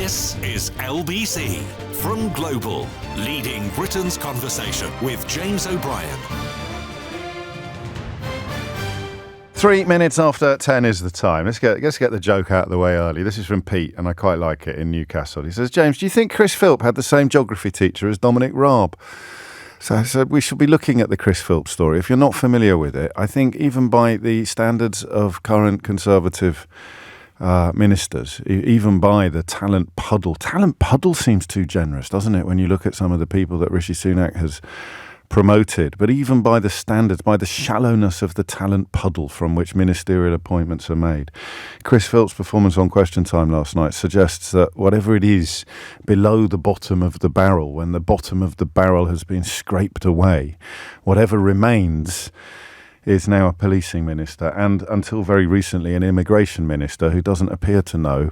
This is LBC from Global, leading Britain's conversation with James O'Brien. 3 minutes after 10 is the time. Let's get the joke out of the way early. This is from Pete, and I quite like it, in Newcastle. He says, James, do you think Chris Philp had the same geography teacher as Dominic Raab? So I said we should be looking at the Chris Philp story. If you're not familiar with it, I think even by the standards of current Conservative ministers, even by the talent puddle seems too generous, doesn't it, when you look at some of the people that Rishi Sunak has promoted, but even by the standards, by the shallowness of the talent puddle from which ministerial appointments are made. Chris Philp's performance on Question Time last night suggests that whatever it is below the bottom of the barrel, when the bottom of the barrel has been scraped away, whatever remains is now a policing minister and, until very recently, an immigration minister who doesn't appear to know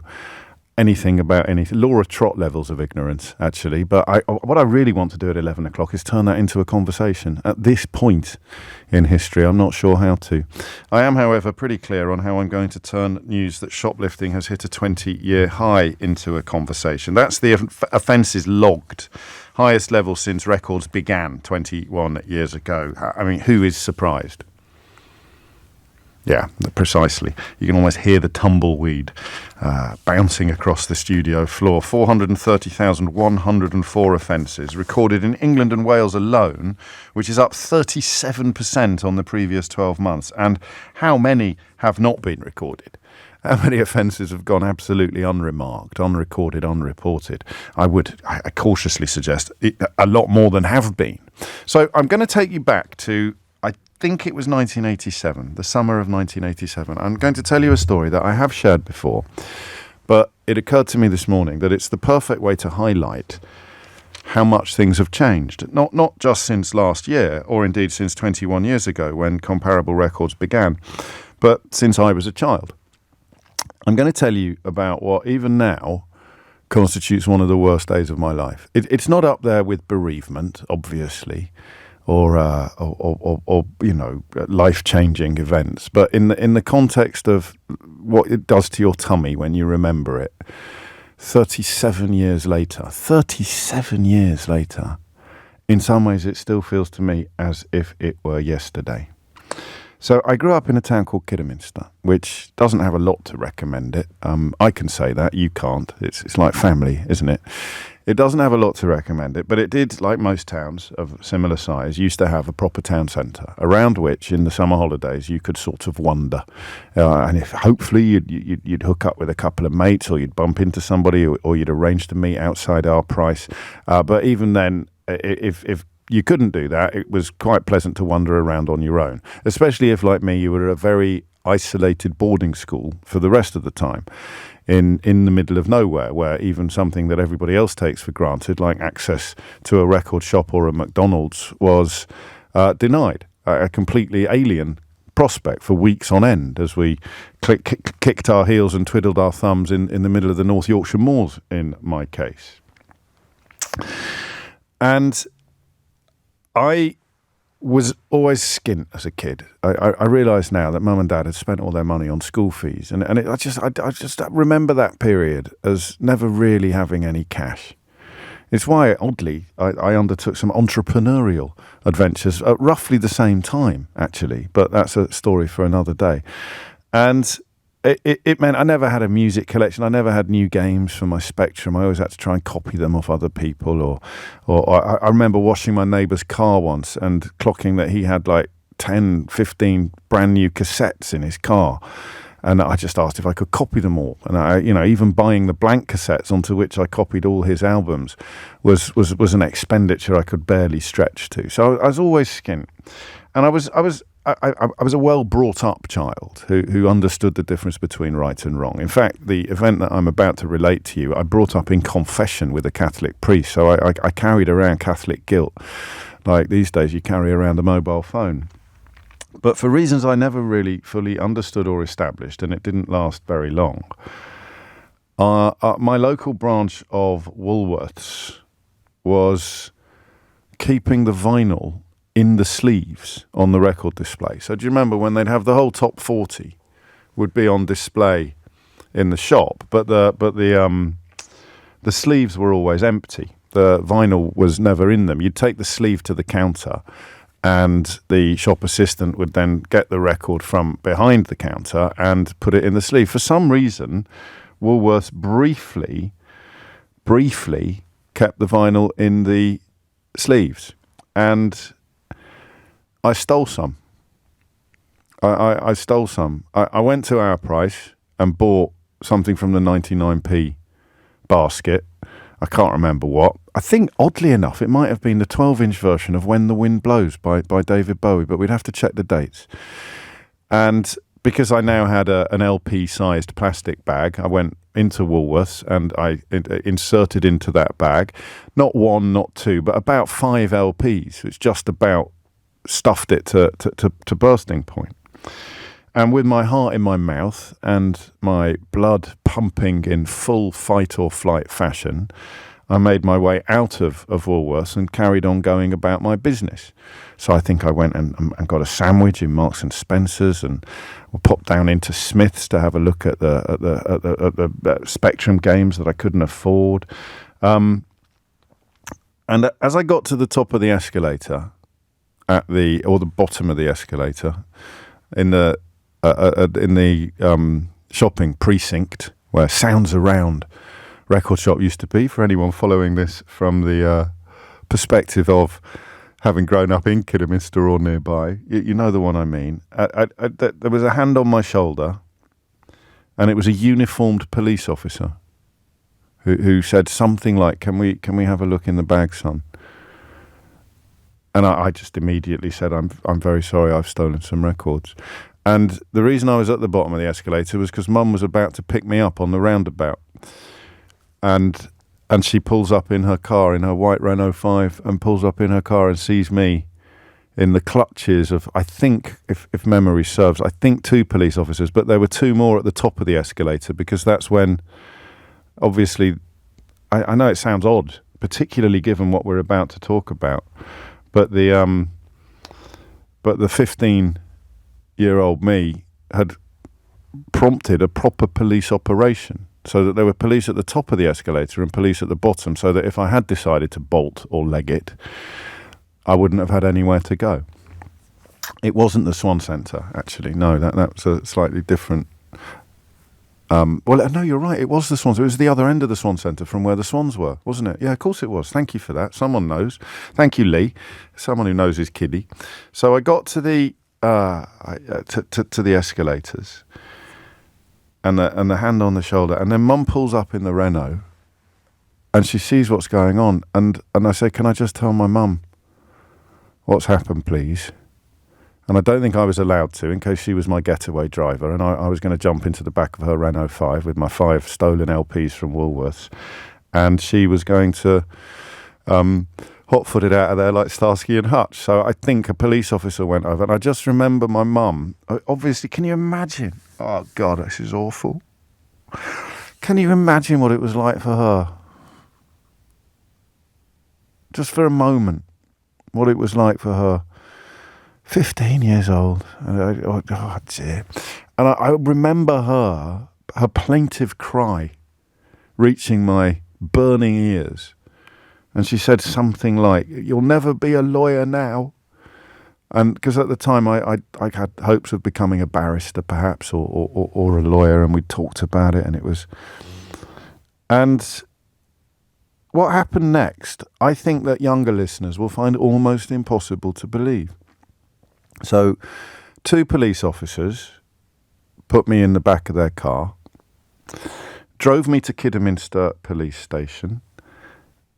anything about anything. Laura Trott levels of ignorance, actually. But what I really want to do at 11 o'clock is turn that into a conversation. At this point in history, I'm not sure how to. I am, however, pretty clear on how I'm going to turn news that shoplifting has hit a 20-year high into a conversation. That's the offences logged. Highest level since records began 21 years ago. I mean, who is surprised? Yeah, precisely. You can almost hear the tumbleweed bouncing across the studio floor. 430,104 offences recorded in England and Wales alone, which is up 37% on the previous 12 months. And how many have not been recorded? How many offences have gone absolutely unremarked, unrecorded, unreported? I cautiously suggest a lot more than have been. So I'm going to take you back to, I think it was 1987, the summer of 1987. I'm going to tell you a story that I have shared before, but it occurred to me this morning that it's the perfect way to highlight how much things have changed. Not just since last year, or indeed since 21 years ago when comparable records began, but since I was a child. I'm going to tell you about what, even now, constitutes one of the worst days of my life. It's not up there with bereavement, obviously, or you know, life-changing events. But in the context of what it does to your tummy when you remember it, 37 years later, in some ways it still feels to me as if it were yesterday. So I grew up in a town called Kidderminster, which doesn't have a lot to recommend it. I can say that, you can't. It's like family, isn't it? It doesn't have a lot to recommend it, but it did, like most towns of similar size, used to have a proper town centre, around which in the summer holidays you could sort of wander. And if hopefully you'd hook up with a couple of mates, or you'd bump into somebody, or you'd arrange to meet outside our price. But even then, if you couldn't do that, it was quite pleasant to wander around on your own, especially if, like me, you were at a very isolated boarding school for the rest of the time in the middle of nowhere, where even something that everybody else takes for granted, like access to a record shop or a McDonald's, was denied, a completely alien prospect for weeks on end, as we kicked our heels and twiddled our thumbs in the middle of the North Yorkshire moors, in my case. And I was always skint as a kid. I realise now that Mum and Dad had spent all their money on school fees, and I just remember that period as never really having any cash. It's why, oddly, I undertook some entrepreneurial adventures at roughly the same time, actually, but that's a story for another day. And it meant I never had a music collection. I never had new games for my Spectrum. I always had to try and copy them off other people. Or I remember washing my neighbour's car once and clocking that he had like 10, 15 brand new cassettes in his car. And I just asked if I could copy them all. And even buying the blank cassettes onto which I copied all his albums was an expenditure I could barely stretch to. So I was always skint. And I was a well-brought-up child who understood the difference between right and wrong. In fact, the event that I'm about to relate to you, I brought up in confession with a Catholic priest, so I carried around Catholic guilt. Like these days, you carry around a mobile phone. But for reasons I never really fully understood or established, and it didn't last very long, my local branch of Woolworths was keeping the vinyl in the sleeves on the record display. So do you remember when they'd have the whole top 40 would be on display in the shop, but the the sleeves were always empty. The vinyl was never in them. You'd take the sleeve to the counter, and the shop assistant would then get the record from behind the counter and put it in the sleeve. For some reason, Woolworths briefly kept the vinyl in the sleeves, and I stole some. I stole some. I went to Our Price and bought something from the 99p basket. I can't remember what. I think, oddly enough, it might have been the 12-inch version of When the Wind Blows by David Bowie, but we'd have to check the dates. And because I now had an LP-sized plastic bag, I went into Woolworths and I inserted into that bag, not one, not two, but about 5 LPs, which just about stuffed it to bursting point. And with my heart in my mouth and my blood pumping in full fight or flight fashion, I made my way out of Woolworths and carried on going about my business. So I think I went and got a sandwich in Marks and Spencer's, and popped down into Smith's to have a look at the Spectrum games that I couldn't afford. And as I got to the top of the escalator, or the bottom of the escalator, in the shopping precinct where Sounds Around record shop used to be, for anyone following this from the perspective of having grown up in Kidderminster or nearby, you know the one I mean. There was a hand on my shoulder, and it was a uniformed police officer who said something like, "Can we have a look in the bag, son?" And I just immediately said, I'm very sorry, I've stolen some records. And the reason I was at the bottom of the escalator was because Mum was about to pick me up on the roundabout. And she pulls up in her car, in her white Renault 5, and pulls up in her car and sees me in the clutches of, I think, if memory serves, I think 2 police officers, but there were 2 more at the top of the escalator, because that's when, obviously, I know it sounds odd, particularly given what we're about to talk about, but the 15-year-old me had prompted a proper police operation, so that there were police at the top of the escalator and police at the bottom, so that if I had decided to bolt or leg it, I wouldn't have had anywhere to go. It wasn't the Swan Centre, actually. No, that was a slightly different... well, no, you're right. It was the Swans. It was the other end of the Swan Centre from where the Swans were, wasn't it? Yeah, of course it was. Thank you for that. Someone knows. Thank you, Lee. Someone who knows his kiddie. So I got to the to the escalators, and the hand on the shoulder, and then Mum pulls up in the Renault, and she sees what's going on, and I say, "Can I just tell my mum what's happened, please?" And I don't think I was allowed to, in case she was my getaway driver, and I was going to jump into the back of her Renault 5 with my 5 stolen LPs from Woolworths, and she was going to hot-footed out of there like Starsky and Hutch. So I think a police officer went over, and I just remember my mum, obviously, can you imagine? Oh, God, this is awful. Can you imagine what it was like for her? Just for a moment, what it was like for her. 15 years old. Oh, dear. And I remember her plaintive cry reaching my burning ears. And she said something like, "You'll never be a lawyer now." And because at the time I had hopes of becoming a barrister, perhaps, or a lawyer, and we talked about it, and it was... And what happened next, I think that younger listeners will find almost impossible to believe. So 2 police officers put me in the back of their car, drove me to Kidderminster Police Station,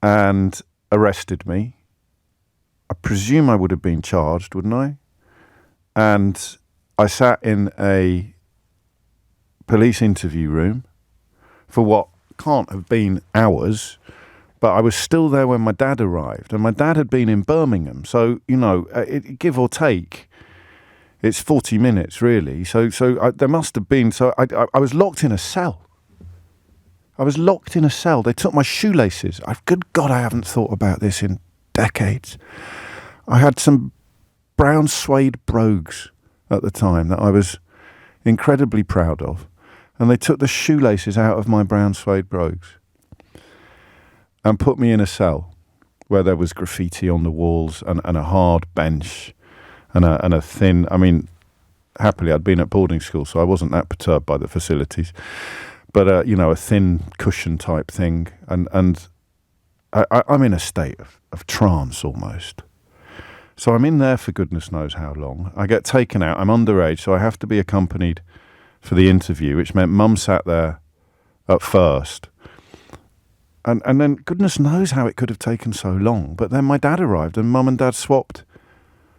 and arrested me. I presume I would have been charged, wouldn't I? And I sat in a police interview room for what can't have been hours, but I was still there when my dad arrived, and my dad had been in Birmingham, so, you know, give or take, it's 40 minutes, really. So there must have been... So I was locked in a cell. I was locked in a cell. They took my shoelaces. Good God, I haven't thought about this in decades. I had some brown suede brogues at the time that I was incredibly proud of, and they took the shoelaces out of my brown suede brogues. and put me in a cell where there was graffiti on the walls and a hard bench and a thin, I mean, happily I'd been at boarding school, so I wasn't that perturbed by the facilities, but a thin cushion type thing, and I'm in a state of trance almost. So I'm in there for goodness knows how long. I get taken out. I'm underage, so I have to be accompanied for the interview, which meant Mum sat there at first. And then goodness knows how it could have taken so long. But then my dad arrived and Mum and Dad swapped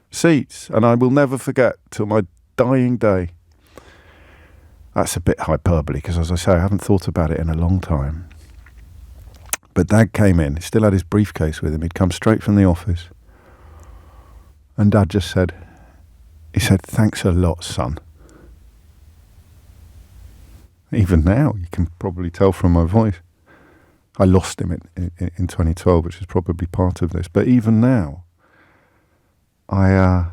seats. And I will never forget till my dying day. That's a bit hyperbole because, as I say, I haven't thought about it in a long time. But Dad came in. He still had his briefcase with him. He'd come straight from the office. And Dad just said, "Thanks a lot, son." Even now, you can probably tell from my voice. I lost him in 2012, which is probably part of this. But even now, I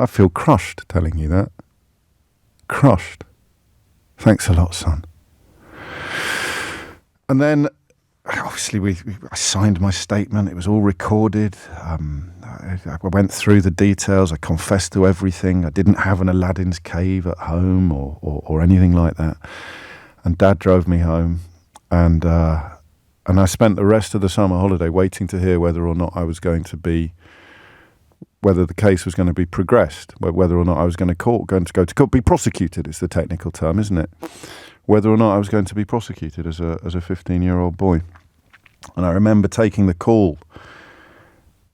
feel crushed telling you that. Crushed. Thanks a lot, son. And then, obviously, I signed my statement. It was all recorded. I went through the details. I confessed to everything. I didn't have an Aladdin's cave at home or anything like that. And Dad drove me home. And I spent the rest of the summer holiday waiting to hear whether or not whether the case was going to be progressed, whether or not I was going to go to court, be prosecuted is the technical term, isn't it? Whether or not I was going to be prosecuted as a 15-year-old boy. And I remember taking the call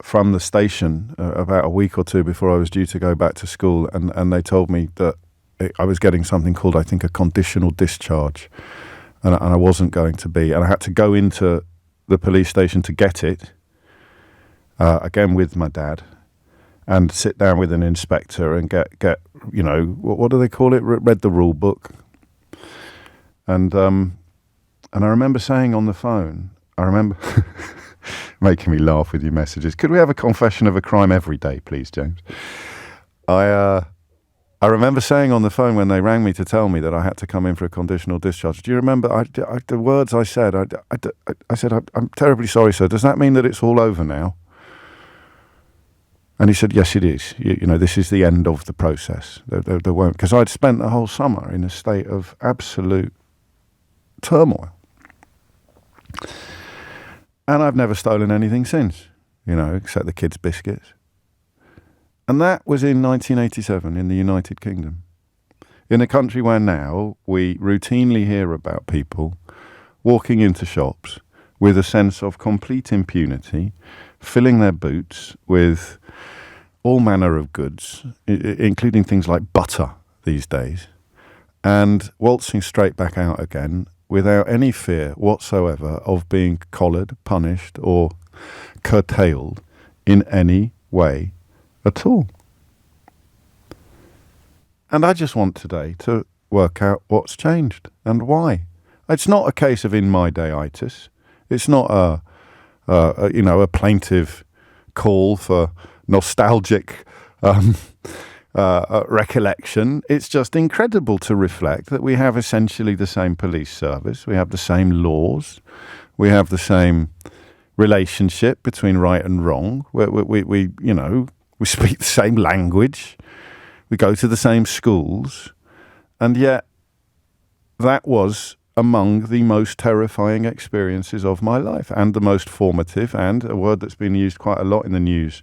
from the station about a week or two before I was due to go back to school, and they told me that I was getting something called, I think, a conditional discharge. And I wasn't going to be. And I had to go into the police station to get it, again with my dad, and sit down with an inspector and get what do they call it? Read the rule book. And I remember saying on the phone, making me laugh with your messages, could we have a confession of a crime every day, please, James? I remember saying on the phone when they rang me to tell me that I had to come in for a conditional discharge. Do you remember the words I said? I said, I'm terribly sorry, sir. Does that mean that it's all over now? And he said, yes, it is. This is the end of the process. There won't, because I'd spent the whole summer in a state of absolute turmoil. And I've never stolen anything since, except the kids' biscuits. And that was in 1987 in the United Kingdom, in a country where now we routinely hear about people walking into shops with a sense of complete impunity, filling their boots with all manner of goods, including things like butter these days, and waltzing straight back out again without any fear whatsoever of being collared, punished, or curtailed in any way at all. And I just want today to work out what's changed and why. It's not a case of in my day-itis. It's not a plaintive call for nostalgic recollection. It's just incredible to reflect that we have essentially the same police service. We have the same laws. We have the same relationship between right and wrong. We speak the same language. We go to the same schools. And yet, that was among the most terrifying experiences of my life, and the most formative, and a word that's been used quite a lot in the news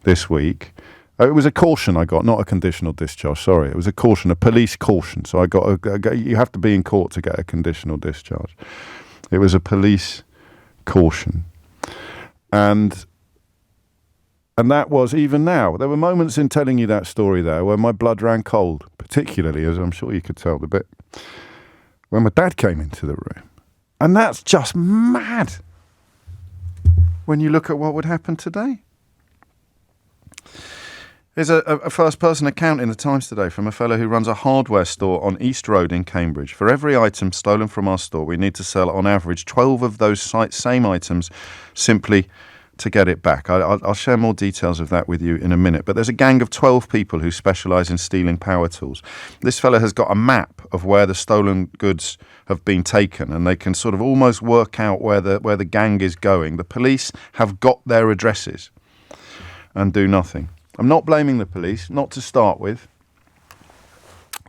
this week. It was a caution I got, not a conditional discharge, sorry. It was a caution, a police caution. So you have to be in court to get a conditional discharge. It was a police caution. And that was, even now, there were moments in telling you that story there where my blood ran cold, particularly, as I'm sure you could tell the bit, when my dad came into the room. And that's just mad when you look at what would happen today. There's a first-person account in the Times today from a fellow who runs a hardware store on East Road in Cambridge. For every item stolen from our store, we need to sell, on average, 12 of those same items simply to get it back. I'll share more details of that with you in a minute. But there's a gang of 12 people who specialise in stealing power tools. This fellow has got a map of where the stolen goods have been taken, and they can sort of almost work out where the gang is going. The police have got their addresses and do nothing. I'm not blaming the police, not to start with,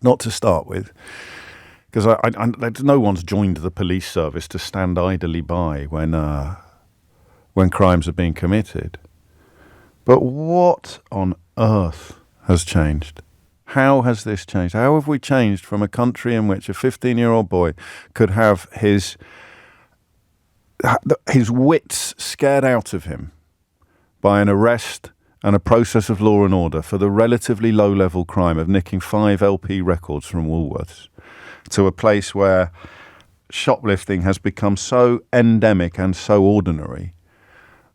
because no one's joined the police service to stand idly by when crimes are being committed. But what on earth has changed? How has this changed? How have we changed from a country in which a 15-year-old boy could have his wits scared out of him by an arrest and a process of law and order for the relatively low-level crime of nicking 5 LP records from Woolworths, to a place where shoplifting has become so endemic and so ordinary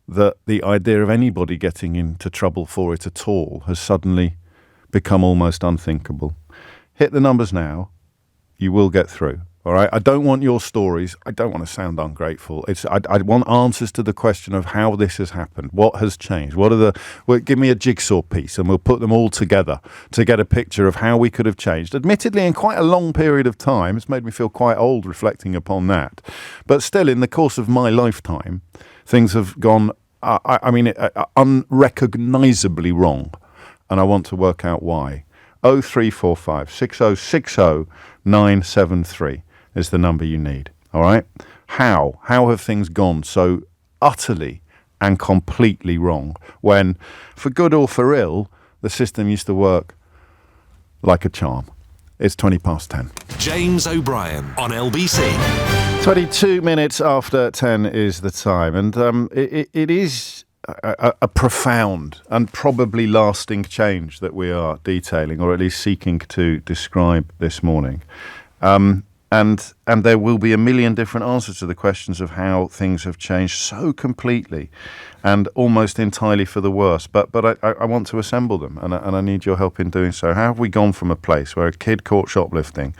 that the idea of anybody getting into trouble for it at all has suddenly become almost unthinkable. Hit the numbers now. You will get through. All right. I don't want your stories. I don't want to sound ungrateful. I want answers to the question of how this has happened. What has changed? Give me a jigsaw piece and we'll put them all together to get a picture of how we could have changed. Admittedly, in quite a long period of time. It's made me feel quite old reflecting upon that. But still, in the course of my lifetime, things have gone, unrecognisably wrong. And I want to work out why. 0345 6060 973 is the number you need. All right? How have things gone so utterly and completely wrong when, for good or for ill, the system used to work like a charm? It's 10:20. James O'Brien on LBC. 22 minutes after 10 is the time. And it is a profound and probably lasting change that we are detailing, or at least seeking to describe this morning. And there will be a million different answers to the questions of how things have changed so completely and almost entirely for the worse. But I want to assemble them, and I need your help in doing so. How have we gone from a place where a kid caught shoplifting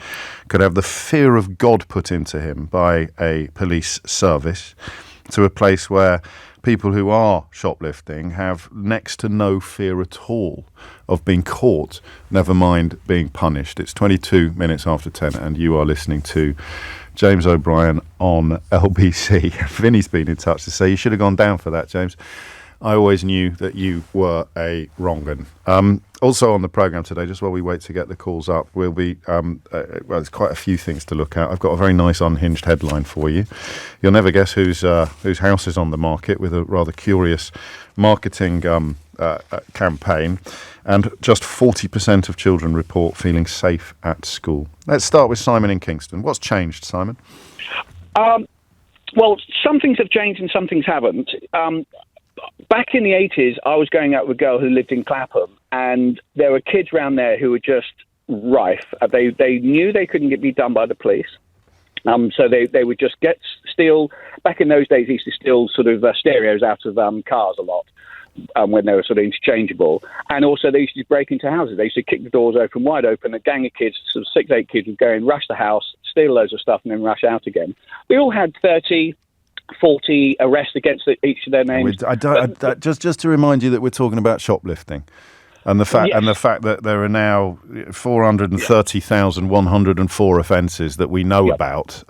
could have the fear of God put into him by a police service to a place where people who are shoplifting have next to no fear at all of being caught, never mind being punished? It's 22 minutes after 10 and you are listening to James O'Brien on LBC. Vinny's been in touch to say you should have gone down for that, James. I always knew that you were a wrong-un. Also on the programme today, just while we wait to get the calls up, we'll be, there's quite a few things to look at. I've got a very nice unhinged headline for you. You'll never guess whose house is on the market, with a rather curious marketing campaign. And just 40% of children report feeling safe at school. Let's start with Simon in Kingston. What's changed, Simon? Well, some things have changed and some things haven't. Back in the 80s, I was going out with a girl who lived in Clapham, and there were kids around there who were just rife. They knew they couldn't be done by the police, so they would just steal. Back in those days, they used to steal sort of stereos out of cars a lot when they were sort of interchangeable. And also, they used to break into houses. They used to kick the doors wide open. A gang of kids, sort of 6-8 kids, would go in, rush the house, steal loads of stuff, and then rush out again. We all had 30... 40 arrests against each of their names. Just to remind you that we're talking about shoplifting, and the fact that there are now 430,104 offences that we know about,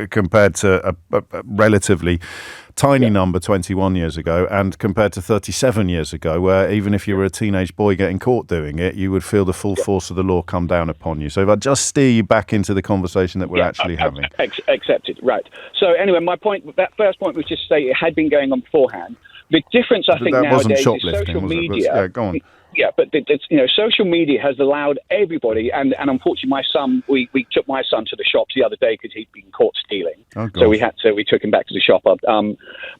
compared to a relatively tiny number 21 years ago, and compared to 37 years ago, where even if you were a teenage boy getting caught doing it, you would feel the full force of the law come down upon you. So if I just steer you back into the conversation that we're actually having. Accepted, right. So anyway, my point, that first point was just to say it had been going on beforehand. The difference, I think, nowadays is social media. Yeah, go on. Yeah, but social media has allowed everybody, and unfortunately, my son, we took my son to the shops the other day because he'd been caught stealing. Oh, so we took him back to the shop.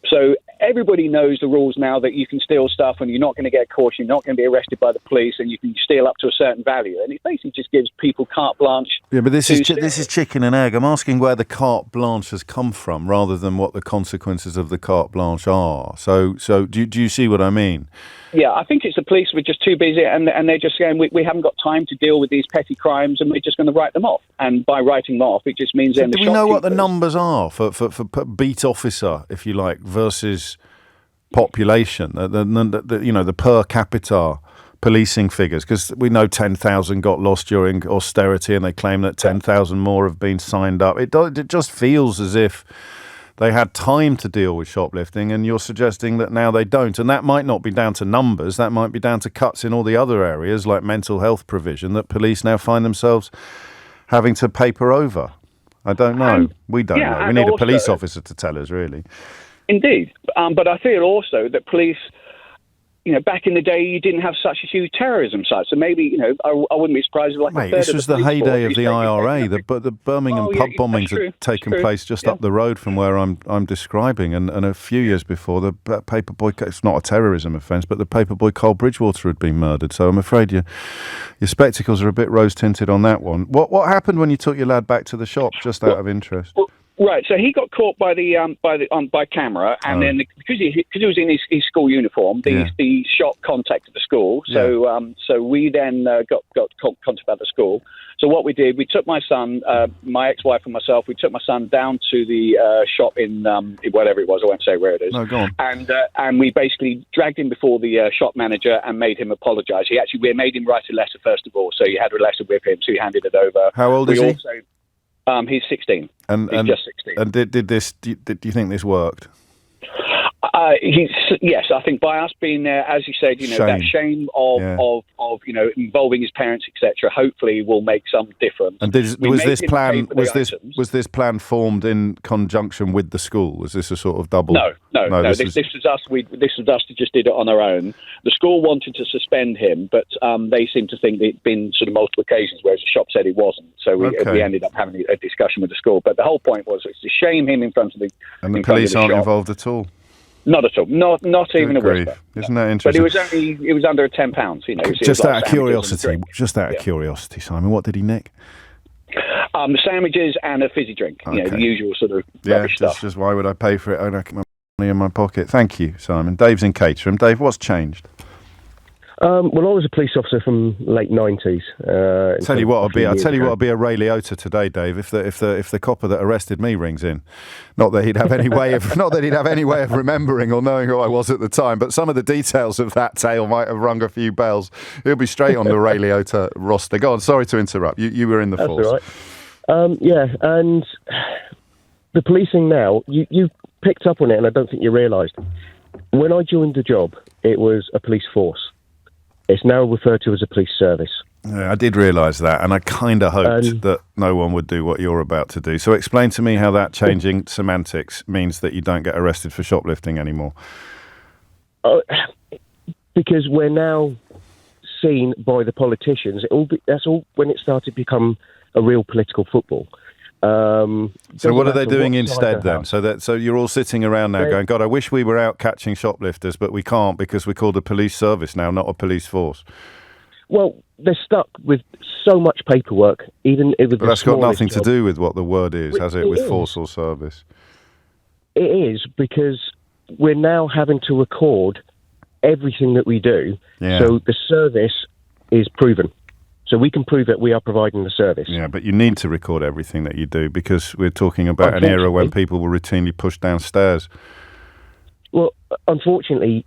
So everybody knows the rules now that you can steal stuff and you're not going to get caught, you're not going to be arrested by the police, and you can steal up to a certain value. And it basically just gives people carte blanche. Yeah, but this is chicken and egg. I'm asking where the carte blanche has come from, rather than what the consequences of the carte blanche are. So do you see what I mean? Yeah, I think it's the police were just too busy, and they're just saying we haven't got time to deal with these petty crimes, and we're just going to write them off. And by writing them off, it just means then do we know what the numbers are for beat officer, if you like, versus population? The per capita policing figures? Because we know 10,000 got lost during austerity, and they claim that 10,000 more have been signed up. It just feels as if they had time to deal with shoplifting, and you're suggesting that now they don't. And that might not be down to numbers. That might be down to cuts in all the other areas, like mental health provision, that police now find themselves having to paper over. I don't know. We don't know. We need a police officer to tell us, really. Indeed. But I feel also that police, back in the day, you didn't have such a huge terrorism site. So maybe, I wouldn't be surprised if Mate, this was the heyday of the IRA. The Birmingham pub bombings had taken place just up the road from where I'm describing. And a few years before, the paperboy, it's not a terrorism offence, but the paperboy Cole Bridgewater had been murdered. So I'm afraid your spectacles are a bit rose-tinted on that one. What happened when you took your lad back to the shop, just out of interest? Right, so he got caught by camera, and then because he was in his school uniform, the shop contacted the school. So we then got contact about the school. So what we did, we took my son, my ex-wife and myself. We took my son down to the shop in whatever it was. I won't say where it is. No, go on. And we basically dragged him before the shop manager and made him apologise. We made him write a letter first of all. So he had a letter with him. So he handed it over. How old is he? He's 16. He's just 16. And do you think this worked? Yes, I think by us being there, as you said, that shame of involving his parents, etc. Hopefully, will make some difference. And was this plan formed in conjunction with the school? Was this a sort of double? No. This was us. This was us that just did it on our own. The school wanted to suspend him, but they seemed to think it'd been sort of multiple occasions, whereas the shop said it wasn't. So we ended up having a discussion with the school. But the whole point was to shame him in front of the. And the police aren't involved at all. Not at all. Not even a whisper. Isn't that interesting? But it was under £10. Just out of curiosity, Simon, what did he nick? The sandwiches and a fizzy drink. The usual sort of rubbish stuff. Just why would I pay for it? I don't keep my money in my pocket. Thank you, Simon. Dave's in Caterham. Dave, what's changed? Well, I was a police officer from late 90s. I'll tell you what, I'll be a Ray Liotta today, Dave. If the copper that arrested me rings in, not that he'd have any way of remembering or knowing who I was at the time, but some of the details of that tale might have rung a few bells. He'll be straight on the Ray Liotta roster. Go on. Sorry to interrupt. You were in the force. That's all right. And the policing now, you picked up on it, and I don't think you realised. When I joined the job, it was a police force. It's now referred to as a police service. Yeah, I did realise that, and I kind of hoped that no one would do what you're about to do. So explain to me how that changing semantics means that you don't get arrested for shoplifting anymore. Because we're now seen by the politicians. That's all when it started to become a real political football. So what are they doing instead then? So you're all sitting around now going, God, I wish we were out catching shoplifters, but we can't because we're called a police service now, not a police force. Well, they're stuck with so much paperwork, even with but that's got nothing to do with what the word is, has it, with force or service? It is, because we're now having to record everything that we do, so the service is proven. So we can prove that we are providing the service. Yeah, but you need to record everything that you do because we're talking about an era when people were routinely pushed downstairs. Well, unfortunately...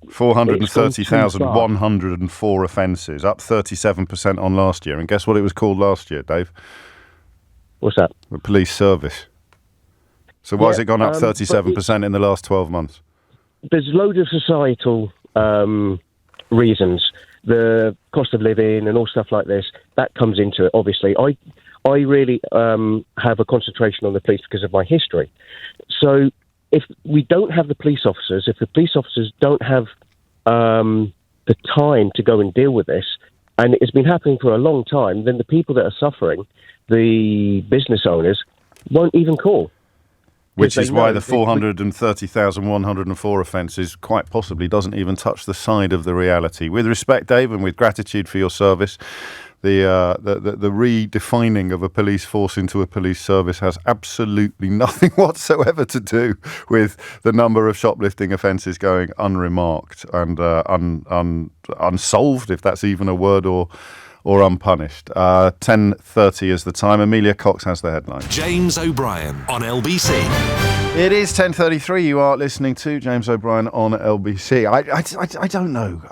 430,104 offences, up 37% on last year. And guess what it was called last year, Dave? What's that? The police service. So why has it gone up 37% in the last 12 months? There's loads of societal reasons. The cost of living and all stuff like this, that comes into it, obviously. I really have a concentration on the police because of my history. So if we don't have the police officers, if the police officers don't have the time to go and deal with this, and it's been happening for a long time, then the people that are suffering, the business owners, won't even call. Which is why the 430,104 offences quite possibly doesn't even touch the side of the reality. With respect, Dave, and with gratitude for your service, the redefining of a police force into a police service has absolutely nothing whatsoever to do with the number of shoplifting offences going unremarked and unsolved, if that's even a word, or unpunished. 10:30 is the time. Amelia Cox has the headline. James O'Brien on LBC. It is 10:33. You are listening to James O'Brien on LBC. I don't know.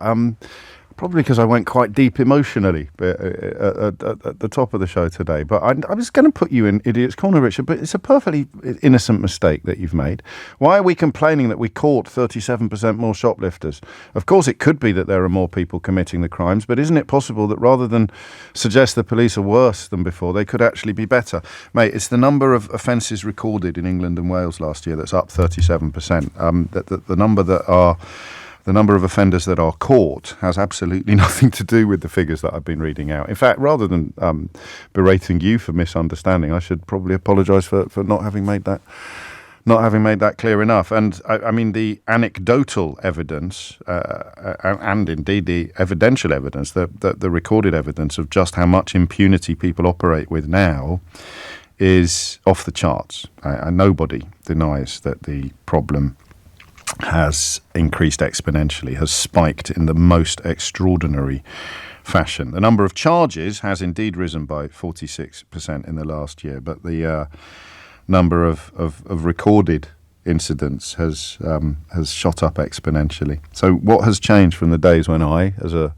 Probably because I went quite deep emotionally at the top of the show today. But I was going to put you in Idiot's Corner, Richard, but it's a perfectly innocent mistake that you've made. Why are we complaining that we caught 37% more shoplifters? Of course, it could be that there are more people committing the crimes, but isn't it possible that rather than suggest the police are worse than before, they could actually be better? Mate, it's the number of offences recorded in England and Wales last year that's up 37%. The number of offenders that are caught has absolutely nothing to do with the figures that I've been reading out. In fact, rather than berating you for misunderstanding, I should probably apologise for not having made that clear enough. And I mean, the anecdotal evidence and indeed the evidential evidence, the recorded evidence of just how much impunity people operate with now is off the charts. Nobody denies that the problem has increased exponentially, has spiked in the most extraordinary fashion. The number of charges has indeed risen by 46% in the last year, but the number of recorded incidents has shot up exponentially. So what has changed from the days when I, as a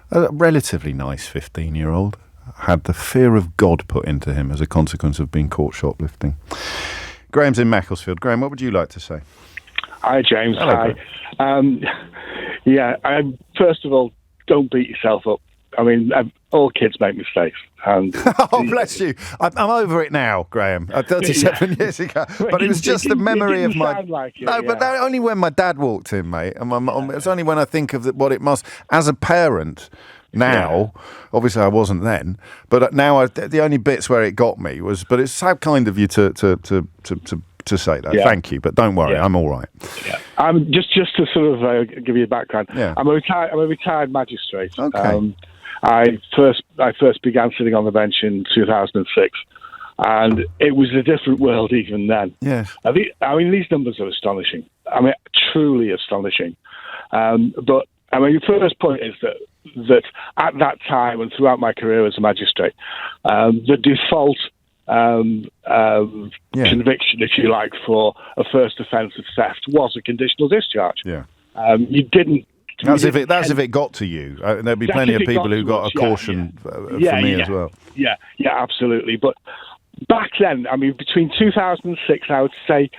relatively nice 15-year-old, had the fear of God put into him as a consequence of being caught shoplifting? Graham's in Macclesfield. Graham, what would you like to say? Hi, James. Hello, Hi. First of all, don't beat yourself up. I mean, all kids make mistakes. And oh, bless you. I'm over it now, Graham. 37 years ago. But it was just a memory of my... Like it, but only when my dad walked in, mate. And it's only when I think of what it must... As a parent... Now, obviously I wasn't then, but now the only bits where it got me was, but it's so kind of you to say that. Yeah. Thank you, but don't worry, I'm all right. Yeah. Just to sort of give you a background. Yeah. I'm a retired magistrate. Okay. I first began sitting on the bench in 2006, and it was a different world even then. Yes. I mean, these numbers are astonishing. I mean, truly astonishing. But I mean, the first point is that at that time and throughout my career as a magistrate, the default conviction, if you like, for a first offence of theft was a conditional discharge. Yeah. You didn't. That's if it got to you. There'd be plenty of people who got a caution for me as well. Yeah, absolutely. But back then, I mean, between 2006, I would say,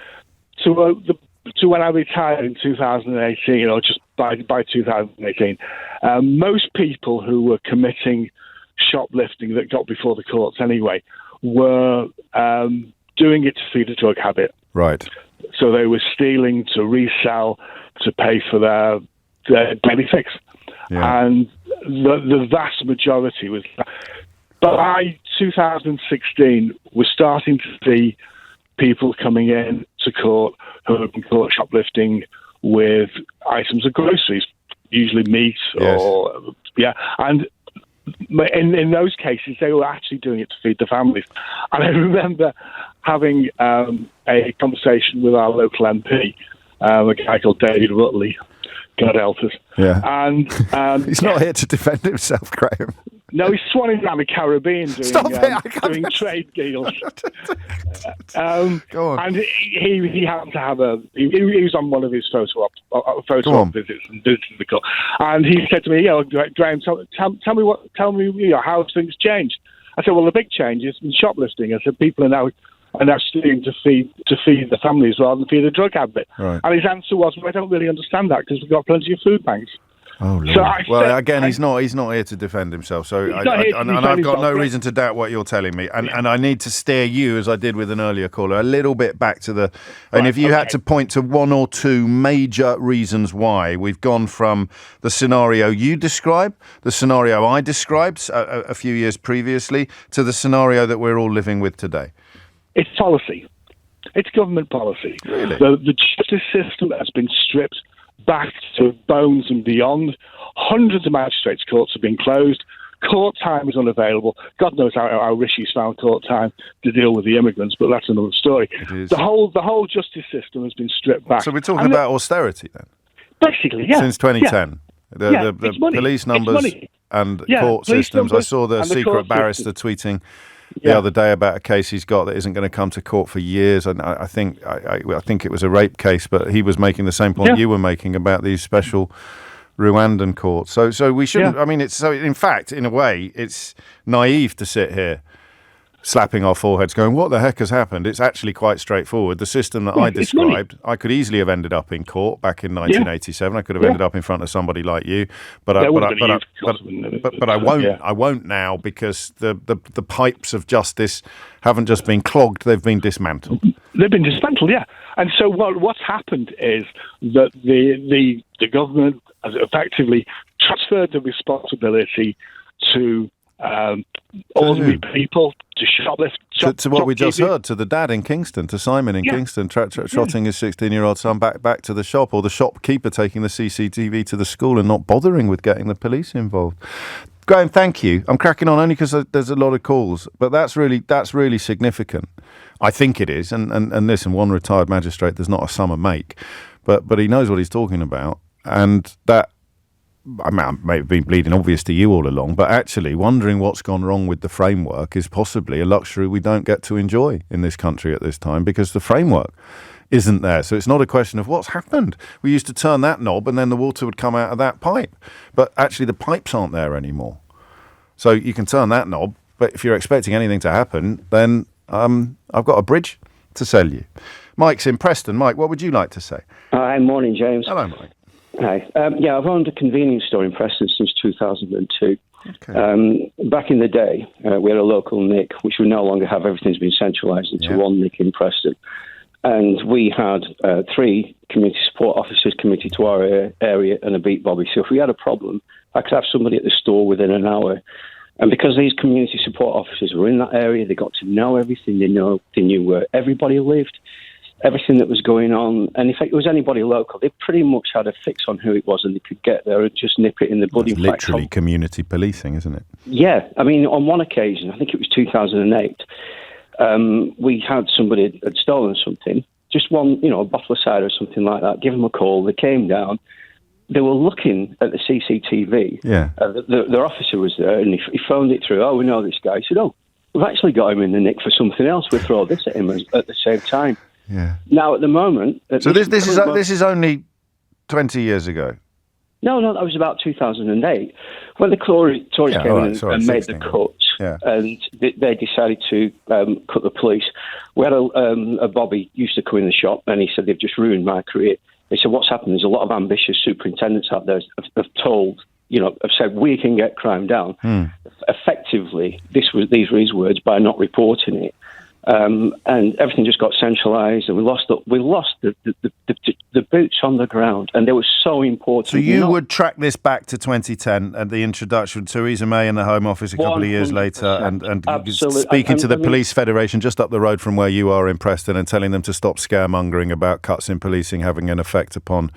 to when I retired in 2018, or just by 2018, most people who were committing shoplifting that got before the courts anyway were doing it to feed a drug habit. Right. So they were stealing to resell, to pay for their daily fix. Yeah. And the vast majority was that. By 2016, we're starting to see people coming in to court who have been caught shoplifting with items of groceries, usually meat and in those cases they were actually doing it to feed the families. And I remember having a conversation with our local MP, a guy called David Rutley, God help us. Yeah. And he's not here to defend himself, Graham. No, he's swanning around the Caribbean doing trade deals. Go on. And he happened to have he was on one of his photo op visits and visited the court. And he said to me, Graham, tell me how have things changed? I said, well, the big change is in shoplifting. I said, people are now stealing to feed the families rather than feed a drug habit. Right. And his answer was, well, I don't really understand that because we've got plenty of food banks. Oh, Lord. He's not here to defend himself. So I've got no reason to doubt what you're telling me. And I need to steer you, as I did with an earlier caller, a little bit back to the... And if you had to point to one or two major reasons why we've gone from the scenario you describe, the scenario I described a few years previously, to the scenario that we're all living with today. It's policy. It's government policy. Really? The justice system has been stripped back to bones and beyond. Hundreds of magistrates' courts have been closed. Court time is unavailable. God knows how Rishi's found court time to deal with the immigrants, but that's another story. It is. The whole justice system has been stripped back. So we're talking about austerity then? Basically, yeah. Since 2010. Yeah. The police numbers and court systems. I saw the secret barrister tweeting the other day about a case he's got that isn't going to come to court for years. And I think it was a rape case, but he was making the same point you were making about these special Rwandan court. So we shouldn't. I mean, in fact, in a way, it's naive to sit here slapping our foreheads going, what the heck has happened? It's actually quite straightforward. The system that I described, I could easily have ended up in court back in 1987. I could have ended up in front of somebody like you, but I won't. I won't now, because the pipes of justice haven't just been clogged, they've been dismantled. They've been dismantled, yeah. And so what's happened is that the government has effectively transferred the responsibility to ordinary people, to shoplift. To what we just heard, to the dad in Kingston, to Simon in Kingston, trotting his 16-year-old son back to the shop, or the shopkeeper taking the CCTV to the school and not bothering with getting the police involved. Graham, thank you. I'm cracking on only because there's a lot of calls, but that's really significant. I think it is, and listen, one retired magistrate does not a summer make, but he knows what he's talking about, and that, I mean, it may have been bleeding obvious to you all along, but actually wondering what's gone wrong with the framework is possibly a luxury we don't get to enjoy in this country at this time, because the framework isn't there. So it's not a question of what's happened. We used to turn that knob and then the water would come out of that pipe. But actually the pipes aren't there anymore. So you can turn that knob, but if you're expecting anything to happen, then I've got a bridge to sell you. Mike's in Preston. Mike, what would you like to say? Hi, morning, James. Hello, Mike. Hi. I've owned a convenience store in Preston since 2002. Okay. Back in the day, we had a local NIC, which we no longer have. Everything's been centralised into one NIC in Preston. And we had 3 community support officers committed to our area and a beat bobby. So if we had a problem, I could have somebody at the store within an hour. And because these community support officers were in that area, they got to know everything. They knew where everybody lived, everything that was going on. And if it was anybody local, they pretty much had a fix on who it was, and they could get there and just nip it in the bud. It's literally community policing, isn't it? Yeah. I mean, on one occasion, I think it was 2008, we had somebody had stolen something, just one, a bottle of cider or something like that. Give them a call. They came down. They were looking at the CCTV. Yeah. Their officer was there, and he phoned it through. Oh, we know this guy. He said, oh, we've actually got him in the nick for something else. We'll throw this at him at the same time. Yeah. Now, at the moment... So this is only 20 years ago? No, that was about 2008. When the Tories came in and made the cuts, and they decided to cut the police. We had a Bobby used to come in the shop, and he said, they've just ruined my career. They said, what's happened? There's a lot of ambitious superintendents out there have said we can get crime down. Effectively, these were his words, by not reporting it. And everything just got centralised, and we lost the boots on the ground, and they were so important. So you would track this back to 2010 and the introduction of Theresa May in the Home Office a couple of years later, and speaking to the Police Federation just up the road from where you are in Preston, and telling them to stop scaremongering about cuts in policing having an effect upon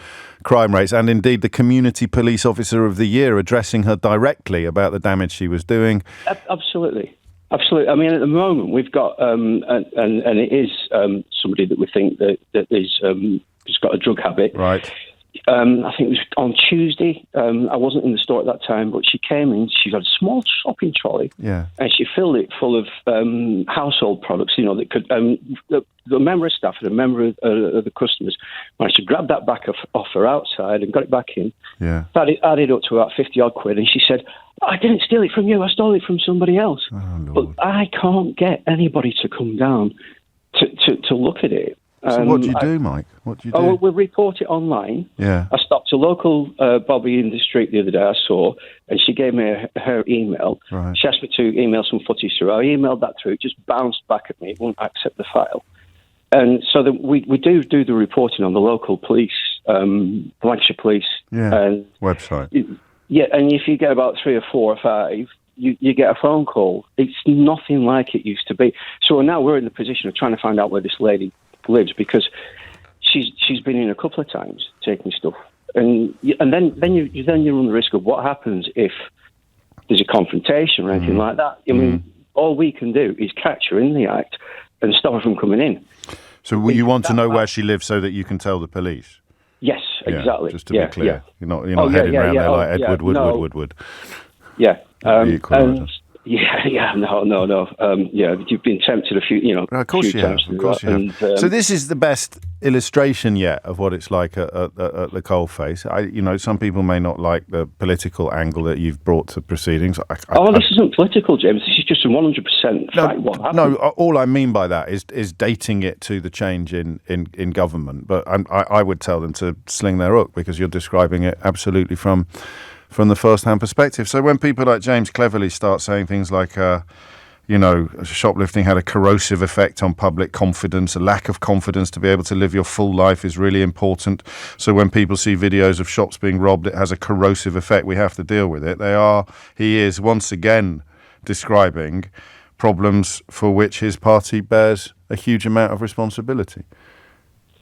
crime rates, and indeed the Community Police Officer of the Year addressing her directly about the damage she was doing. Absolutely. I mean, at the moment, we've got, and it is somebody that we think that is has got a drug habit. Right. I think it was on Tuesday. I wasn't in the store at that time, but she came in. She had a small shopping trolley, and she filled it full of household products. That could the member of staff and a member of the customers managed to grab that back off her outside and got it back in. Yeah. That added up to about 50 odd quid, and she said, I didn't steal it from you, I stole it from somebody else. Oh, Lord. But I can't get anybody to come down to look at it. So what do you do, Mike? What do you do? Oh, we'll report it online. Yeah. I stopped a local Bobby in the street the other day I saw, and she gave me her email. Right. She asked me to email some footage through. I emailed that through. It just bounced back at me. It won't accept the file. And so we do the reporting on the local police, Lancashire Police. Website. And if you get about 3 or 4 or 5, you get a phone call. It's nothing like it used to be. So now we're in the position of trying to find out where this lady lives, because she's been in a couple of times taking stuff, and then you run the risk of what happens if there's a confrontation or anything like that. I mean, all we can do is catch her in the act and stop her from coming in. So you want to know where she lives so that you can tell the police? Yes, exactly. Just to be clear, you're not heading around there like Edward Woodward. Yeah, and No. You've been tempted a few, Of course you have. Of course you have. So this is the best illustration yet of what it's like at the coalface. Some people may not like the political angle that you've brought to proceedings. This isn't political, James. This is just a 100% fact what happened. No, all I mean by that is dating it to the change in government. But I would tell them to sling their hook, because you're describing it absolutely from the first-hand perspective. So when people like James cleverly start saying things like, shoplifting had a corrosive effect on public confidence, a lack of confidence to be able to live your full life is really important. So when people see videos of shops being robbed, it has a corrosive effect. We have to deal with it. He is once again describing problems for which his party bears a huge amount of responsibility.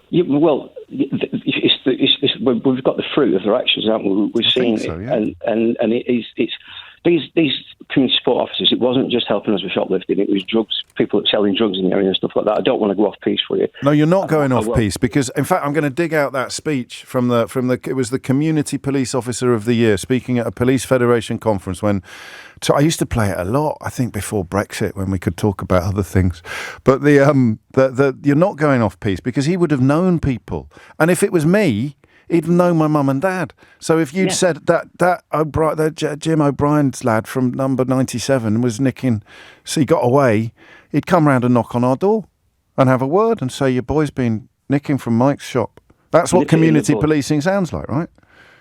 Yeah, well, we've got the fruit of their actions, haven't we? We're seeing it, and it's these community support officers. It wasn't just helping us with shoplifting; it was drugs, people selling drugs in the area and stuff like that. I don't want to go off piece for you. No, you're not going off piece, because in fact, I'm going to dig out that speech from the. It was the Community Police Officer of the Year speaking at a Police Federation conference when. I used to play it a lot, I think, before Brexit, when we could talk about other things. But you're not going off piece, because he would have known people. And if it was me, he'd know my mum and dad. So if you'd said that Jim O'Brien's lad from number 97 was nicking, so he got away, he'd come round and knock on our door and have a word and say, your boy's been nicking from Mike's shop. That's what community policing sounds like, right?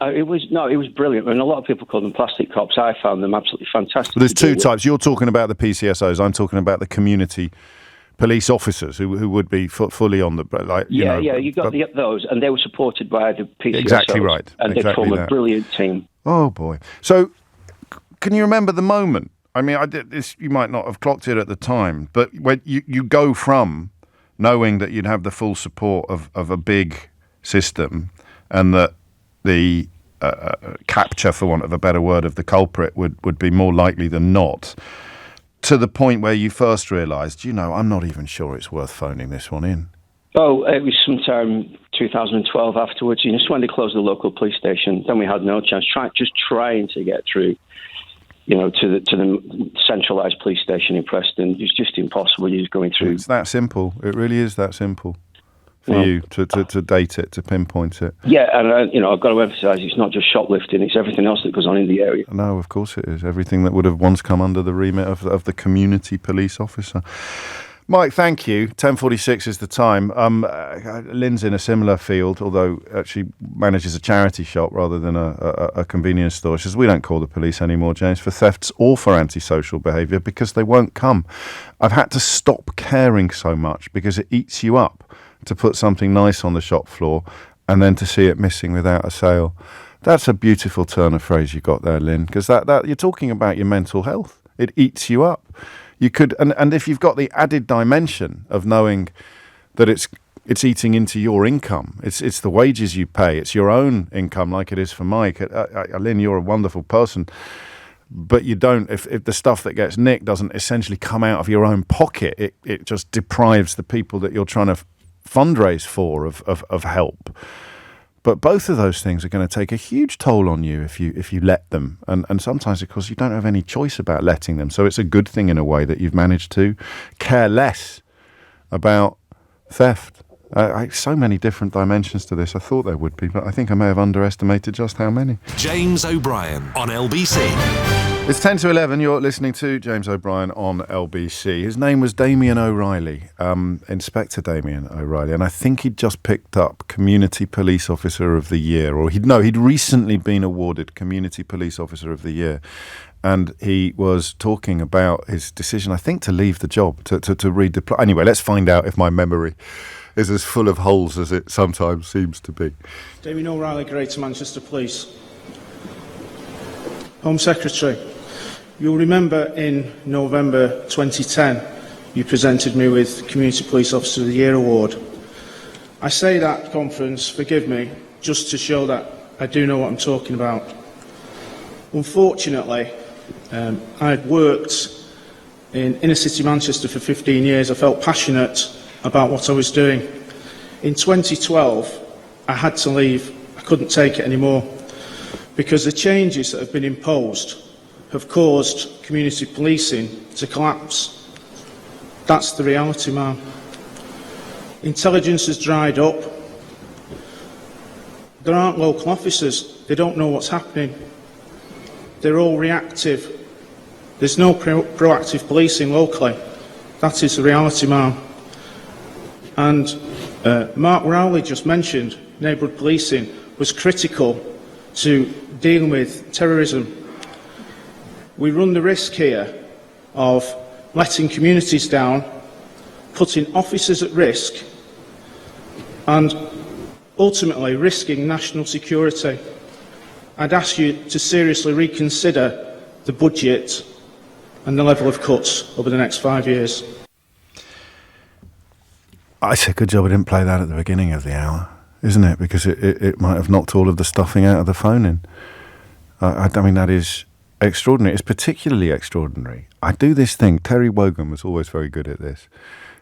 It was brilliant. And a lot of people call them plastic cops. I found them absolutely fantastic. But there's two types. You're talking about the PCSOs. I'm talking about the community police officers who would be fully on the you got those, and they were supported by the PCSOs. Exactly right. And they form a brilliant team. Oh boy! So, can you remember the moment? I mean, I did this. You might not have clocked it at the time, but when you go from knowing that you'd have the full support of a big system, and that the capture, for want of a better word, of the culprit would be more likely than not, to the point where you first realised, I'm not even sure it's worth phoning this one in. Oh, it was sometime 2012 afterwards. Just when they closed the local police station, then we had no chance. Trying to get through, to the centralised police station in Preston. It's just impossible. You're just going through. It's that simple. It really is that simple. For you to date it, to pinpoint it. Yeah, and I've got to emphasise it's not just shoplifting; it's everything else that goes on in the area. No, of course it is. Everything that would have once come under the remit of the community police officer. Mike, thank you. 10:46 is the time. Lynn's in a similar field, although she manages a charity shop rather than a convenience store. She says, we don't call the police anymore, James, for thefts or for antisocial behaviour, because they won't come. I've had to stop caring so much because it eats you up to put something nice on the shop floor and then to see it missing without a sale. That's a beautiful turn of phrase you got there, Lynn, because that you're talking about your mental health. It eats you up. You could, and if you've got the added dimension of knowing that it's eating into your income, it's the wages you pay, it's your own income, like it is for Mike. Lynn, you're a wonderful person, but you don't. If the stuff that gets nicked doesn't essentially come out of your own pocket, it just deprives the people that you're trying to fundraise for of help. But both of those things are going to take a huge toll on you if you let them, and sometimes, of course, you don't have any choice about letting them. So it's a good thing in a way that you've managed to care less about theft. So many different dimensions to this. I thought there would be, but I think I may have underestimated just how many. James O'Brien on LBC. It's 10 to 11. You're listening to James O'Brien on LBC. His name was Damien O'Reilly, Inspector Damien O'Reilly, and I think he'd just picked up Community Police Officer of the Year, or he'd recently been awarded Community Police Officer of the Year. And he was talking about his decision, I think, to leave the job, to redeploy. Anyway, let's find out if my memory is as full of holes as it sometimes seems to be. Damien O'Reilly, Greater Manchester Police. Home Secretary, you'll remember in November 2010 you presented me with Community Police Officer of the Year award. I say that conference, forgive me, just to show that I do know what I'm talking about. Unfortunately, I'd worked in inner city Manchester for 15 years. I felt passionate about what I was doing. In 2012, I had to leave. I couldn't take it anymore because the changes that have been imposed have caused community policing to collapse. That's the reality, ma'am. Intelligence has dried up. There aren't local officers. They don't know what's happening. They're all reactive. There's no proactive policing locally. That is the reality, ma'am. And Mark Rowley just mentioned neighbourhood policing was critical to dealing with terrorism. We run the risk here of letting communities down, putting officers at risk, and ultimately risking national security. I'd ask you to seriously reconsider the budget and the level of cuts over the next 5 years. I said, good job I didn't play that at the beginning of the hour, isn't it? Because it might have knocked all of the stuffing out of the phone in. I mean, that is extraordinary. It's particularly extraordinary. I do this thing. Terry Wogan was always very good at this.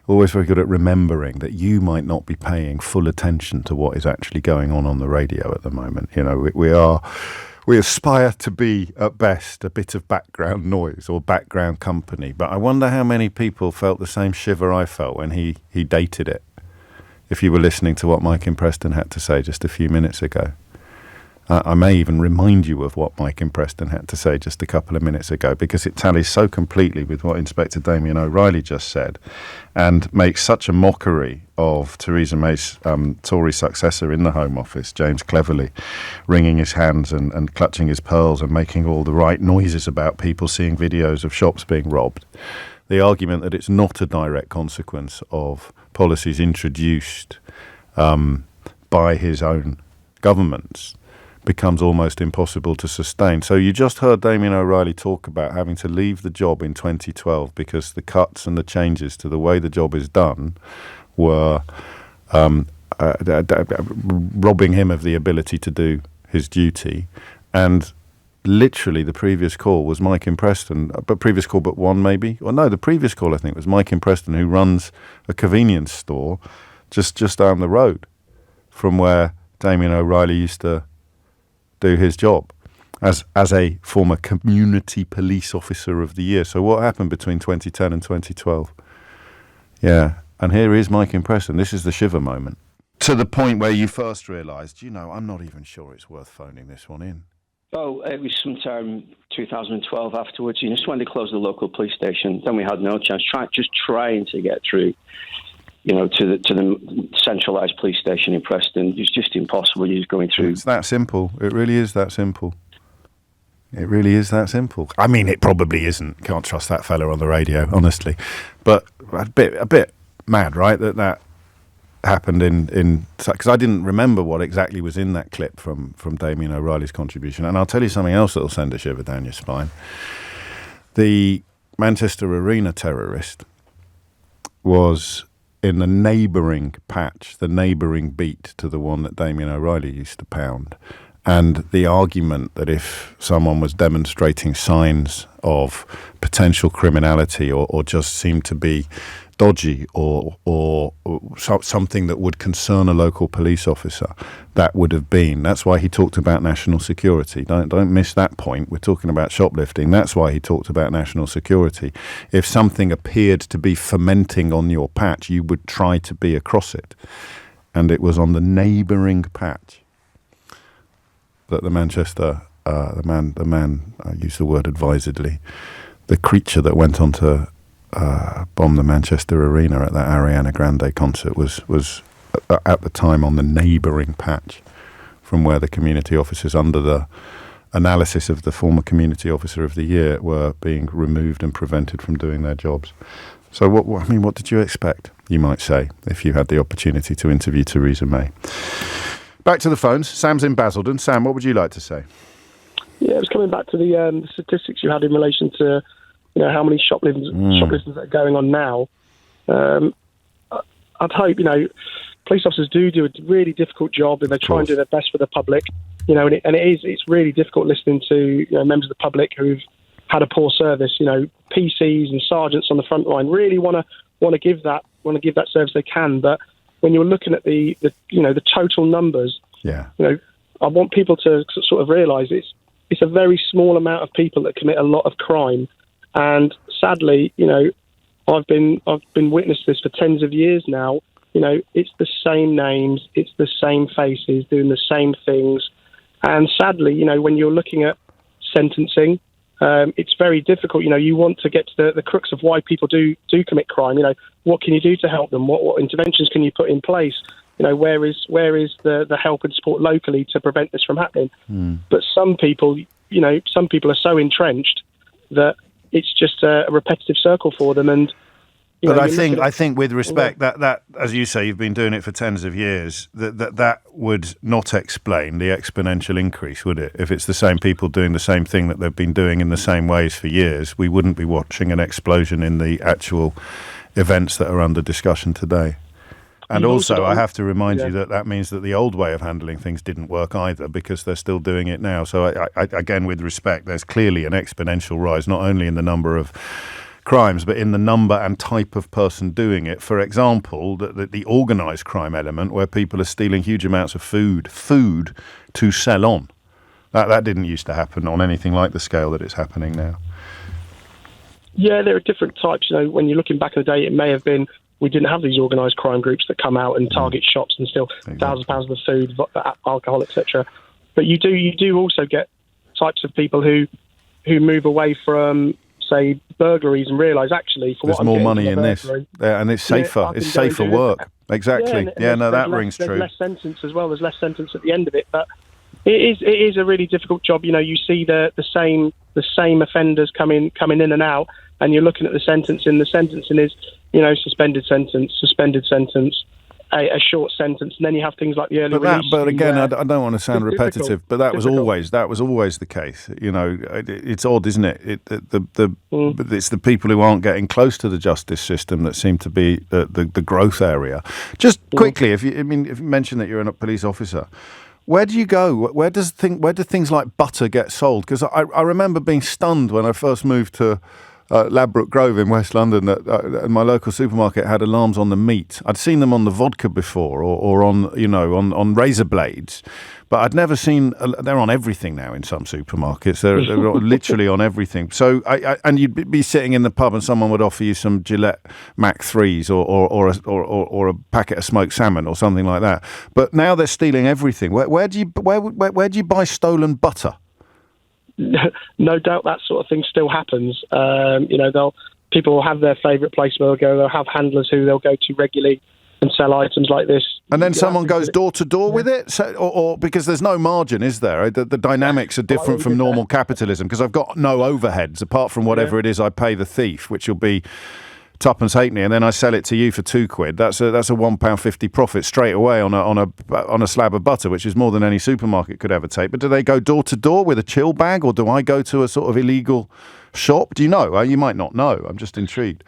Always very good at remembering that you might not be paying full attention to what is actually going on the radio at the moment. You know, we aspire to be, at best, a bit of background noise or background company. But I wonder how many people felt the same shiver I felt when he dated it. If you were listening to what Mike in Preston had to say just a few minutes ago. I may even remind you of what Mike in Preston had to say just a couple of minutes ago, because it tallies so completely with what Inspector Damien O'Reilly just said and makes such a mockery of Theresa May's Tory successor in the Home Office, James Cleverly, wringing his hands and clutching his pearls and making all the right noises about people seeing videos of shops being robbed. The argument that it's not a direct consequence of policies introduced by his own governments becomes almost impossible to sustain. So you just heard Damien O'Reilly talk about having to leave the job in 2012 because the cuts and the changes to the way the job is done were robbing him of the ability to do his duty. And literally the previous call was Mike in Preston, but previous call but one maybe? Well, no, the previous call I think was Mike in Preston, who runs a convenience store just down the road from where Damien O'Reilly used to do his job as a former community police officer of the year. So what happened between 2010 and 2012? Yeah, and here is Mike in Preston. This is the shiver moment. To the point where you first realised, I'm not even sure it's worth phoning this one in. Oh, it was sometime 2012 afterwards. Just when they closed the local police station, then we had no chance. Trying to get through, to the centralised police station in Preston. It's just impossible. You're just going through. It's that simple. It really is that simple. It really is that simple. I mean, it probably isn't. Can't trust that fella on the radio, honestly. But a bit mad, right? That happened in because I didn't remember what exactly was in that clip from Damien O'Reilly's contribution. And I'll tell you something else that'll send a shiver down your spine. The Manchester Arena terrorist was in the neighbouring patch, the neighbouring beat to the one that Damien O'Reilly used to pound. And the argument that if someone was demonstrating signs of potential criminality or just seemed to be dodgy or something that would concern a local police officer, that would have been. That's why he talked about national security. Don't miss that point. We're talking about shoplifting. That's why he talked about national security. If something appeared to be fermenting on your patch, you would try to be across it. And it was on the neighbouring patch that the Manchester, the man, I use the word advisedly, the creature that went on to bomb the Manchester Arena at that Ariana Grande concert was at the time on the neighbouring patch from where the community officers, under the analysis of the former community officer of the year, were being removed and prevented from doing their jobs. So what did you expect, you might say, if you had the opportunity to interview Theresa May? Back to the phones. Sam's in Basildon. Sam, what would you like to say? Yeah, it was coming back to the statistics you had in relation to how many shoplifters that are going on now. I'd hope, police officers do a really difficult job and they try and do their best for the public, and it's really difficult listening to members of the public who've had a poor service. PCs and sergeants on the front line really want to give that service they can, but when you're looking at the total numbers, I want people to sort of realise it's it's a very small amount of people that commit a lot of crime. And sadly, I've been witness to this for tens of years now. It's the same names, it's the same faces doing the same things. And sadly, when you're looking at sentencing, it's very difficult. You want to get to the crux of why people do commit crime. What can you do to help them? What interventions can you put in place? Where is the help and support locally to prevent this from happening? But some people are so entrenched that it's just a repetitive circle for them. And but I think, with respect, that as you say, you've been doing it for tens of years. That would not explain the exponential increase, would it? If it's the same people doing the same thing that they've been doing in the same ways for years, we wouldn't be watching an explosion in the actual events that are under discussion today. And also, I have to remind you that means that the old way of handling things didn't work either, because they're still doing it now. So, I again, with respect, there's clearly an exponential rise, not only in the number of crimes, but in the number and type of person doing it. For example, the organised crime element, where people are stealing huge amounts of food to sell on. That didn't used to happen on anything like the scale that it's happening now. Yeah, there are different types. When you're looking back in the day, it may have been, we didn't have these organised crime groups that come out and target shops and steal thousands of pounds of food, alcohol, etc. But you do also get types of people who move away from, say, burglaries and realise, actually, there's more money in this, and it's safer. It's safer work. Exactly. That rings true. There's less sentence as well. There's less sentence at the end of it, but it is a really difficult job. You see the same offenders coming in and out, and you're looking at the sentencing. The sentencing is, suspended sentence, a short sentence, and then you have things like the early release. But again, I don't want to sound repetitive, but that was always the case. It's odd, isn't it? It's the people who aren't getting close to the justice system that seem to be the growth area. Just quickly, if you mentioned that you're a police officer, where do you go? Where do things like butter get sold? Because I remember being stunned when I first moved to Ladbroke Grove in West London, that my local supermarket had alarms on the meat. I'd seen them on the vodka before, or on razor blades, but I'd never seen. They're on everything now in some supermarkets. They're literally on everything. So, and you'd be sitting in the pub, and someone would offer you some Gillette Mac 3s or a packet of smoked salmon or something like that. But now they're stealing everything. Where do you buy stolen butter? No doubt that sort of thing still happens. People will have their favourite place where they'll have handlers who they'll go to regularly and sell items like this. And then someone goes door to door with it? So, or because there's no margin, is there? The dynamics are different from normal capitalism, because I've got no overheads apart from whatever it is I pay the thief, which will be tuppence halfpenny, and then I sell it to you for £2. That's a £1.50 profit straight away on a slab of butter, which is more than any supermarket could ever take. But do they go door to door with a chill bag, or do I go to a sort of illegal shop? Do you know? You might not know. I'm just intrigued.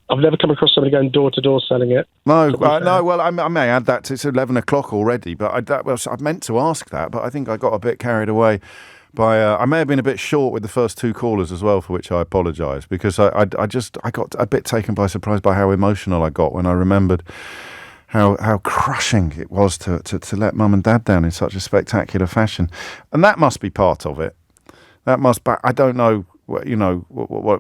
I've never come across somebody going door to door selling it. No. Well, I may add that it's 11 o'clock already, but I meant to ask that, but I think I got a bit carried away. I may have been a bit short with the first two callers as well, for which I apologise, because I got a bit taken by surprise by how emotional I got when I remembered how crushing it was to let mum and dad down in such a spectacular fashion, and that must be part of it. That must. But I don't know. What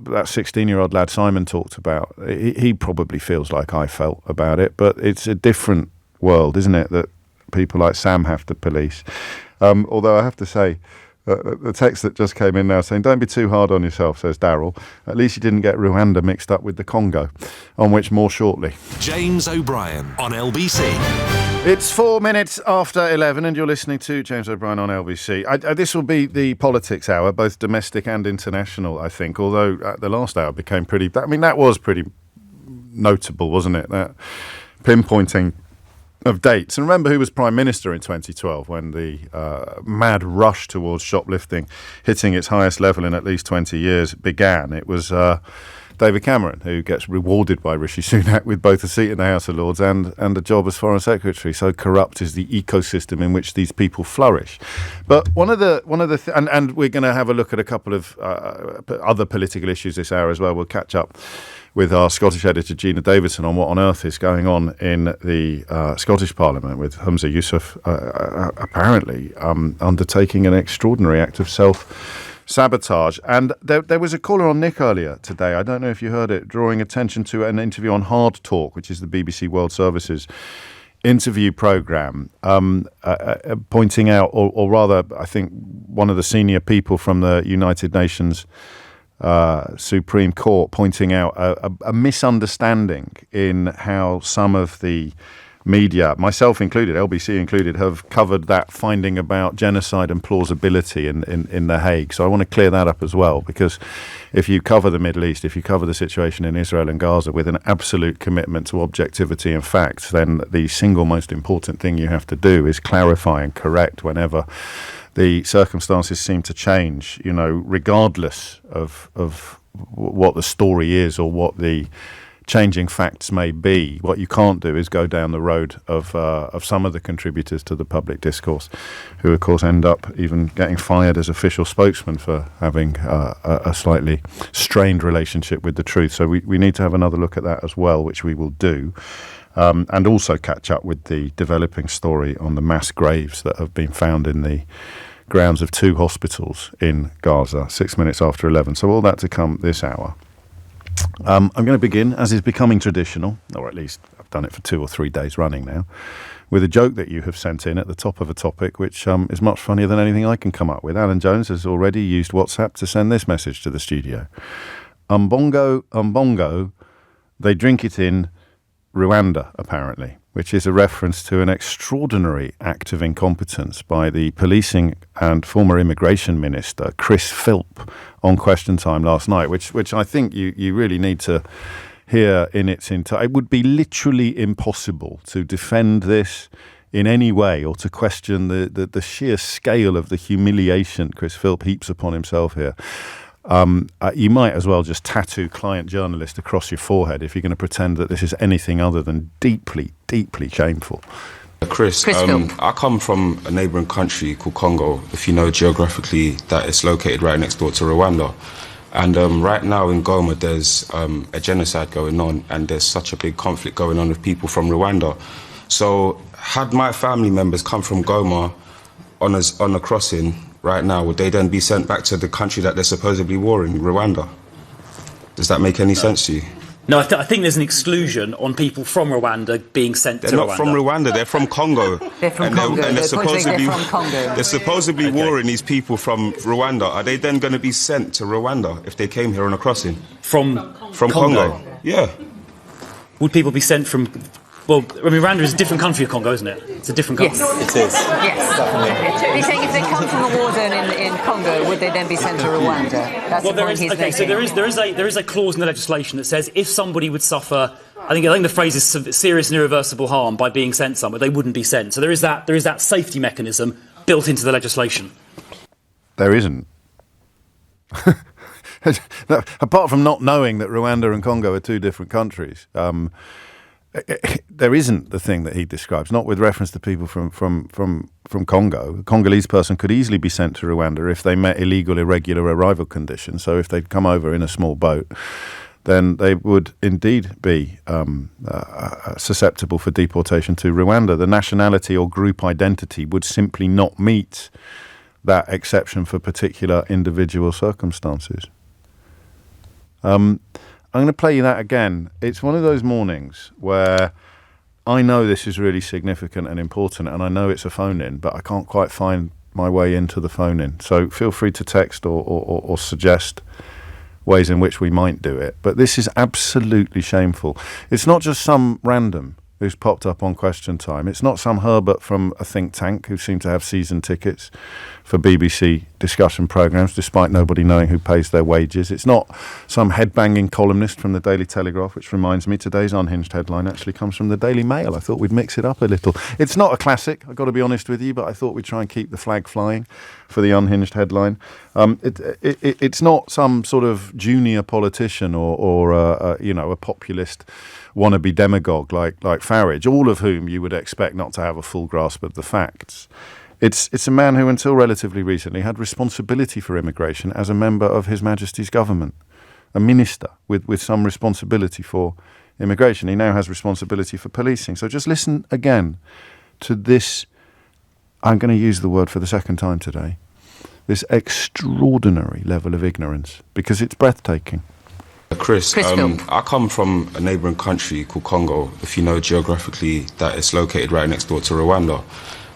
that 16-year-old lad Simon talked about. He probably feels like I felt about it, but it's a different world, isn't it, that people like Sam have to police. Although I have to say, the text that just came in now saying, "Don't be too hard on yourself," says Daryl. At least you didn't get Rwanda mixed up with the Congo, on which more shortly. James O'Brien on LBC. It's 4 minutes after 11 and you're listening to James O'Brien on LBC. This will be the politics hour, both domestic and international, I think, although the last hour became pretty... that was pretty notable, wasn't it? That pinpointing of dates. And remember who was Prime Minister in 2012 when the mad rush towards shoplifting, hitting its highest level in at least 20 years, began. It was David Cameron, who gets rewarded by Rishi Sunak with both a seat in the House of Lords and a job as Foreign Secretary. So corrupt is the ecosystem in which these people flourish. But and we're going to have a look at a couple of other political issues this hour as well. We'll catch up with our Scottish editor Gina Davidson on what on earth is going on in the Scottish Parliament, with Humza Yousaf apparently undertaking an extraordinary act of self-sabotage. And there was a caller on Nick earlier today, I don't know if you heard it, drawing attention to an interview on Hard Talk, which is the BBC World Service's interview programme, pointing out, or rather, I think one of the senior people from the United Nations Supreme Court pointing out a misunderstanding in how some of the media, myself included, LBC included, have covered that finding about genocide and plausibility in The Hague. So I want to clear that up as well, because if you cover the Middle East, if you cover the situation in Israel and Gaza with an absolute commitment to objectivity and facts, then the single most important thing you have to do is clarify and correct whenever the circumstances seem to change, regardless of what the story is or what the changing facts may be. What you can't do is go down the road of some of the contributors to the public discourse, who of course end up even getting fired as official spokesmen for having a slightly strained relationship with the truth. So we need to have another look at that as well, which we will do. And also catch up with the developing story on the mass graves that have been found in the grounds of 2 hospitals in Gaza, 6 minutes after 11. So all that to come this hour. I'm going to begin, as is becoming traditional, or at least I've done it for 2 or 3 days running now, with a joke that you have sent in at the top of a topic, which is much funnier than anything I can come up with. Alan Jones has already used WhatsApp to send this message to the studio. Umbongo, they drink it in Rwanda, apparently, which is a reference to an extraordinary act of incompetence by the policing and former immigration minister, Chris Philp, on Question Time last night, which I think you really need to hear in its entirety. It would be literally impossible to defend this in any way or to question the sheer scale of the humiliation Chris Philp heaps upon himself here. You might as well just tattoo client journalist across your forehead if you're going to pretend that this is anything other than deeply, deeply shameful. Chris, I come from a neighbouring country called Congo, if you know geographically that it's located right next door to Rwanda. And right now in Goma there's a genocide going on, and there's such a big conflict going on with people from Rwanda. So had my family members come from Goma on a crossing right now, would they then be sent back to the country that they're supposedly warring, Rwanda? Does that make any sense to you? No, I think there's an exclusion on people from Rwanda being sent to Rwanda. They're not from Rwanda, they're from Congo. They're from Congo. And They're supposedly warring these people from Rwanda. Are they then going to be sent to Rwanda if they came here on a crossing? From Congo? Yeah. Would people be sent from... Well, I mean, Rwanda is a different country of Congo, isn't it? It's a different country. Yes. It is. Yes. Definitely. You're saying if they come from a war zone in Congo, would they then be sent to Rwanda? That's well, the point he's making. So there is a clause in the legislation that says if somebody would suffer, I think the phrase is serious and irreversible harm by being sent somewhere, they wouldn't be sent. So there is that safety mechanism built into the legislation. There isn't. Apart from not knowing that Rwanda and Congo are 2 different countries, there isn't the thing that he describes, not with reference to people from Congo. A Congolese person could easily be sent to Rwanda if they met illegal, irregular arrival conditions. So if they'd come over in a small boat, then they would indeed be susceptible for deportation to Rwanda. The nationality or group identity would simply not meet that exception for particular individual circumstances. I'm going to play you that again. It's one of those mornings where I know this is really significant and important, and I know it's a phone-in, but I can't quite find my way into the phone-in. So feel free to text or suggest ways in which we might do it. But this is absolutely shameful. It's not just some random who's popped up on Question Time. It's not some Herbert from a think tank who seem to have season tickets for BBC discussion programmes, despite nobody knowing who pays their wages. It's not some headbanging columnist from the Daily Telegraph, which reminds me today's unhinged headline actually comes from the Daily Mail. I thought we'd mix it up a little. It's not a classic, I've got to be honest with you, but I thought we'd try and keep the flag flying for the unhinged headline. It's not some sort of junior politician or a populist wannabe demagogue like Farage, all of whom you would expect not to have a full grasp of the facts. It's a man who, until relatively recently, had responsibility for immigration as a member of His Majesty's government. a minister with some responsibility for immigration. He now has responsibility for policing. So just listen again to this, I'm going to use the word for the second time today, this extraordinary level of ignorance, because it's breathtaking. Chris, I come from a neighbouring country called Congo, if you know geographically, that is located right next door to Rwanda.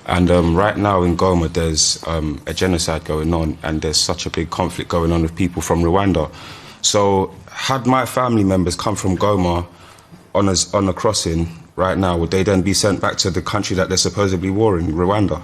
And right now in Goma, there's a genocide going on, and there's such a big conflict going on with people from Rwanda. So had my family members come from Goma on a crossing right now, would they then be sent back to the country that they're supposedly warring, Rwanda?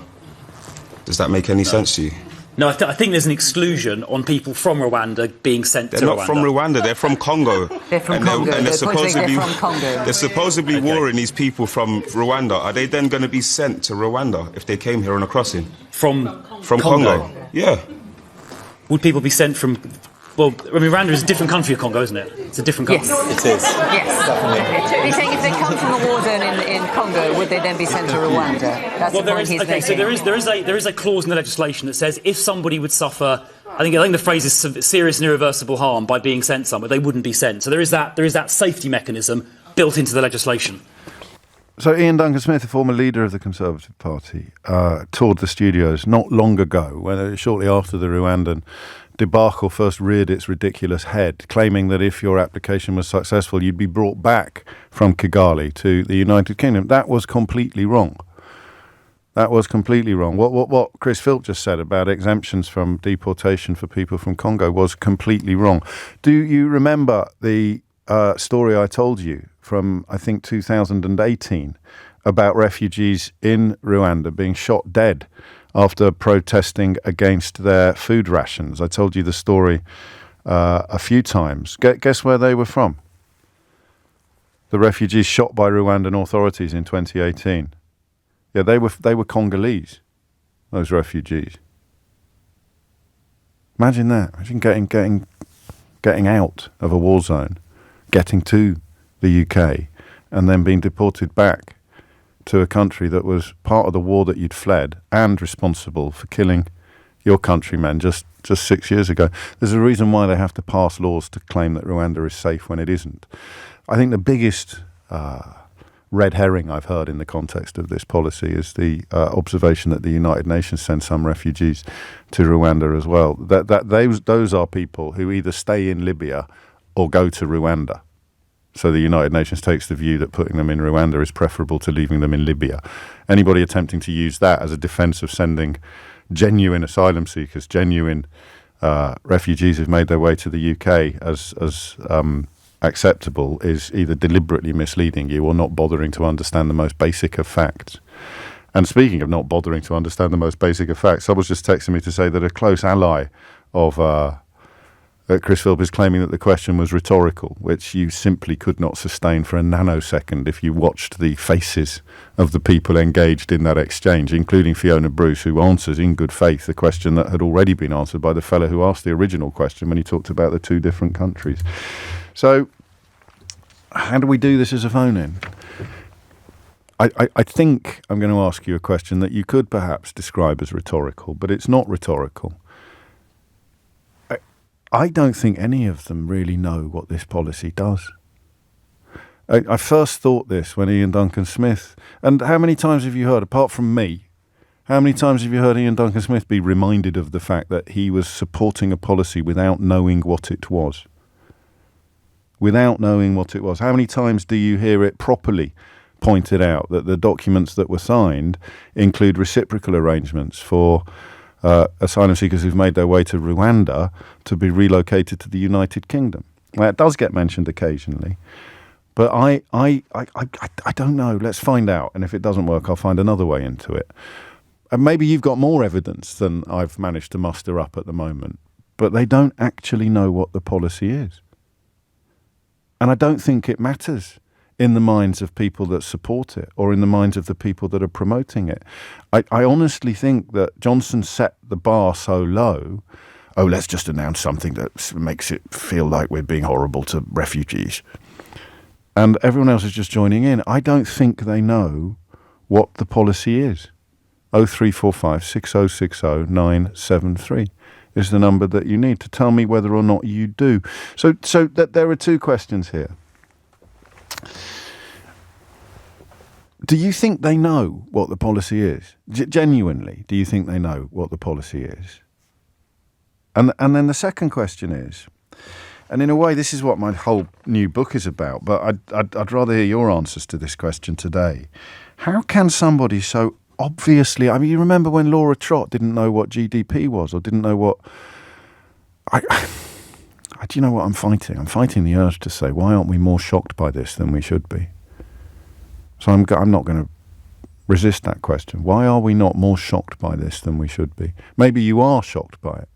Does that make any sense to you? No, I think there's an exclusion on people from Rwanda being sent to Rwanda. They're not from Rwanda, they're from Congo. They're from Congo. They're supposedly from Congo. They're supposedly warring these people from Rwanda. Are they then going to be sent to Rwanda if they came here on a crossing? From Congo? Yeah. Would people be sent from... Well, I mean, Rwanda is a different country of Congo, isn't it? It's a different country. Yes. It is. Yes. Definitely. You're saying if they come from a war zone in Congo, would they then be sent to Rwanda? That's the point he's making. So there is a clause in the legislation that says if somebody would suffer, I think the phrase is serious and irreversible harm by being sent somewhere, they wouldn't be sent. So there is that safety mechanism built into the legislation. So Ian Duncan-Smith, the former leader of the Conservative Party, toured the studios not long ago, shortly after the Rwandan debacle first reared its ridiculous head, claiming that if your application was successful, you'd be brought back from Kigali to the United Kingdom. That was completely wrong. That was completely wrong. What Chris Philp just said about exemptions from deportation for people from Congo was completely wrong. Do you remember the story I told you from, I think, 2018 about refugees in Rwanda being shot dead after protesting against their food rations? I told you the story a few times. Guess where they were from? The refugees shot by Rwandan authorities in 2018. Yeah, they were Congolese, those refugees. Imagine that. Imagine getting out of a war zone, getting to the UK, and then being deported back to a country that was part of the war that you'd fled and responsible for killing your countrymen just 6 years ago. There's a reason why they have to pass laws to claim that Rwanda is safe when it isn't. I think the biggest red herring I've heard in the context of this policy is the observation that the United Nations send some refugees to Rwanda as well. Those are people who either stay in Libya or go to Rwanda. So the United Nations takes the view that putting them in Rwanda is preferable to leaving them in Libya. Anybody attempting to use that as a defence of sending genuine asylum seekers, genuine refugees who've made their way to the UK as acceptable is either deliberately misleading you or not bothering to understand the most basic of facts. And speaking of not bothering to understand the most basic of facts, someone's just texting me to say that a close ally of Chris Philp is claiming that the question was rhetorical, which you simply could not sustain for a nanosecond if you watched the faces of the people engaged in that exchange, including Fiona Bruce, who answers in good faith the question that had already been answered by the fellow who asked the original question when he talked about the two different countries. So, how do we do this as a phone-in? I think I'm going to ask you a question that you could perhaps describe as rhetorical, but it's not rhetorical. I don't think any of them really know what this policy does. I first thought this when Ian Duncan-Smith, and how many times have you heard, apart from me, how many times have you heard Ian Duncan-Smith be reminded of the fact that he was supporting a policy without knowing what it was? Without knowing what it was. How many times do you hear it properly pointed out that the documents that were signed include reciprocal arrangements for asylum seekers who've made their way to Rwanda to be relocated to the United Kingdom? Now, it does get mentioned occasionally, but I don't know. Let's find out, and if it doesn't work, I'll find another way into it. And maybe you've got more evidence than I've managed to muster up at the moment, but they don't actually know what the policy is. And I don't think it matters in the minds of people that support it or in the minds of the people that are promoting it. I honestly think that Johnson set the bar so low, let's just announce something that makes it feel like we're being horrible to refugees. And everyone else is just joining in. I don't think they know what the policy is. 0345 6060 973 is the number that you need to tell me whether or not you do. So that there are two questions here. Do you think they know what the policy is? Genuinely, do you think they know what the policy is? And then the second question is, and in a way this is what my whole new book is about, but I'd rather hear your answers to this question today. How can somebody so obviously, I mean, you remember when Laura Trott didn't know what GDP was, or didn't know what... do you know what I'm fighting? I'm fighting the urge to say, why aren't we more shocked by this than we should be? So I'm not going to resist that question. Why are we not more shocked by this than we should be? Maybe you are shocked by it.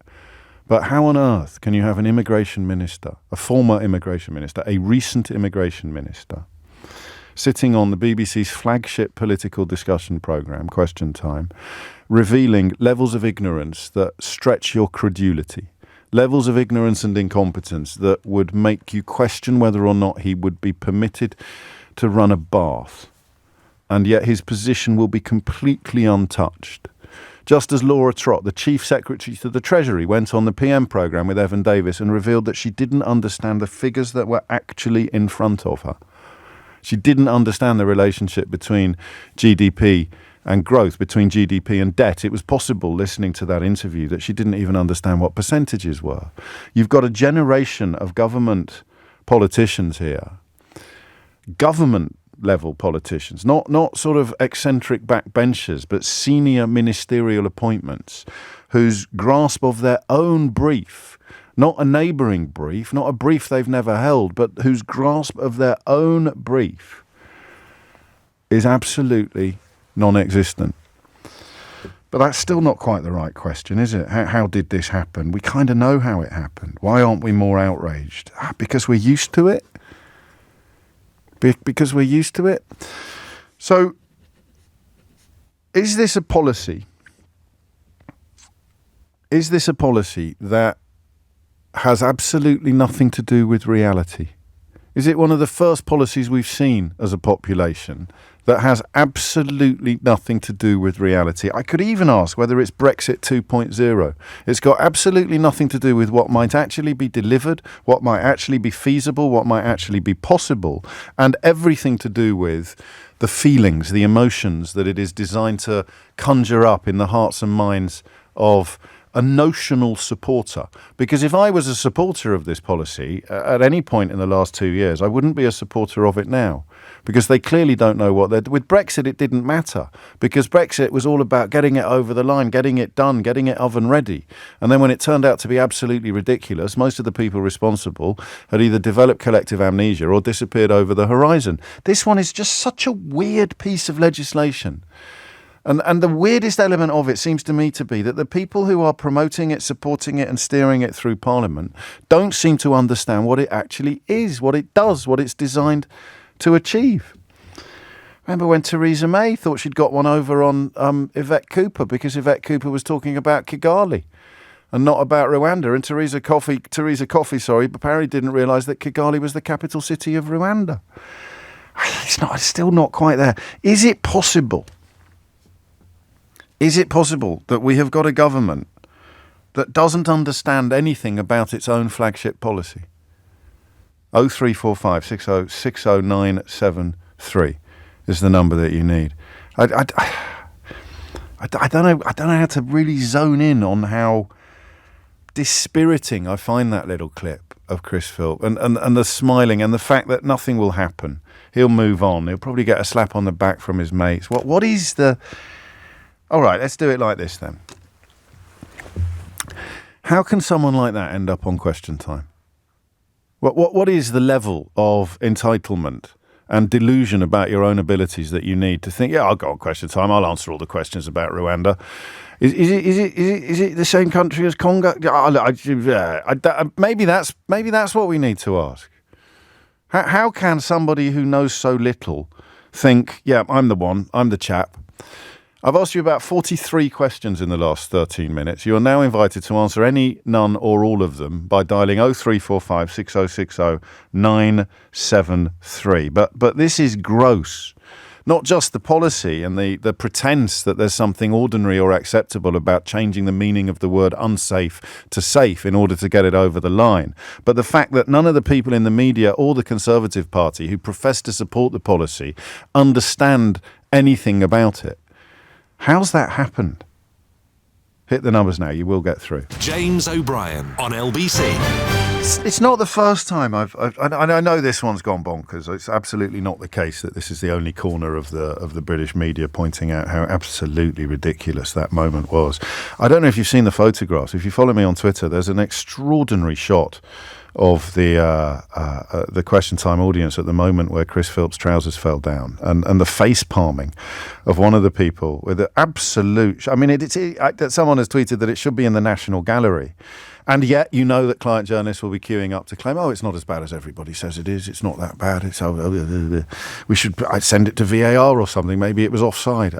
But how on earth can you have an immigration minister, a former immigration minister, a recent immigration minister, sitting on the BBC's flagship political discussion programme, Question Time, revealing levels of ignorance that stretch your credulity, levels of ignorance and incompetence that would make you question whether or not he would be permitted to run a bath, and yet his position will be completely untouched. Just as Laura Trott, the Chief Secretary to the Treasury, went on the PM programme with Evan Davis and revealed that she didn't understand the figures that were actually in front of her. She didn't understand the relationship between GDP and growth, between GDP and debt. It was possible, listening to that interview, that she didn't even understand what percentages were. You've got a generation of government politicians here, government-level politicians, not sort of eccentric backbenchers, but senior ministerial appointments, whose grasp of their own brief, not a neighbouring brief, not a brief they've never held, but whose grasp of their own brief is absolutely non-existent. But that's still not quite the right question, is it? How did this happen? We kind of know how it happened. Why aren't we more outraged? Because we're used to it? Because we're used to it? So, is this a policy? Is this a policy that has absolutely nothing to do with reality? Is it one of the first policies we've seen as a population that has absolutely nothing to do with reality? I could even ask whether it's Brexit 2.0. It's got absolutely nothing to do with what might actually be delivered, what might actually be feasible, what might actually be possible, and everything to do with the feelings, the emotions that it is designed to conjure up in the hearts and minds of a notional supporter. Because if I was a supporter of this policy at any point in the last 2 years, I wouldn't be a supporter of it now, because they clearly don't know what they're... With Brexit, it didn't matter, because Brexit was all about getting it over the line, getting it done, getting it oven ready. And then when it turned out to be absolutely ridiculous, most of the people responsible had either developed collective amnesia or disappeared over the horizon. This one is just such a weird piece of legislation. And the weirdest element of it seems to me to be that the people who are promoting it, supporting it and steering it through Parliament don't seem to understand what it actually is, what it does, what it's designed to achieve. Remember when Theresa May thought she'd got one over on Yvette Cooper, because Yvette Cooper was talking about Kigali and not about Rwanda, and Theresa Coffey, apparently didn't realise that Kigali was the capital city of Rwanda. It's still not quite there. Is it possible? Is it possible that we have got a government that doesn't understand anything about its own flagship policy? 0345 60 60973 is the number that you need. I don't know how to really zone in on how dispiriting I find that little clip of Chris Philp and the smiling and the fact that nothing will happen. He'll move on. He'll probably get a slap on the back from his mates. What is the... All right, let's do it like this then. How can someone like that end up on Question Time? What is the level of entitlement and delusion about your own abilities that you need to think, yeah, I'll go on Question Time, I'll answer all the questions about Rwanda? Is it the same country as Congo? Maybe that's what we need to ask. How can somebody who knows so little think, yeah, I'm the one, I'm the chap? I've asked you about 43 questions in the last 13 minutes. You are now invited to answer any, none, or all of them by dialing 0345 6060 973. But this is gross. not just the policy and the pretense that there's something ordinary or acceptable about changing the meaning of the word unsafe to safe in order to get it over the line, but the fact that none of the people in the media or the Conservative Party who profess to support the policy understand anything about it. How's that happened? Hit the numbers now, you will get through. James O'Brien on LBC. It's not the first time I know this one's gone bonkers. It's absolutely not the case that this is the only corner of the British media pointing out how absolutely ridiculous that moment was. I don't know if you've seen the photographs. If you follow me on Twitter, there's an extraordinary shot of the Question Time audience at the moment where Chris Philp's trousers fell down, and the face palming of one of the people with the absolute. I mean, someone has tweeted that it should be in the National Gallery. And yet, you know that client journalists will be queuing up to claim, oh, it's not as bad as everybody says it is. It's not that bad. We should send it to VAR or something. Maybe it was offside.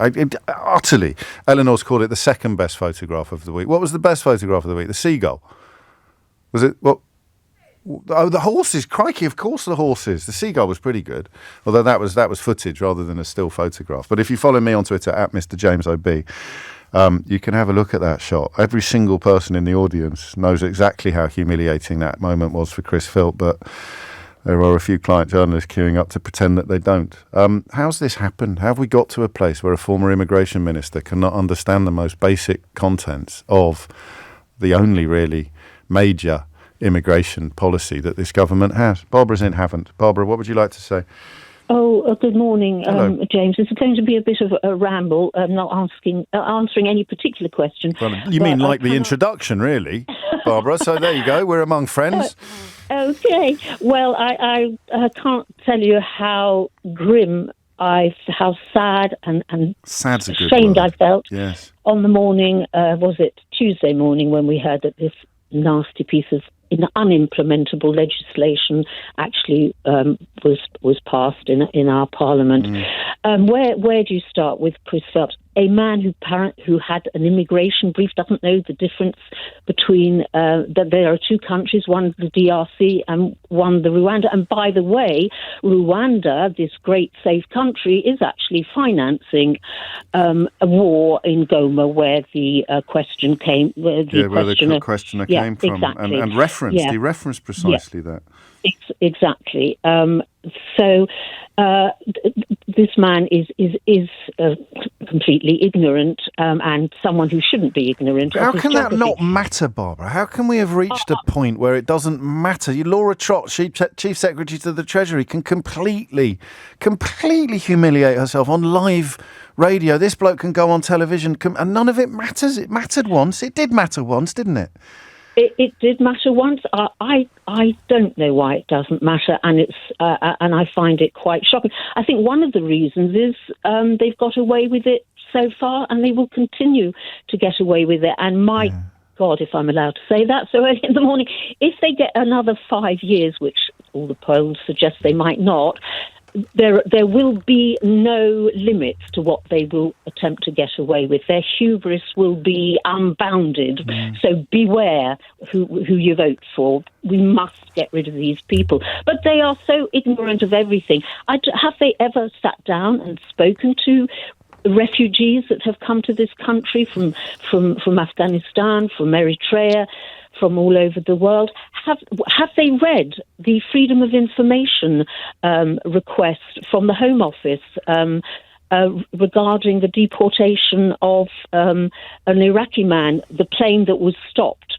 Utterly. Eleanor's called it the second best photograph of the week. What was the best photograph of the week? The seagull. Was it? What? Oh, the horses. Crikey, of course the horses. The seagull was pretty good. Although that was footage rather than a still photograph. But if you follow me on Twitter, at Mr. James OB, you can have a look at that shot. Every single person in the audience knows exactly how humiliating that moment was for Chris Philp, but there are a few client journalists queuing up to pretend that they don't. How's this happened? How have we got to a place where a former immigration minister cannot understand the most basic contents of the only really major immigration policy that this government has? Barbara's in Havant. Barbara, what would you like to say? Oh, good morning, James. This is going to be a bit of a ramble. I'm not answering any particular question. Well, you mean like the introduction, really, Barbara? So there you go. We're among friends. Okay. Well, I can't tell you how grim how sad and ashamed I felt. Yes. On the morning, was it Tuesday morning, when we heard that this nasty piece of unimplementable legislation actually was passed in our Parliament. Where do you start with Chris Philp? A man who had an immigration brief doesn't know the difference between that there are two countries, one the DRC and one the Rwanda. And by the way, Rwanda, this great safe country, is actually financing a war in Goma, where the question came. Where the questioner came from, exactly. and referenced. He referenced precisely that. Exactly. So this man is completely ignorant, and someone who shouldn't be ignorant. How can that not matter, Barbara? How can we have reached a point where it doesn't matter? Laura Trott, Chief Secretary to the Treasury, can completely humiliate herself on live radio. This bloke can go on television, and none of it matters. It mattered once. It did matter once, didn't it? It did matter once. I don't know why it doesn't matter, and and I find it quite shocking. I think one of the reasons is they've got away with it so far, and they will continue to get away with it. And my God, if I'm allowed to say that so early in the morning, if they get another 5 years, which all the polls suggest they might not, there will be no limits to what they will attempt to get away with. Their hubris will be unbounded. So beware who you vote for. We must get rid of these people. But they are so ignorant of everything. Have they ever sat down and spoken to refugees that have come to this country from Afghanistan, from Eritrea, from all over the world? Have they read the Freedom of Information request from the Home Office regarding the deportation of an Iraqi man, the plane that was stopped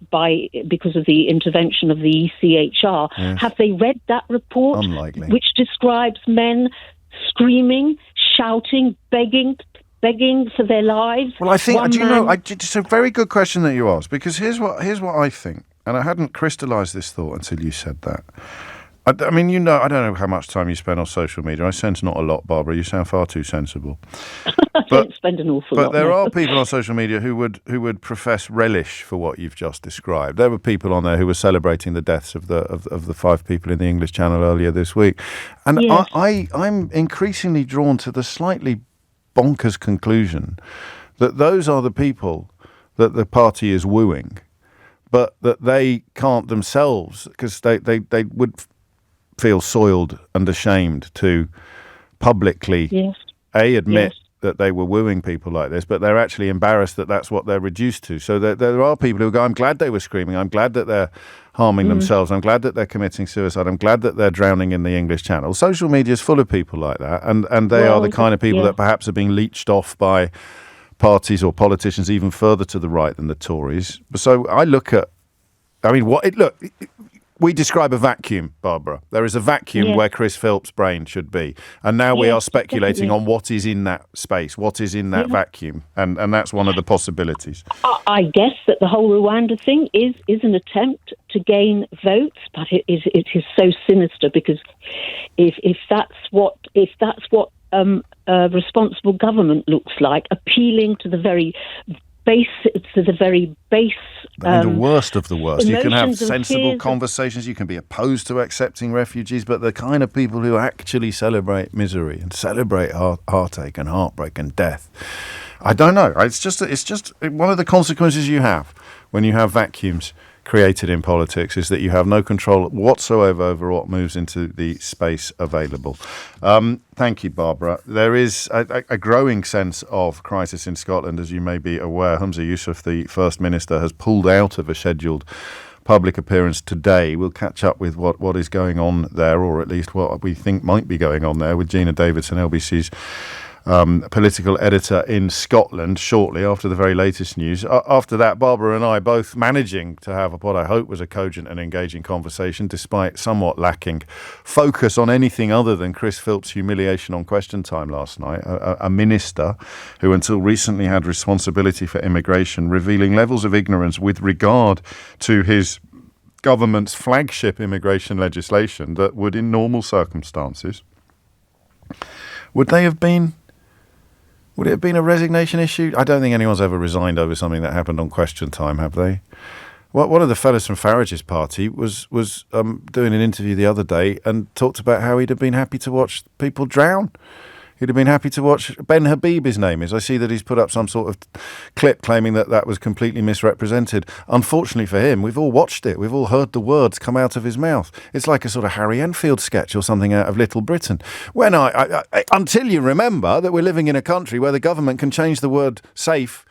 because of the intervention of the ECHR? Yes. Have they read that report? Unlikely. Which describes men screaming, shouting, begging for their lives? Well, I think, it's a very good question that you asked, because here's what I think, and I hadn't crystallised this thought until you said that. I mean, I don't know how much time you spend on social media. I sense not a lot, Barbara. You sound far too sensible. I don't spend an awful lot. But there are people on social media who would profess relish for what you've just described. There were people on there who were celebrating the deaths of the 5 people in the English Channel earlier this week. And yes. I'm increasingly drawn to the slightly bonkers conclusion that those are the people that the party is wooing, but that they can't themselves, because they would feel soiled and ashamed to publicly admit that they were wooing people like this, but they're actually embarrassed that that's what they're reduced to. So there are people who go, I'm glad they were screaming. I'm glad that they're harming themselves. I'm glad that they're committing suicide. I'm glad that they're drowning in the English Channel. Social media is full of people like that, and they are the kind of people that perhaps are being leached off by parties or politicians even further to the right than the Tories. So I look at, we describe a vacuum, Barbara. There is a vacuum where Chris Philp's brain should be. And now we are speculating on what is in that space, what is in that vacuum. And that's one of the possibilities. I guess that the whole Rwanda thing is an attempt to gain votes, but it is so sinister, because if that's what responsible government looks like, appealing to the very base. The worst of the worst. You can have sensible conversations. You can be opposed to accepting refugees, but the kind of people who actually celebrate misery and celebrate heartache and heartbreak and death, I don't know. It's just one of the consequences you have when you have vacuums created in politics, is that you have no control whatsoever over what moves into the space available. Thank you, Barbara. There is a growing sense of crisis in Scotland, as you may be aware. Humza Yousaf, the First Minister, has pulled out of a scheduled public appearance today. We'll catch up with what is going on there, or at least what we think might be going on there, with Gina Davidson, LBC's political editor in Scotland, shortly after the very latest news. After that, Barbara and I both managing to have what I hope was a cogent and engaging conversation, despite somewhat lacking focus on anything other than Chris Philp's humiliation on Question Time last night. A minister who until recently had responsibility for immigration, revealing levels of ignorance with regard to his government's flagship immigration legislation that would, in normal circumstances, would it have been a resignation issue? I don't think anyone's ever resigned over something that happened on Question Time, have they? Well, one of the fellows from Farage's party was doing an interview the other day and talked about how he'd have been happy to watch people drown. He'd have been happy to watch Ben Habib, his name is. I see that he's put up some sort of clip claiming that was completely misrepresented. Unfortunately for him, we've all watched it. We've all heard the words come out of his mouth. It's like a sort of Harry Enfield sketch or something out of Little Britain. When until you remember that we're living in a country where the government can change the word safe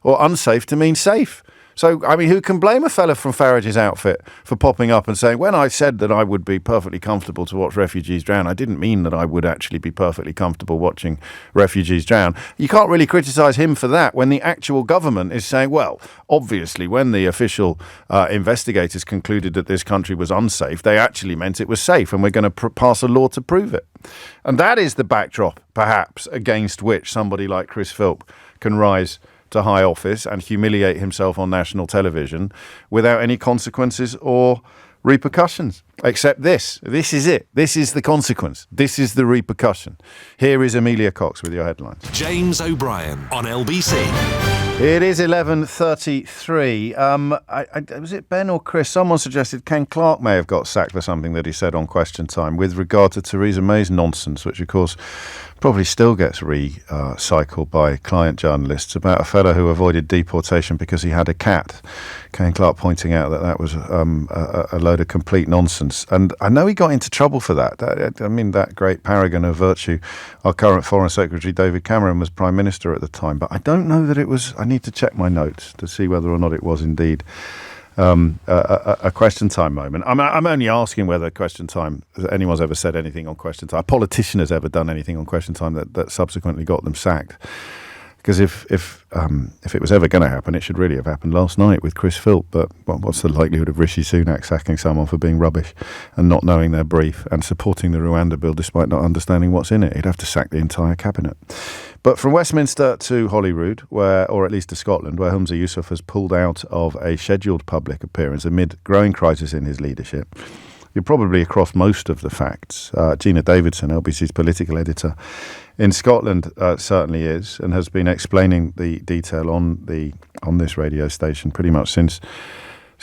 or unsafe to mean safe. So, I mean, who can blame a fella from Farage's outfit for popping up and saying, when I said that I would be perfectly comfortable to watch refugees drown, I didn't mean that I would actually be perfectly comfortable watching refugees drown. You can't really criticise him for that when the actual government is saying, well, obviously, when the official investigators concluded that this country was unsafe, they actually meant it was safe, and we're going to pass a law to prove it. And that is the backdrop, perhaps, against which somebody like Chris Philp can rise to high office and humiliate himself on national television without any consequences or repercussions. Except this. This is it. This is the consequence. This is the repercussion. Here is Amelia Cox with your headlines. James O'Brien on LBC. It is 11:33. Was it Ben or Chris? Someone suggested Ken Clarke may have got sacked for something that he said on Question Time with regard to Theresa May's nonsense, which of course probably still gets recycled by client journalists, about a fellow who avoided deportation because he had a cat. Ken Clarke pointing out that was a load of complete nonsense. And I know he got into trouble for that. That great paragon of virtue, our current Foreign Secretary David Cameron was Prime Minister at the time. But I don't know that it was. I need to check my notes to see whether or not it was indeed a Question Time moment. I'm only asking whether Question Time, anyone's ever said anything on Question Time, a politician has ever done anything on Question Time that subsequently got them sacked. Because if it was ever going to happen, it should really have happened last night with Chris Philp. But what's the likelihood of Rishi Sunak sacking someone for being rubbish and not knowing their brief and supporting the Rwanda bill despite not understanding what's in it? He'd have to sack the entire cabinet. But from Westminster to Holyrood, or at least to Scotland, where Humza Yousaf has pulled out of a scheduled public appearance amid growing crisis in his leadership. You're probably across most of the facts. Gina Davidson, LBC's political editor in Scotland, certainly is, and has been explaining the detail on this radio station pretty much since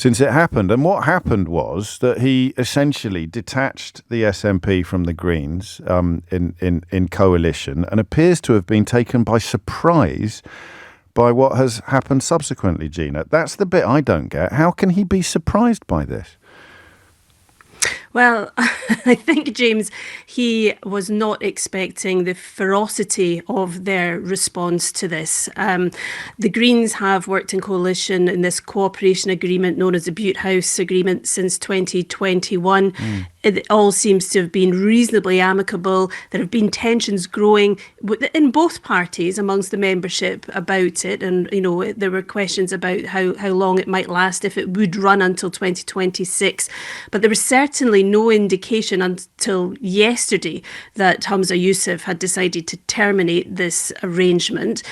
it happened. And what happened was that he essentially detached the SNP from the Greens in coalition, and appears to have been taken by surprise by what has happened subsequently, Gina. That's the bit I don't get. How can he be surprised by this? Well, I think, James, he was not expecting the ferocity of their response to this. The Greens have worked in coalition in this cooperation agreement known as the Butte House Agreement since 2021. It all seems to have been reasonably amicable. There have been tensions growing in both parties amongst the membership about it. And, there were questions about how long it might last, if it would run until 2026. But there was certainly no indication until yesterday that Humza Yousaf had decided to terminate this arrangement.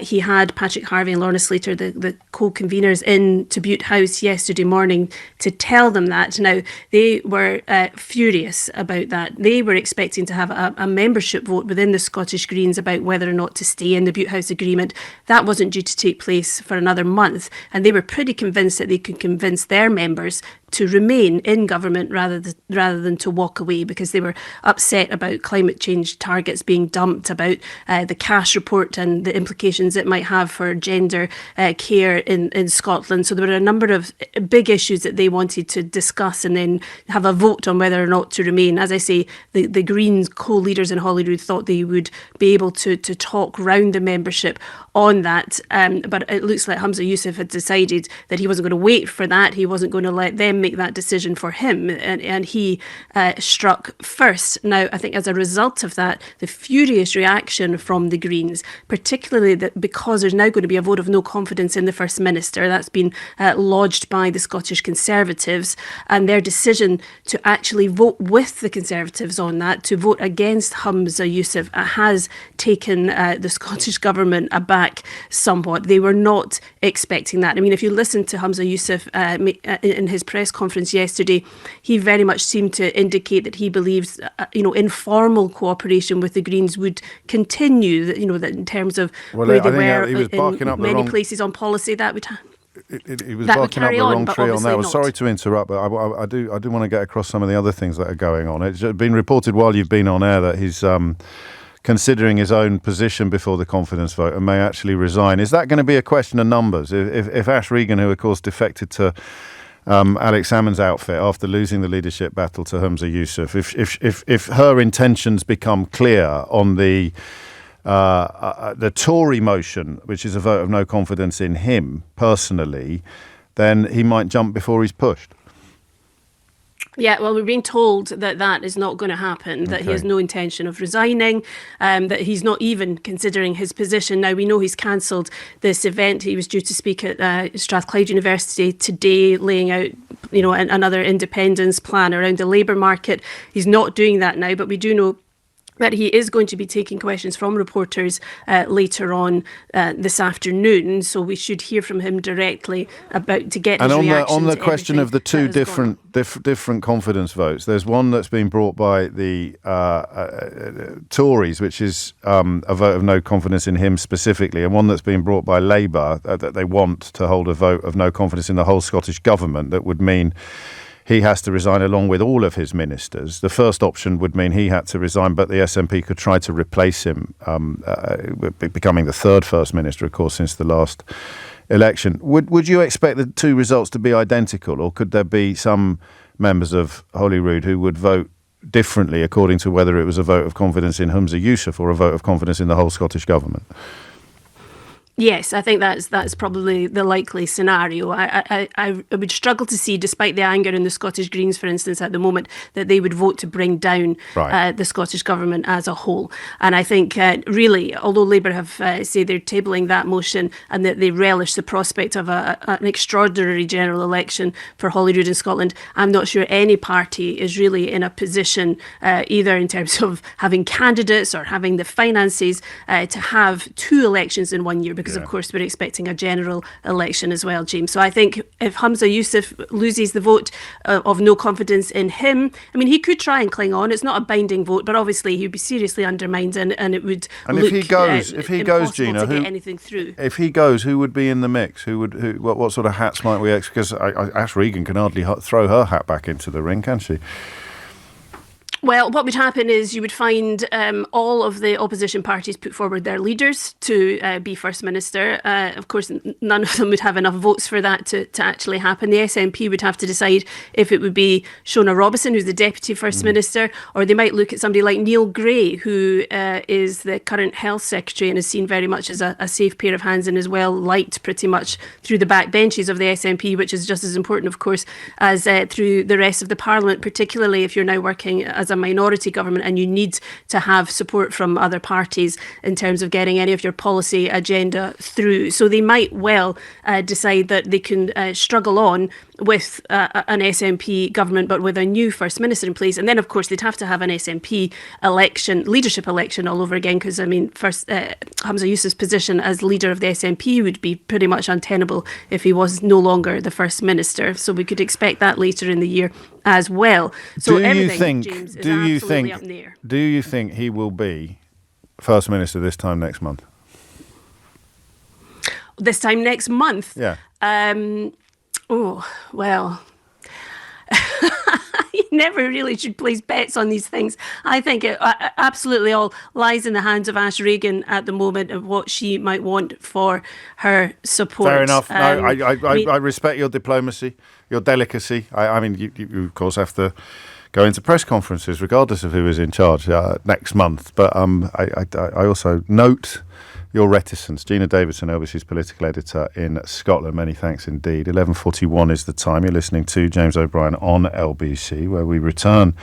He had Patrick Harvey and Lorna Slater, the co-conveners, in to Butte House yesterday morning to tell them that. Now, they were furious about that. They were expecting to have a membership vote within the Scottish Greens about whether or not to stay in the Butte House Agreement. That wasn't due to take place for another month, and they were pretty convinced that they could convince their members to remain in government rather than to walk away, because they were upset about climate change targets being dumped, about the cash report and the implications it might have for gender care in Scotland. So there were a number of big issues that they wanted to discuss and then have a vote on whether or not to remain. As I say, the Greens co-leaders in Holyrood thought they would be able to talk round the membership on that, but it looks like Humza Yousaf had decided that he wasn't going to wait for that. He wasn't going to let them make that decision for him, and he struck first. Now, I think as a result of that, the furious reaction from the Greens, particularly that because there's now going to be a vote of no confidence in the First Minister, that's been lodged by the Scottish Conservatives, and their decision to actually vote with the Conservatives on that, to vote against Humza Yousaf, has taken the Scottish Government aback somewhat. They were not expecting that. I mean, if you listen to Humza Yousaf in his press conference yesterday, he very much seemed to indicate that he believes, informal cooperation with the Greens would continue. That in terms of where they were in many places on policy, that would. He was barking up the wrong tree on that. Sorry to interrupt, but I do want to get across some of the other things that are going on. It's been reported while you've been on air that he's considering his own position before the confidence vote and may actually resign. Is that going to be a question of numbers? If Ash Regan, who of course defected to Alex Salmond's outfit after losing the leadership battle to Humza Yousaf, if her intentions become clear on the Tory motion, which is a vote of no confidence in him personally, then he might jump before he's pushed. Yeah, well, we're being told that is not going to happen, that he has no intention of resigning, that he's not even considering his position. Now, we know he's cancelled this event. He was due to speak at Strathclyde University today, laying out, another independence plan around the labour market. He's not doing that now, but we do know that he is going to be taking questions from reporters later on this afternoon, so we should hear from him directly to get his reaction. And on the question of the two different confidence votes, there's one that's been brought by the Tories, which is a vote of no confidence in him specifically, and one that's been brought by Labour that they want to hold a vote of no confidence in the whole Scottish Government. That would mean he has to resign along with all of his ministers. The first option would mean he had to resign, but the SNP could try to replace him, becoming the third First Minister, of course, since the last election. Would you expect the two results to be identical, or could there be some members of Holyrood who would vote differently according to whether it was a vote of confidence in Humza Yousaf or a vote of confidence in the whole Scottish Government? Yes, I think that's probably the likely scenario. I would struggle to see, despite the anger in the Scottish Greens, for instance, at the moment, that they would vote to bring down the Scottish Government as a whole. And I think, really, although Labour have say they're tabling that motion and that they relish the prospect of an extraordinary general election for Holyrood in Scotland, I'm not sure any party is really in a position, either in terms of having candidates or having the finances, to have two elections in 1 year, because of course we're expecting a general election as well, James. So I think if Humza Yousaf loses the vote of no confidence in him, I mean, he could try and cling on. It's not a binding vote, but obviously he'd be seriously undermined, and it would look if he goes, Gina, to get anything through. If he goes, who would be in the mix? What sort of hats might we expect? Because Ash Regan can hardly throw her hat back into the ring, can she? Well, what would happen is you would find all of the opposition parties put forward their leaders to be First Minister. Of course, none of them would have enough votes for that to actually happen. The SNP would have to decide if it would be Shona Robison, who's the Deputy First Minister, or they might look at somebody like Neil Gray, who is the current Health Secretary and is seen very much as a safe pair of hands and is well liked pretty much through the backbenches of the SNP, which is just as important, of course, as through the rest of the Parliament, particularly if you're now working as a minority government and you need to have support from other parties in terms of getting any of your policy agenda through. So they might well decide that they can struggle on with an SNP government, but with a new First Minister in place. And then, of course, they'd have to have an SNP election, leadership election all over again, because, I mean, first, Hamza Yousaf's position as leader of the SNP would be pretty much untenable if he was no longer the First Minister. So we could expect that later in the year as well. So everything, James, is absolutely up in the air. Do you think he will be First Minister this time next month? This time next month? Yeah. Oh, well, you never really should place bets on these things. I think it absolutely all lies in the hands of Ash Regan at the moment of what she might want for her support. Fair enough. I respect your diplomacy, your delicacy. I mean, you of course have to go into press conferences regardless of who is in charge next month. But I also note your reticence. Gina Davidson, LBC's political editor in Scotland. Many thanks indeed. 11:41 is the time. You're listening to James O'Brien on LBC, where we return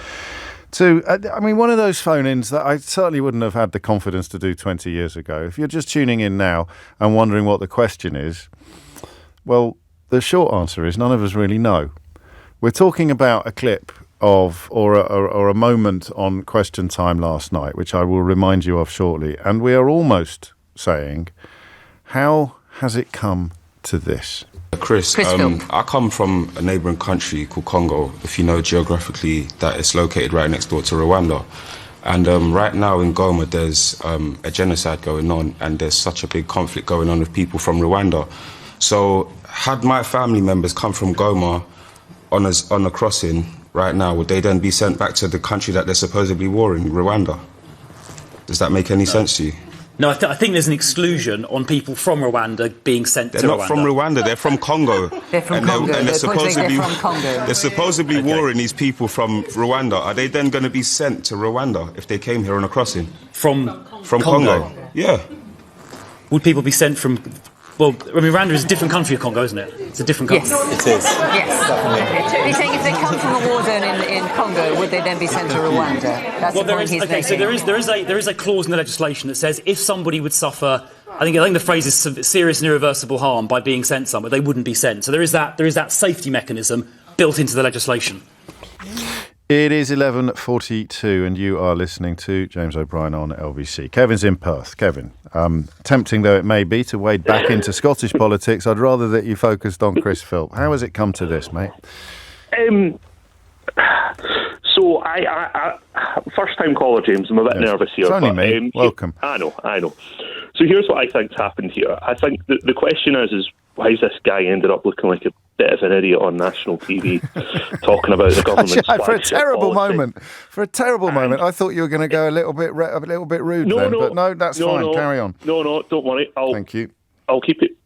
to, one of those phone-ins that I certainly wouldn't have had the confidence to do 20 years ago. If you're just tuning in now and wondering what the question is, well, the short answer is none of us really know. We're talking about a clip of or a moment on Question Time last night, which I will remind you of shortly, and we are almost saying, how has it come to this? Chris, I come from a neighbouring country called Congo, if you know geographically that it's located right next door to Rwanda. And right now in Goma there's a genocide going on, and there's such a big conflict going on with people from Rwanda. So had my family members come from Goma on a crossing right now, would they then be sent back to the country that they're supposedly warring, Rwanda? Does that make any sense to you? No, I think there's an exclusion on people from Rwanda being sent to Rwanda. They're not from Rwanda, they're from Congo. They're from Congo. And They're they're supposedly warring these people from Rwanda. Are they then going to be sent to Rwanda if they came here on a crossing? From Congo? Yeah. Would people be sent from... Well, I mean, Rwanda is a different country of Congo, isn't it? It's a different country. Yes. It is. Yes. Definitely. You're saying if they come from a war zone in Congo, would they then be sent to Rwanda? That's the point he's making. So there is a clause in the legislation that says if somebody would suffer, I think the phrase is serious and irreversible harm by being sent somewhere, they wouldn't be sent. So there is that safety mechanism built into the legislation. It is 11:42 and you are listening to James O'Brien on LBC. Kevin's in Perth. Kevin, tempting though it may be to wade back into Scottish politics, I'd rather that you focused on Chris Philp. How has it come to this, mate? So I first time caller, James. I'm a bit nervous here. It's only me. Welcome. I know. So here's what I think's happened here. I think the question is why has this guy ended up looking like a bit of an idiot on national TV talking about the government's for a terrible moment. I thought you were going to go a little bit rude but no, that's fine. Carry on. No, don't worry. Thank you. I'll keep it.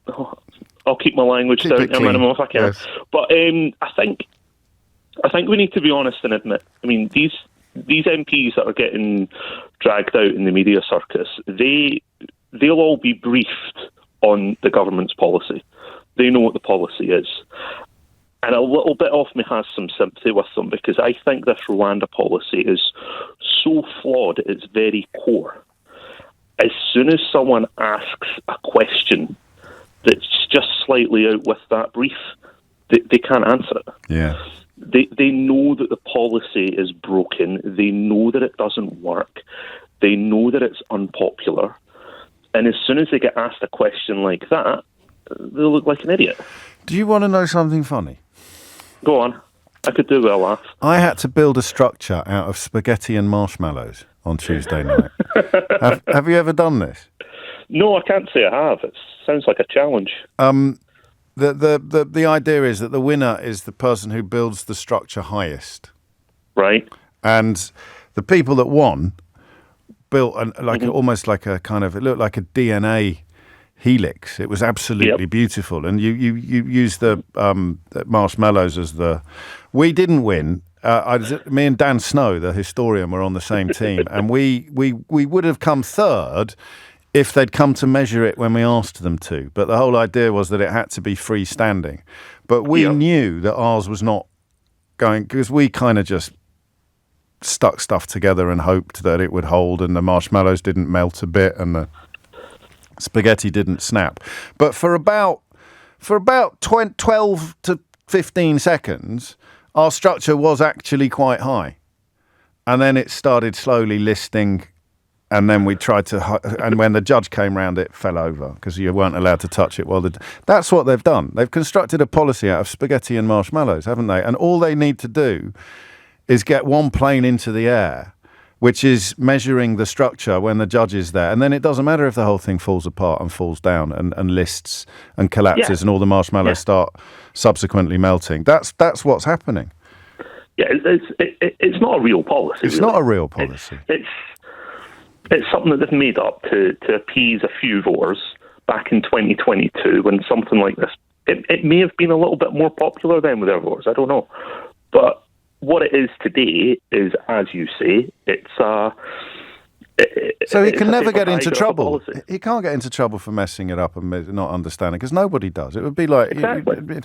I'll keep my language down to a minimum if I can. Yes. But I think we need to be honest and admit. I mean, these MPs that are getting dragged out in the media circus, they'll all be briefed on the government's policy. They know what the policy is. And a little bit of me has some sympathy with them because I think this Rwanda policy is so flawed at its very core. As soon as someone asks a question that's just slightly out with that brief, they can't answer it. Yeah. They know that the policy is broken. They know that it doesn't work. They know that it's unpopular. And as soon as they get asked a question like that, they look like an idiot. Do you want to know something funny? Go on. I could do with a laugh. I had to build a structure out of spaghetti and marshmallows on Tuesday night. Have you ever done this? No, I can't say I have. It sounds like a challenge. The idea is that the winner is the person who builds the structure highest. Right. And The people that won built almost like a kind of, it looked like a DNA helix. It was absolutely beautiful. And you use the marshmallows as the... We didn't win. Me and Dan Snow, the historian, were on the same team, and we would have come third if they'd come to measure it when we asked them to. But the whole idea was that it had to be freestanding. But we knew that ours was not going, because we kind of just stuck stuff together and hoped that it would hold, and the marshmallows didn't melt a bit and the spaghetti didn't snap. But for about 12 to 15 seconds, our structure was actually quite high. And then it started slowly listing, and then we tried to... And when the judge came round, it fell over, because you weren't allowed to touch it. That's what they've done. They've constructed a policy out of spaghetti and marshmallows, haven't they? And all they need to do is get one plane into the air, which is measuring the structure when the judge is there. And then it doesn't matter if the whole thing falls apart and falls down and lists and collapses and all the marshmallows start subsequently melting. That's what's happening. Yeah, it's not a real policy. It's not a real policy. It's something that they've made up to appease a few voters back in 2022 when something like this... It may have been a little bit more popular then with their voters, I don't know. But what it is today is, as you say, so he can never get into trouble. He can't get into trouble for messing it up and not understanding, because nobody does. It would be like... Exactly.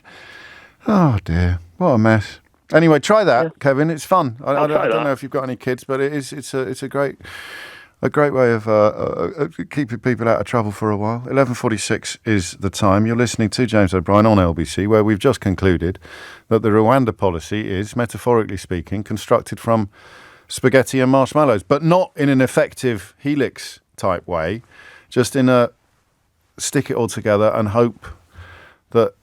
Oh, dear. What a mess. Anyway, try that, Kevin. It's fun. I don't know if you've got any kids, but it's a great way of keeping people out of trouble for a while. 11:46 is the time. You're listening to James O'Brien on LBC, where we've just concluded that the Rwanda policy is, metaphorically speaking, constructed from spaghetti and marshmallows, but not in an effective helix type way, just in a stick it all together and hope that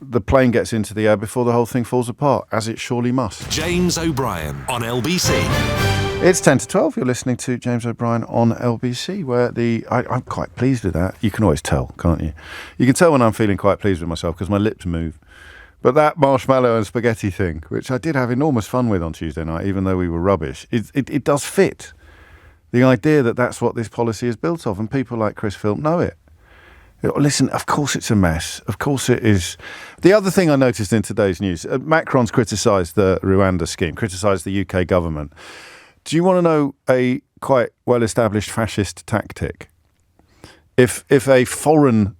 the plane gets into the air before the whole thing falls apart, as it surely must. James O'Brien on LBC. It's 10 to 12. You're listening to James O'Brien on LBC, where I'm quite pleased with that. You can always tell, can't you? You can tell when I'm feeling quite pleased with myself because my lips move. But that marshmallow and spaghetti thing, which I did have enormous fun with on Tuesday night, even though we were rubbish, it does fit the idea that that's what this policy is built of, and people like Chris Philp know it. Listen, of course it's a mess. Of course it is. The other thing I noticed in today's news, Macron's criticised the Rwanda scheme, criticised the UK government. Do you want to know a quite well-established fascist tactic? If a foreign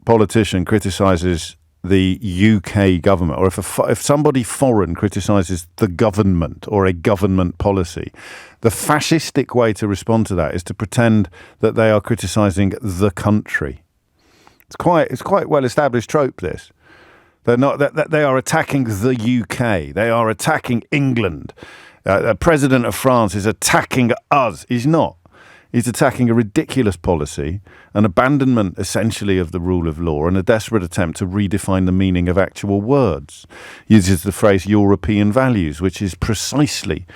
politician criticises the UK government, or if somebody foreign criticises the government or a government policy, the fascistic way to respond to that is to pretend that they are criticising the country. It's quite well-established trope, this. They're not that they are attacking the UK. They are attacking England. The president of France is attacking us. He's not. He's attacking a ridiculous policy, an abandonment essentially of the rule of law, and a desperate attempt to redefine the meaning of actual words. He uses the phrase European values, which is precisely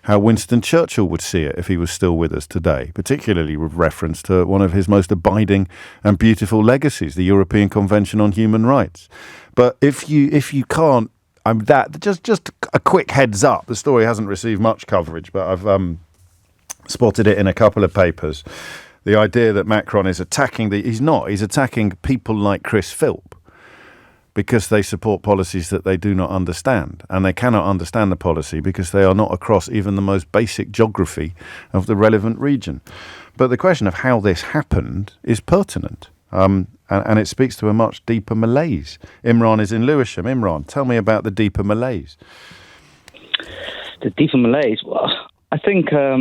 how Winston Churchill would see it if he was still with us today, particularly with reference to one of his most abiding and beautiful legacies, the European Convention on Human Rights. But if you can't, just a quick heads up. The story hasn't received much coverage, but I've spotted it in a couple of papers. The idea that Macron is attacking he's attacking people like Chris Philp, because they support policies that they do not understand. And they cannot understand the policy because they are not across even the most basic geography of the relevant region. But the question of how this happened is pertinent. And it speaks to a much deeper malaise. Imran is in Lewisham. Imran, tell me about the deeper malaise. The deeper malaise? Well, I think I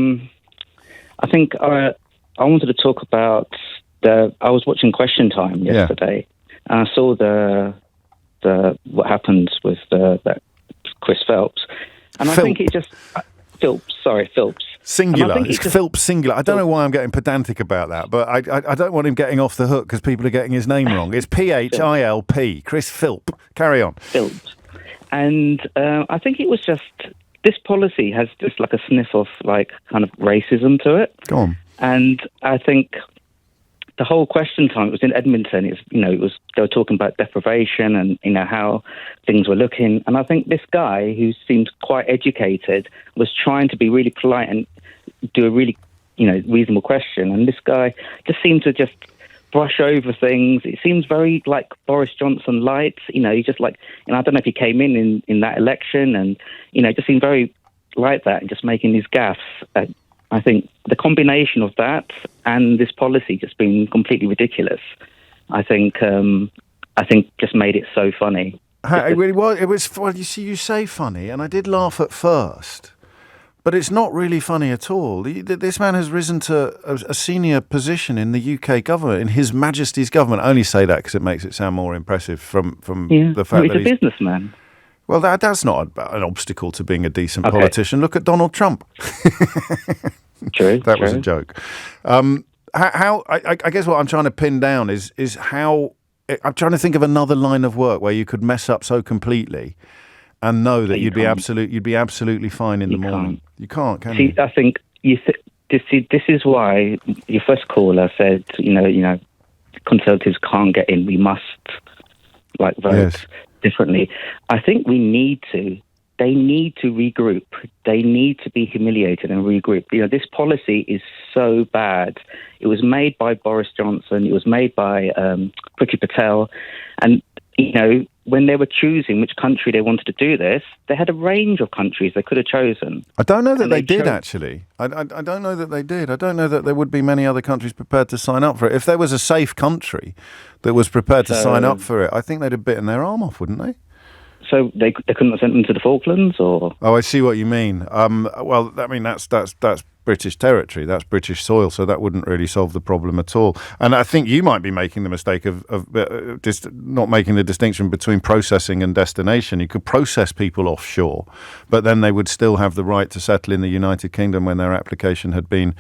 wanted to talk about I was watching Question Time yesterday, and I saw what happened with that Chris Phelps, and Philp. I think it just Philps singular. It's Philp singular. I don't know why I'm getting pedantic about that, but I don't want him getting off the hook because people are getting his name wrong. It's Philp. Chris Philp. Carry on. Philp, and I think it was just this policy has just like a sniff of like kind of racism to it. Go on. And I think the whole question time, it was in Edmonton. They were talking about deprivation and, how things were looking. And I think this guy, who seemed quite educated, was trying to be really polite and do a really, reasonable question. And this guy just seemed to just brush over things. It seems very like Boris Johnson light. He just I don't know if he came in that election and, just seemed very like that and just making these gaffes. I think the combination of that and this policy just being completely ridiculous, I think just made it so funny. It was. Well, you see, you say funny, and I did laugh at first, but it's not really funny at all. This man has risen to a senior position in the UK government, in His Majesty's government. I only say that because it makes it sound more impressive from the fact that he's a businessman. Well, that's not an obstacle to being a decent politician. Look at Donald Trump. True. That was a joke. I guess what I'm trying to pin down is how I'm trying to think of another line of work where you could mess up so completely and know that you'd be absolutely fine in the morning. You can't, can you? I think this is why your first caller said, Conservatives can't get in. We must vote differently. I think they need to regroup. They need to be humiliated and regroup. This policy is so bad. It was made by Boris Johnson. It was made by Priti Patel. And, when they were choosing which country they wanted to do this, they had a range of countries they could have chosen. I don't know that they did, actually. I don't know that they did. I don't know that there would be many other countries prepared to sign up for it. If there was a safe country that was prepared to sign up for it, I think they'd have bitten their arm off, wouldn't they? So they couldn't have sent them to the Falklands, or? Oh, I see what you mean. Well, I mean that's British territory, that's British soil, so that wouldn't really solve the problem at all. And I think you might be making the mistake of not making the distinction between processing and destination. You could process people offshore, but then they would still have the right to settle in the United Kingdom when their application had been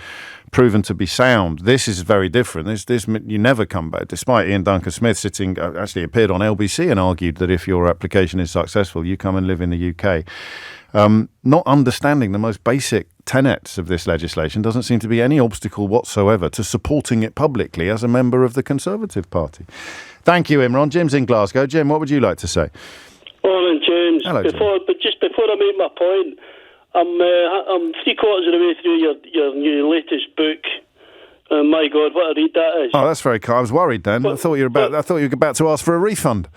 proven to be sound. This is very different. This you never come back. Despite Ian Duncan-Smith actually appeared on LBC and argued that if your application is successful, you come and live in the UK. Not understanding the most basic tenets of this legislation doesn't seem to be any obstacle whatsoever to supporting it publicly as a member of the Conservative Party. Thank you, Imran. Jim's in Glasgow. Jim, what would you like to say? Morning, James. Hello, Jim. Just before I make my point, I'm 3/4 of the way through your new latest book. My God, what a read that is! Oh, that's very kind. I was worried then. I thought you were about to ask for a refund.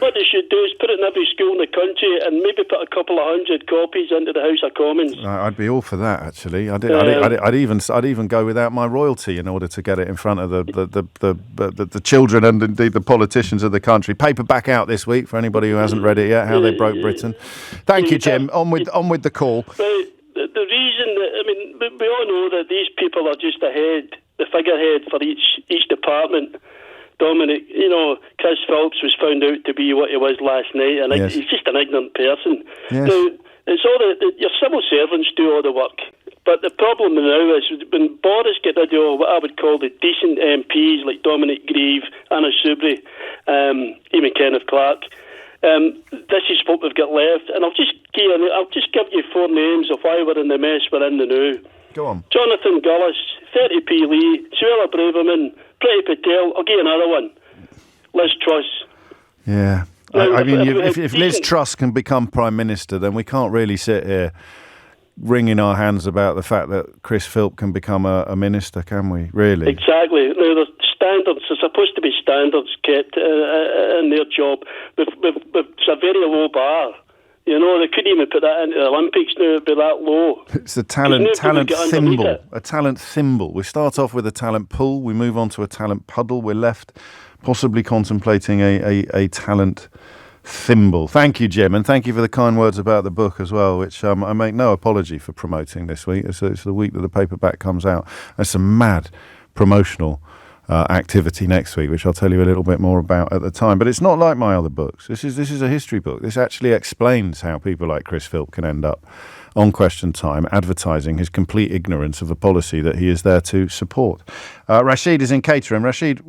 What they should do is put it in every school in the country and maybe put a couple of 100 copies into the House of Commons. I'd be all for that, actually. I'd even go without my royalty in order to get it in front of the children and indeed the politicians of the country. Paperback out this week for anybody who hasn't read it yet. How They Broke Britain. Thank you, Jim. On with the call. Right. The reason that we all know that these people are just the figurehead for each department. Dominic, Chris Philp was found out to be what he was last night, and he's just an ignorant person. Yes. Now, it's all your civil servants do all the work, but the problem now is when Boris get rid of what I would call the decent MPs like Dominic Grieve, Anna Soubry, even Kenneth Clark. This is what we've got left, and I'll just give you 4 names of why we're in the mess we're in the now. Go on. Jonathan Gullis, 30p Lee, Suella Braverman, Priti Patel. I'll give you another one. Liz Truss. Yeah. Now, if Liz Truss can become Prime Minister, then we can't really sit here wringing our hands about the fact that Chris Philp can become a minister, can we? Really? Exactly. Now, there's standards. There's supposed to be standards kept in their job. It's a very low bar. They couldn't even put that into the Olympics now. It'd be that low. It's a talent thimble. A talent thimble. We start off with a talent pool. We move on to a talent puddle. We're left possibly contemplating a talent thimble. Thank you, Jim, and thank you for the kind words about the book as well, which I make no apology for promoting this week. It's the week that the paperback comes out. There's some mad promotional activity next week, which I'll tell you a little bit more about at the time. But it's not like my other books. This is a history book. This actually explains how people like Chris Philp can end up on Question Time advertising his complete ignorance of a policy that he is there to support. Rashid is in Caterham. Rashid,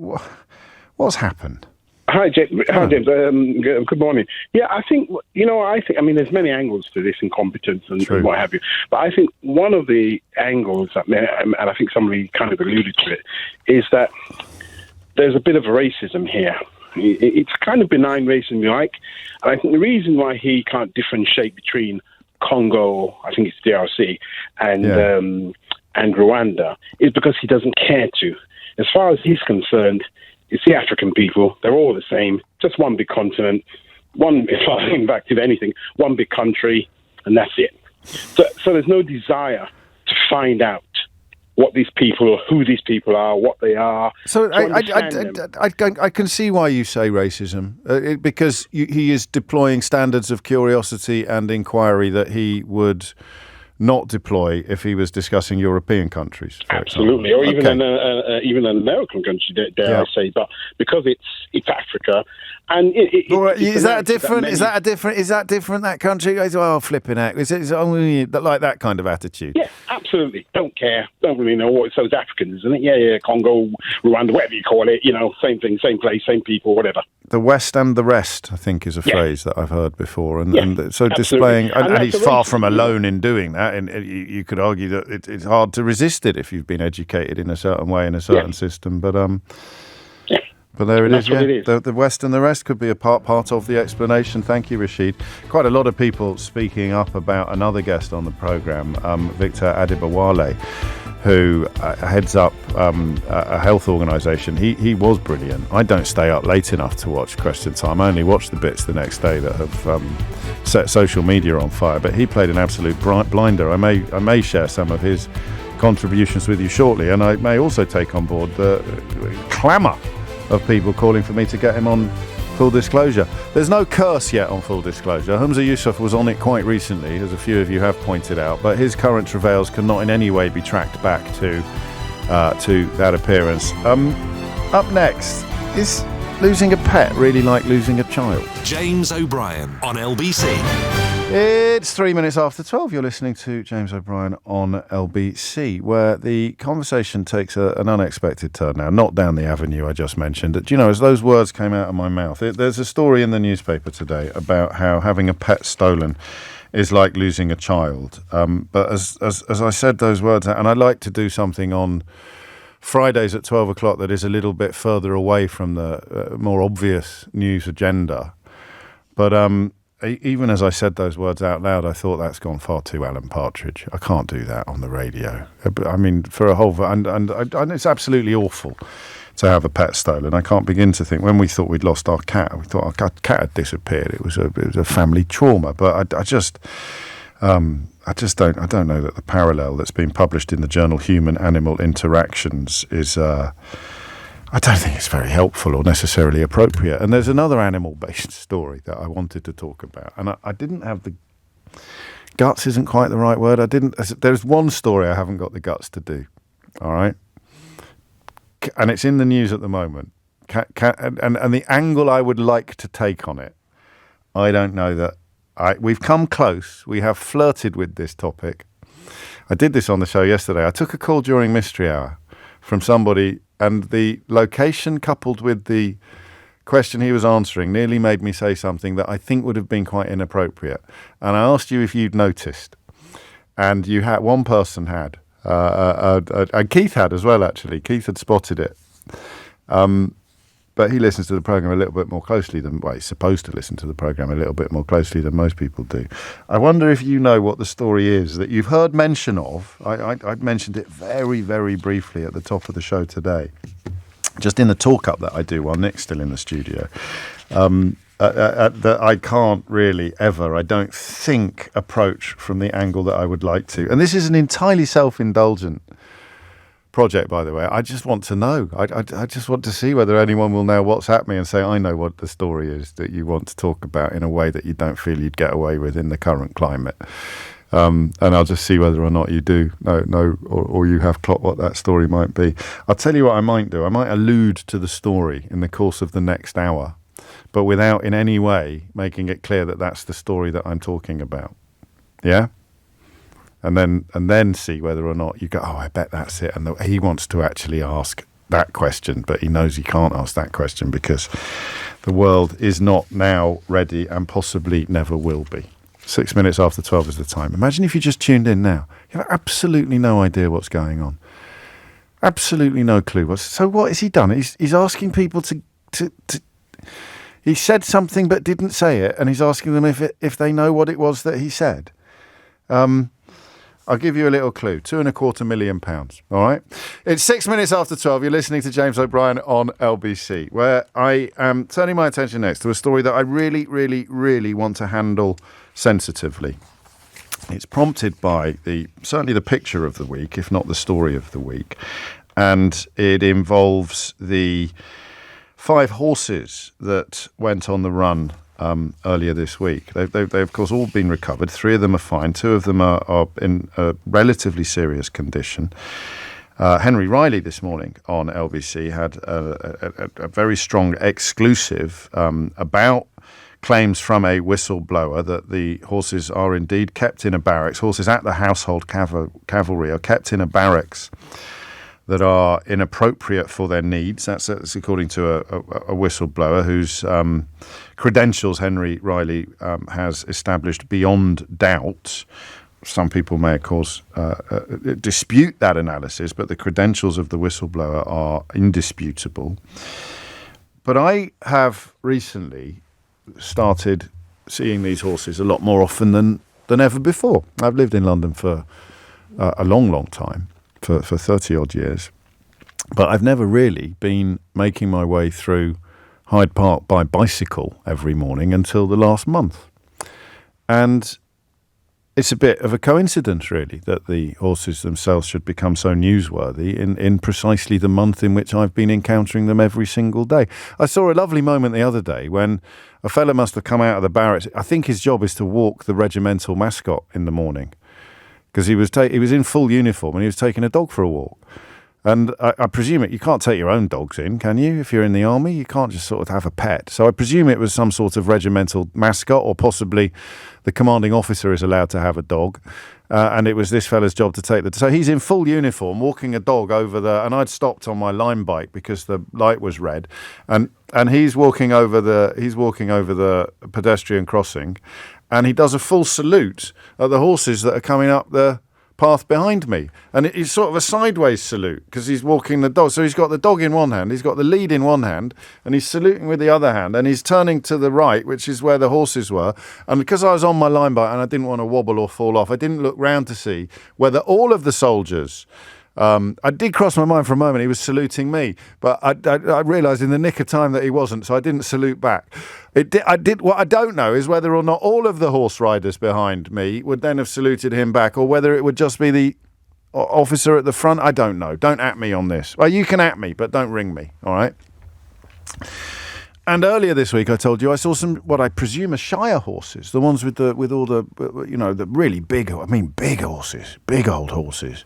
what's happened? Hi, James. Hi, James. Good morning. Yeah, I think, there's many angles to this incompetence and what have you. But I think one of the angles, and I think somebody kind of alluded to it, is that there's a bit of racism here. It's kind of benign racism, and I think the reason why he can't differentiate between Congo, I think it's DRC, and Rwanda, is because he doesn't care to. As far as he's concerned, it's the African people. They're all the same. Just one big continent. If I think back to anything, one big country, and that's it. So there's no desire to find out what these people, who these people are, what they are. So I can see why you say racism, because he is deploying standards of curiosity and inquiry that he would not deploy if he was discussing European countries. Absolutely, or even an American country, dare I say, but because it's Africa, and is that different? Is that different? That country goes, oh, flipping out. Is it only like that kind of attitude? Yeah, absolutely. Don't care. Don't really know what. So it's Africans, isn't it? Yeah. Congo, Rwanda, whatever you call it. Same thing, same place, same people, whatever. The West and the rest, I think, is a phrase that I've heard before, and so absolutely. Displaying, and he's far from alone in doing that. And you could argue that it's hard to resist it if you've been educated in a certain way in a certain system. But there it is. Yeah, the West and the rest could be a part of the explanation. Thank you, Rashid. Quite a lot of people speaking up about another guest on the programme, Victor Adibawale, who heads up a health organisation. He was brilliant. I don't stay up late enough to watch Question Time. I only watch the bits the next day that have set social media on fire. But he played an absolute blinder. I may share some of his contributions with you shortly, and I may also take on board the clamour of people calling for me to get him on Full Disclosure. There's no curse yet on Full Disclosure. Hamza Yusuf was on it quite recently, as a few of you have pointed out, but his current travails cannot in any way be tracked back to that appearance. Up next, is losing a pet really like losing a child? James O'Brien on LBC. It's 3 minutes after 12. You're listening to James O'Brien on LBC, where the conversation takes an unexpected turn now, not down the avenue I just mentioned. Do you know, as those words came out of my mouth, there's a story in the newspaper today about how having a pet stolen is like losing a child. But as I said those words, and I like to do something on Fridays at 12 o'clock that is a little bit further away from the more obvious news agenda. But even as I said those words out loud, I thought that's gone far too Alan Partridge. I can't do that on the radio. I mean, for a whole... And it's absolutely awful to have a pet stolen. I can't begin to think... When we thought we'd lost our cat, we thought our cat had disappeared. It was a family trauma. But I don't know that the parallel that's been published in the journal Human-Animal Interactions is... I don't think it's very helpful or necessarily appropriate. And there's another animal-based story that I wanted to talk about. And I didn't have the... Guts isn't quite the right word. There's one story I haven't got the guts to do. All right? And it's in the news at the moment. And the angle I would like to take on it, I don't know that... We've come close. We have flirted with this topic. I did this on the show yesterday. I took a call during Mystery Hour from somebody... And the location coupled with the question he was answering nearly made me say something that I think would have been quite inappropriate. And I asked you if you'd noticed. And one person had. And Keith had as well, actually. Keith had spotted it. But he listens to the programme a little bit more closely than... Well, he's supposed to listen to the programme a little bit more closely than most people do. I wonder if you know what the story is that you've heard mention of. I mentioned it very, very briefly at the top of the show today, just in the talk-up that I do while Nick's still in the studio, that I can't really ever, I don't think, approach from the angle that I would like to. And this is an entirely self-indulgent project, by the way. I just want to know. I just want to see whether anyone will now WhatsApp me and say, I know what the story is that you want to talk about in a way that you don't feel you'd get away with in the current climate. And I'll just see whether or not you do know or you have clocked what that story might be. I'll tell you what I might do. I might allude to the story in the course of the next hour, but without in any way making it clear that that's the story that I'm talking about. Yeah? And then see whether or not you go, oh, I bet that's it. And he wants to actually ask that question, but he knows he can't ask that question because The world is not now ready and possibly never will be. 6 minutes after 12 is the time. Imagine if you just tuned in now. You have absolutely no idea what's going on. Absolutely no clue. So what has he done? He's asking people to he said something but didn't say it, and he's asking them if they know what it was that he said. I'll give you a little clue. £2.25 million. All right. It's 6 minutes after 12. You're listening to James O'Brien on LBC, where I am turning my attention next to a story that I really, really, really want to handle sensitively. It's prompted by certainly the picture of the week, if not the story of the week. And it involves the 5 horses that went on the run earlier this week. They've of course all been recovered. 3 of them are fine. 2 of them are in a relatively serious condition. Henry Riley this morning on LBC had a very strong exclusive about claims from a whistleblower that the horses are indeed kept in a barracks. Horses at the household cavalry are kept in a barracks that are inappropriate for their needs. That's according to a whistleblower whose credentials Henry Riley has established beyond doubt. Some people may, of course, dispute that analysis, but the credentials of the whistleblower are indisputable. But I have recently started seeing these horses a lot more often than ever before. I've lived in London for a long time. For 30-odd years. But I've never really been making my way through Hyde Park by bicycle every morning until the last month. And it's a bit of a coincidence, really, that the horses themselves should become so newsworthy in precisely the month in which I've been encountering them every single day. I saw a lovely moment the other day when a fella must have come out of the barracks. I think his job is to walk the regimental mascot in the morning, because he was in full uniform and he was taking a dog for a walk. And I presume you can't take your own dogs in, can you? If you're in the army, you can't just sort of have a pet. So I presume it was some sort of regimental mascot, or possibly the commanding officer is allowed to have a dog. And it was this fella's job to take So he's in full uniform, walking a dog over and I'd stopped on my Lime bike because the light was red. And he's walking over the pedestrian crossing. And he does a full salute at the horses that are coming up the path behind me. And it's sort of a sideways salute because he's walking the dog. So he's got the dog in one hand, he's got the lead in one hand, and he's saluting with the other hand. And he's turning to the right, which is where the horses were. And because I was on my Lime bike and I didn't want to wobble or fall off, I didn't look round to see whether all of the soldiers... I did cross my mind for a moment he was saluting me, but I realised in the nick of time that he wasn't, so I didn't salute back. What I don't know is whether or not all of the horse riders behind me would then have saluted him back, or whether it would just be the officer at the front. I don't know. Don't at me on this. Well, you can at me, but don't ring me, all right? And earlier this week, I told you I saw some what I presume are Shire horses, the ones with all the the really big horses, big old horses,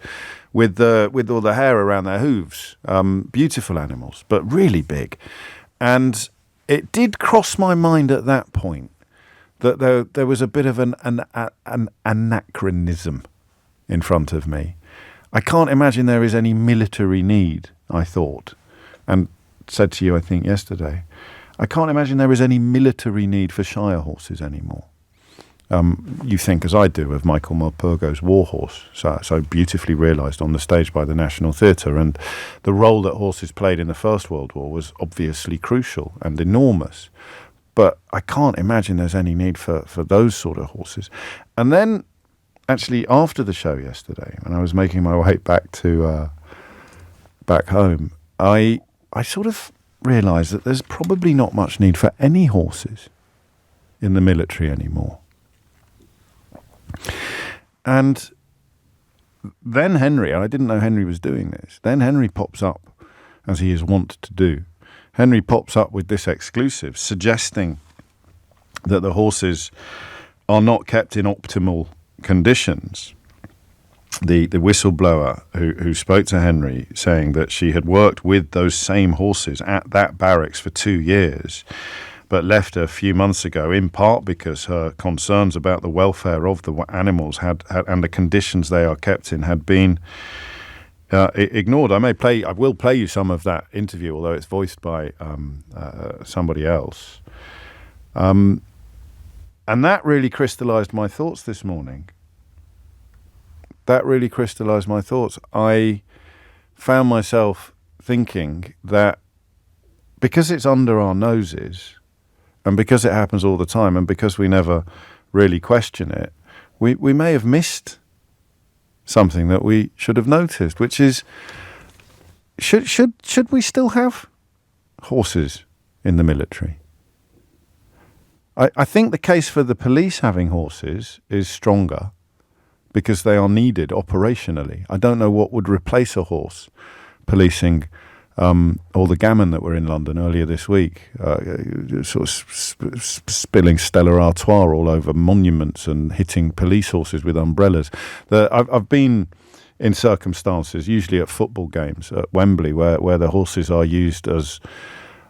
with all the hair around their hooves. Beautiful animals, but really big. And it did cross my mind at that point that there was a bit of an anachronism in front of me. I can't imagine there is any military need, I thought, and said to you, I think, yesterday, I can't imagine there is any military need for Shire horses anymore. You think, as I do, of Michael Morpurgo's War Horse, so beautifully realised on the stage by the National Theatre, and the role that horses played in the First World War was obviously crucial and enormous. But I can't imagine there's any need for those sort of horses. And then, actually, after the show yesterday, when I was making my way back home, I sort of realised that there's probably not much need for any horses in the military anymore. And then Henry, and I didn't know Henry was doing this, then Henry pops up, as he is wont to do. Henry pops up with this exclusive, suggesting that the horses are not kept in optimal conditions. The whistleblower who spoke to Henry, saying that she had worked with those same horses at that barracks for 2 years, but left a few months ago, in part because her concerns about the welfare of the animals and the conditions they are kept in had been ignored. I will play you some of that interview, although it's voiced by somebody else. And that really crystallised my thoughts this morning. I found myself thinking that because it's under our noses, and because it happens all the time, and because we never really question it, we may have missed something that we should have noticed, which is should we still have horses in the military? I think the case for the police having horses is stronger because they are needed operationally. I don't know what would replace a horse policing all the gammon that were in London earlier this week, sort of spilling Stella Artois all over monuments and hitting police horses with umbrellas. I've been in circumstances, usually at football games at Wembley, where the horses are used as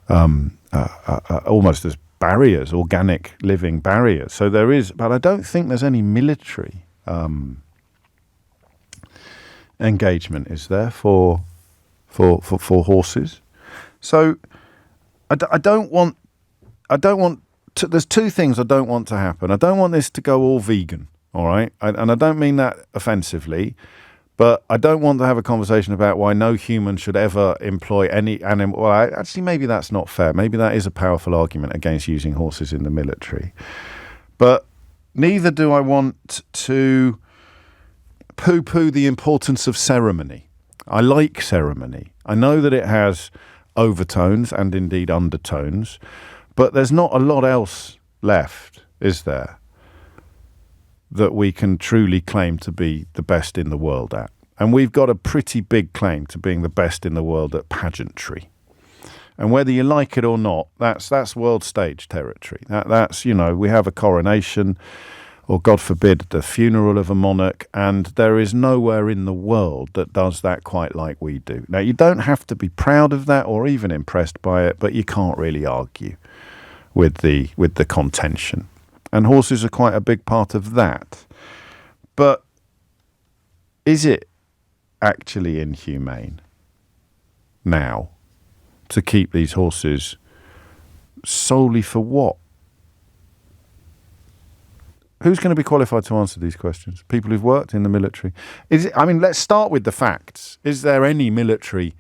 almost as barriers, organic living barriers. So there is, but I don't think there's any military engagement, is there, for horses? So I don't want to, there's two things I don't want to happen. I don't want this to go all vegan, all right? And I don't mean that offensively, but I don't want to have a conversation about why no human should ever employ any animal. Well, actually, maybe that's not fair. Maybe that is a powerful argument against using horses in the military. But neither do I want to poo-poo the importance of ceremony. I like ceremony. I know that it has overtones and indeed undertones, but there's not a lot else left, is there, that we can truly claim to be the best in the world at. And we've got a pretty big claim to being the best in the world at pageantry. And whether you like it or not, that's world stage territory. That's, you know, we have a coronation, or God forbid, the funeral of a monarch, and there is nowhere in the world that does that quite like we do. Now, you don't have to be proud of that or even impressed by it, but you can't really argue with the contention. And horses are quite a big part of that. But is it actually inhumane now to keep these horses solely for what? Who's going to be qualified to answer these questions? People who've worked in the military. Let's start with the facts. Is there any military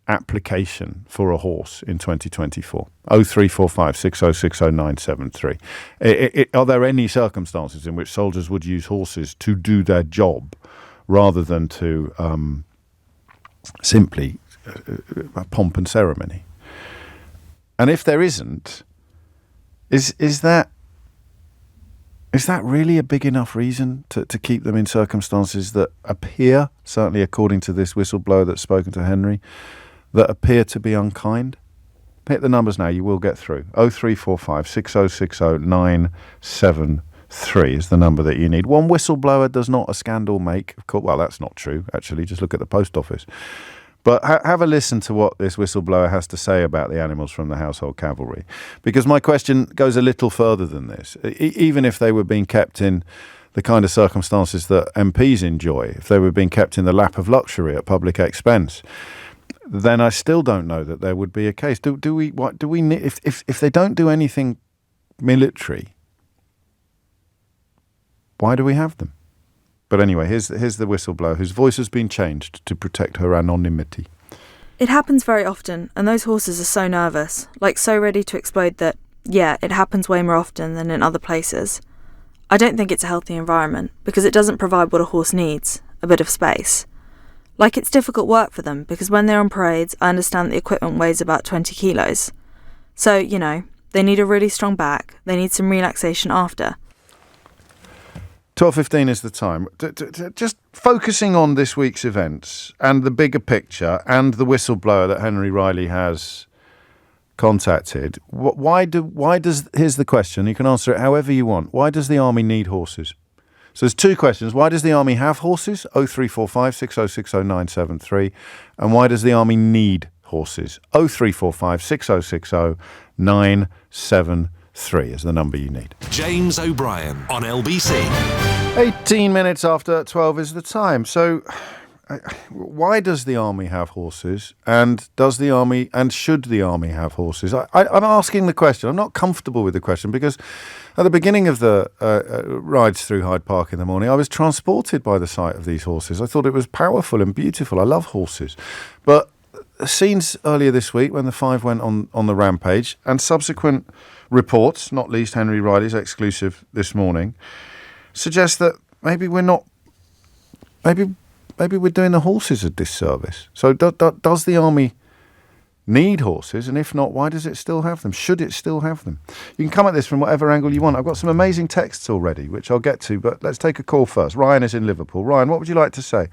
application for a horse in 2024? 0345 6060 973. Are there any circumstances in which soldiers would use horses to do their job rather than to simply pomp and ceremony? And if there isn't, is that really a big enough reason to keep them in circumstances that appear, certainly according to this whistleblower that's spoken to Henry, that appear to be unkind? Hit the numbers now, you will get through. 0345 6060 973 is the number that you need. One whistleblower does not a scandal make. Of course, well, that's not true, actually. Just look at the post office. But have a listen to what this whistleblower has to say about the animals from the household cavalry. Because my question goes a little further than this. Even if they were being kept in the kind of circumstances that MPs enjoy, if they were being kept in the lap of luxury at public expense, then I still don't know that there would be a case. Do we if they don't do anything military, why do we have them? But anyway, here's the whistleblower whose voice has been changed to protect her anonymity. It happens very often, and those horses are so nervous, like so ready to explode that, yeah, it happens way more often than in other places. I don't think it's a healthy environment, because it doesn't provide what a horse needs, a bit of space. Like, it's difficult work for them, because when they're on parades, I understand the equipment weighs about 20 kilos. So, you know, they need a really strong back, they need some relaxation after. 12:15 is the time. Just focusing on this week's events and the bigger picture and the whistleblower that Henry Riley has contacted. Here's the question. You can answer it however you want. Why does the army need horses? So there's two questions. Why does the army have horses? 0345 6060 973. And why does the army need horses? 0345 6060 973 is the number you need. James O'Brien on LBC. 18 minutes after 12 is the time. So why does the army have horses? And should the army have horses? I'm asking the question. I'm not comfortable with the question because at the beginning of the rides through Hyde Park in the morning, I was transported by the sight of these horses. I thought it was powerful and beautiful. I love horses. But scenes earlier this week when the five went on the rampage and subsequent reports, not least Henry Riley's exclusive this morning, suggest that maybe we're not... Maybe we're doing the horses a disservice. So does the army need horses? And if not, why does it still have them? Should it still have them? You can come at this from whatever angle you want. I've got some amazing texts already, which I'll get to, but let's take a call first. Ryan is in Liverpool. Ryan, what would you like to say?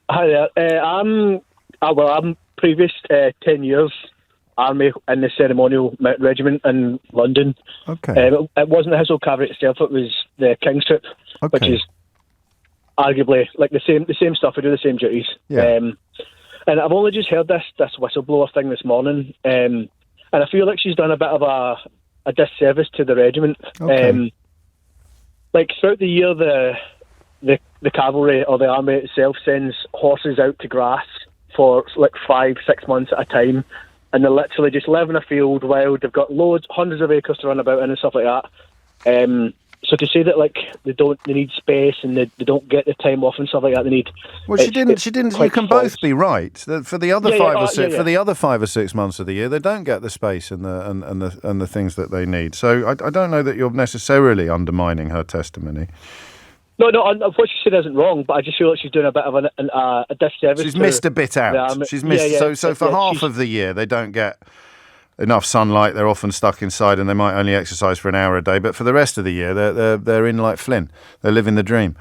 Hi there. I'm previous 10 years Army in the ceremonial regiment in London. Okay. It wasn't the Household Cavalry itself, it was the King's Troop, which is arguably like the same stuff. We do the same duties. Yeah. And I've only just heard this whistleblower thing this morning, and I feel like she's done a bit of a disservice to the regiment. Okay. Like throughout the year, the cavalry or the army itself sends horses out to grass for like 5-6 months at a time, and they literally just live in a field wild. They've got hundreds of acres to run about in and stuff like that. So to say that like they need space and they don't get the time off and stuff like that they need. Well, she didn't. You can both be right. For the other for the other 5 or 6 months of the year, they don't get the space and the things that they need. So I don't know that you're necessarily undermining her testimony. No, what she said isn't wrong, but I just feel like she's doing a bit of a disservice. She's missed a bit out. She's missed. So for half of the year, they don't get enough sunlight. They're often stuck inside, and they might only exercise for an hour a day. But for the rest of the year, they're in like Flynn. They're living the dream.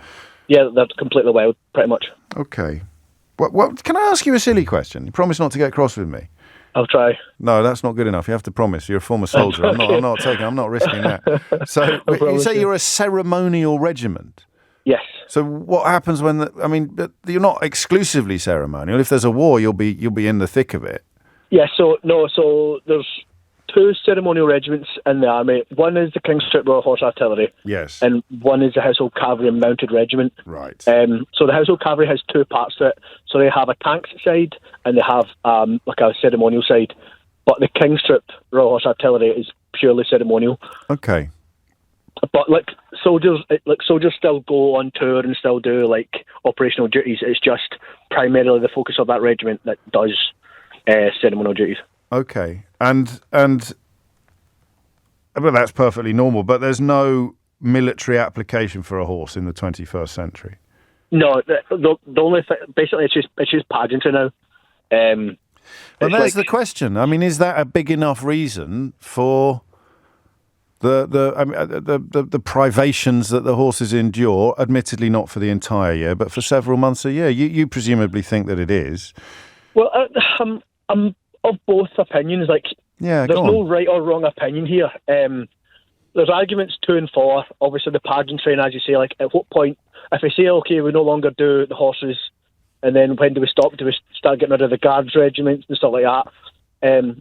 Yeah, they're completely wild, pretty much. Okay. What? Can I ask you a silly question? You promise not to get cross with me. I'll try. No, that's not good enough. You have to promise. You're a former soldier. I'm not risking that. So you say you're a ceremonial regiment. Yes. So what happens when you're not exclusively ceremonial. If there's a war, you'll be in the thick of it. Yeah, so there's 2 ceremonial regiments in the army. One is the King's Troop Royal Horse Artillery. Yes. And one is the Household Cavalry and Mounted Regiment. Right. So the Household Cavalry has 2 parts to it. So they have a tanks side and they have like a ceremonial side. But the King's Troop Royal Horse Artillery is purely ceremonial. Okay. But soldiers still go on tour and still do like operational duties. It's just primarily the focus of that regiment that does ceremonial duties. Okay, and well, that's perfectly normal. But there's no military application for a horse in the 21st century. No, the only thing, basically it's just pageantry now. Well, there's the question. I mean, is that a big enough reason for the privations that the horses endure? Admittedly, not for the entire year, but for several months a year. You presumably think that it is. Well, I'm of both opinions. Like, there's no right or wrong opinion here. There's arguments to and for. Obviously, the pageantry, and as you say, like, at what point, if we say, okay, we no longer do the horses, and then when do we stop? Do we start getting rid of the guards regiments and stuff like that?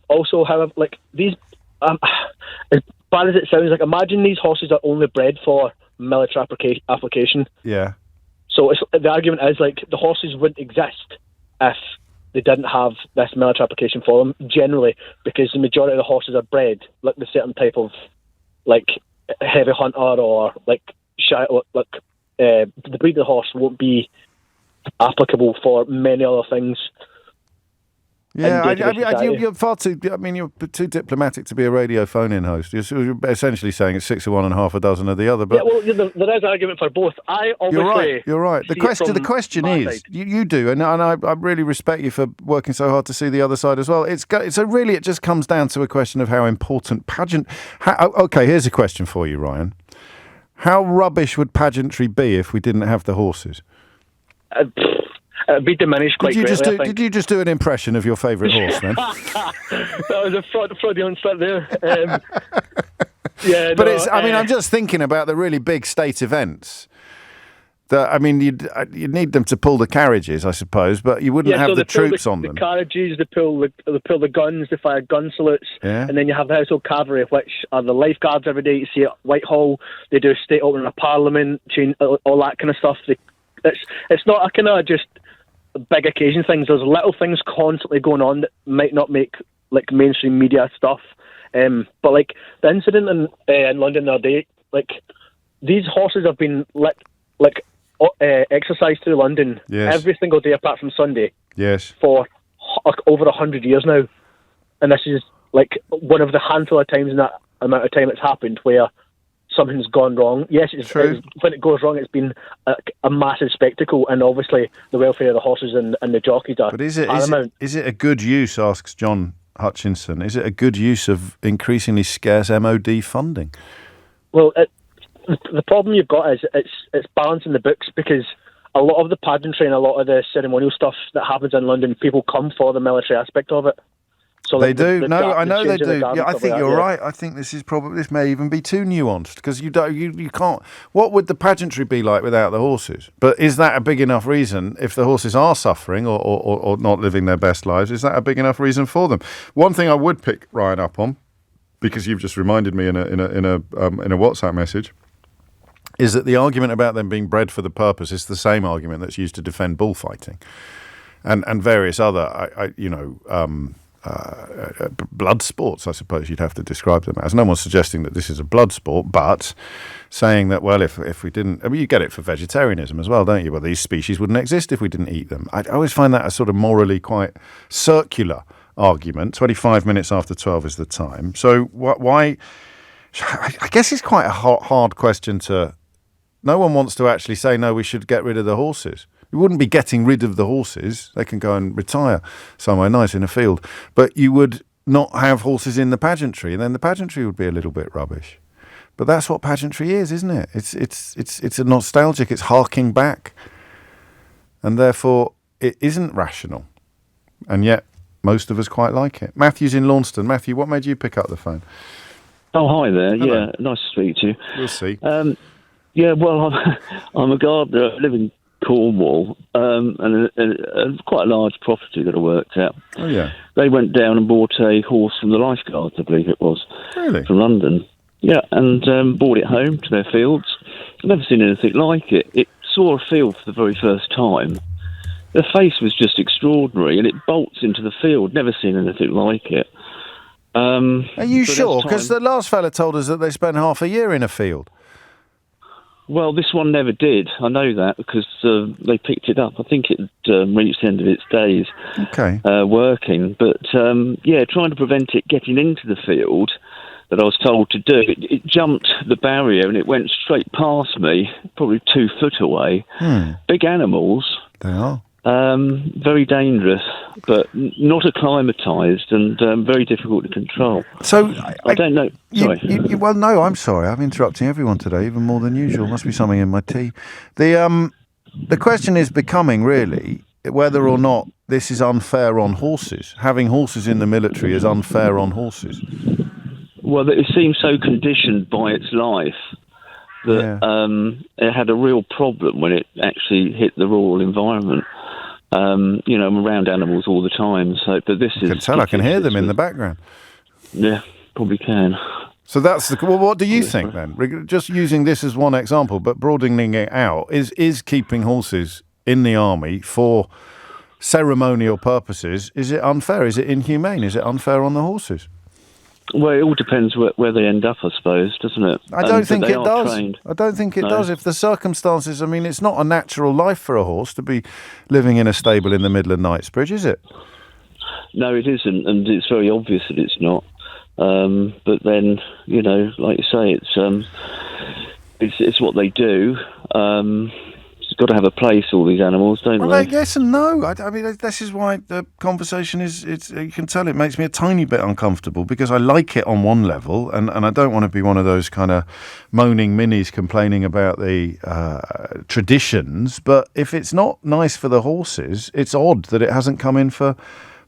Also, however, like these, as bad as it sounds, like imagine these horses are only bred for military application. Yeah. So the argument is like the horses wouldn't exist if they didn't have this military application for them, generally, because the majority of the horses are bred like the certain type of like heavy hunter or like the breed of the horse won't be applicable for many other things. Yeah, you're far too. I mean, you're too diplomatic to be a radio phone-in host. You're essentially saying it's 6 of one and half a dozen of the other. But yeah, well, there is argument for both. You're right. The question is, you do, and I really respect you for working so hard to see the other side as well. It just comes down to a question of how important pageant. Okay, here's a question for you, Ryan. How rubbish would pageantry be if we didn't have the horses? It'd be diminished quite greatly. Did you just do an impression of your favourite horse then? That was a Freudian slip there. I'm just thinking about the really big state events. You'd need them to pull the carriages, I suppose, but you wouldn't have the troops on them. The carriages, they pull the guns, they fire gun salutes, and then you have the Household Cavalry, which are the lifeguards every day. You see at Whitehall, they do state opening of Parliament, all that kind of stuff. It's not a kind of just big occasion things. There's little things constantly going on that might not make like mainstream media stuff. But like the incident in London the other day, like these horses have been exercised through London every single day apart from Sunday. Yes. For over 100 years now, and this is like one of the handful of times in that amount of time it's happened where something's gone wrong. Yes, it's true. When it goes wrong, it's been a massive spectacle, and obviously the welfare of the horses and the jockeys are paramount. Is it a good use, asks John Hutchinson, is it a good use of increasingly scarce MOD funding? Well, the problem you've got is it's balancing the books, because a lot of the pageantry and a lot of the ceremonial stuff that happens in London, people come for the military aspect of it. So they do. I know they do. Yeah, I think you're right. I think this may even be too nuanced, because you can't. What would the pageantry be like without the horses? But is that a big enough reason? If the horses are suffering or not living their best lives, is that a big enough reason for them? One thing I would pick Ryan up on, because you've just reminded me in a WhatsApp message, is that the argument about them being bred for the purpose is the same argument that's used to defend bullfighting and various other blood sports, I suppose you'd have to describe them as. No one's suggesting that this is a blood sport, but saying that, well, if we didn't... I mean, you get it for vegetarianism as well, don't you? Well, these species wouldn't exist if we didn't eat them. I always find that a sort of morally quite circular argument. 25 minutes after 12 is the time. So why... I guess it's quite a hard question to... No one wants to actually say, no, we should get rid of the horses. You wouldn't be getting rid of the horses. They can go and retire somewhere nice in a field. But you would not have horses in the pageantry, and then the pageantry would be a little bit rubbish. But that's what pageantry is, isn't it? It's a nostalgic, it's harking back. And therefore, it isn't rational. And yet, most of us quite like it. Matthew's in Launceston. Matthew, what made you pick up the phone? Oh, hi there. Hello. Yeah, nice to speak to you. We'll see. Yeah, well, I'm a gardener. I live in Cornwall, and quite a large property that I worked at. Oh, yeah. They went down and bought a horse from the lifeguards, I believe it was. Really? From London. Yeah, and brought it home to their fields. I've never seen anything like it. It saw a field for the very first time. The face was just extraordinary, and it bolts into the field. Never seen anything like it. Are you sure? Because the last fella told us that they spent half a year in a field. Well, this one never did. I know that because they picked it up. I think it reached the end of its days working. But, trying to prevent it getting into the field that I was told to do, it jumped the barrier and it went straight past me, probably 2 foot away. Big animals. They are. Very dangerous, but not acclimatised and very difficult to control. So I don't know. Sorry. Well, no, I'm sorry. I'm interrupting everyone today, even more than usual. Must be something in my tea. The question is becoming really whether or not this is unfair on horses. Having horses in the military is unfair on horses. Well, it seems so conditioned by its life that it had a real problem when it actually hit the rural environment. I'm around animals all the time, so but this I can tell. I can hear them in the background. Yeah, probably can. So that's well. What do you think then? Just using this as one example, but broadening it out, is keeping horses in the army for ceremonial purposes? Is it unfair? Is it inhumane? Is it unfair on the horses? Well, it all depends where they end up, I suppose, doesn't it? I don't think it does. I don't think it does. If the circumstances, I mean, it's not a natural life for a horse to be living in a stable in the middle of Knightsbridge, is it? No, it isn't, and it's very obvious that it's not. But then, like you say, it's what they do. It's got to have a place, all these animals, don't they? Yes and no. I mean, this is why the conversation is, you can tell it makes me a tiny bit uncomfortable, because I like it on one level, and I don't want to be one of those kind of moaning minis complaining about the traditions, but if it's not nice for the horses, it's odd that it hasn't come in for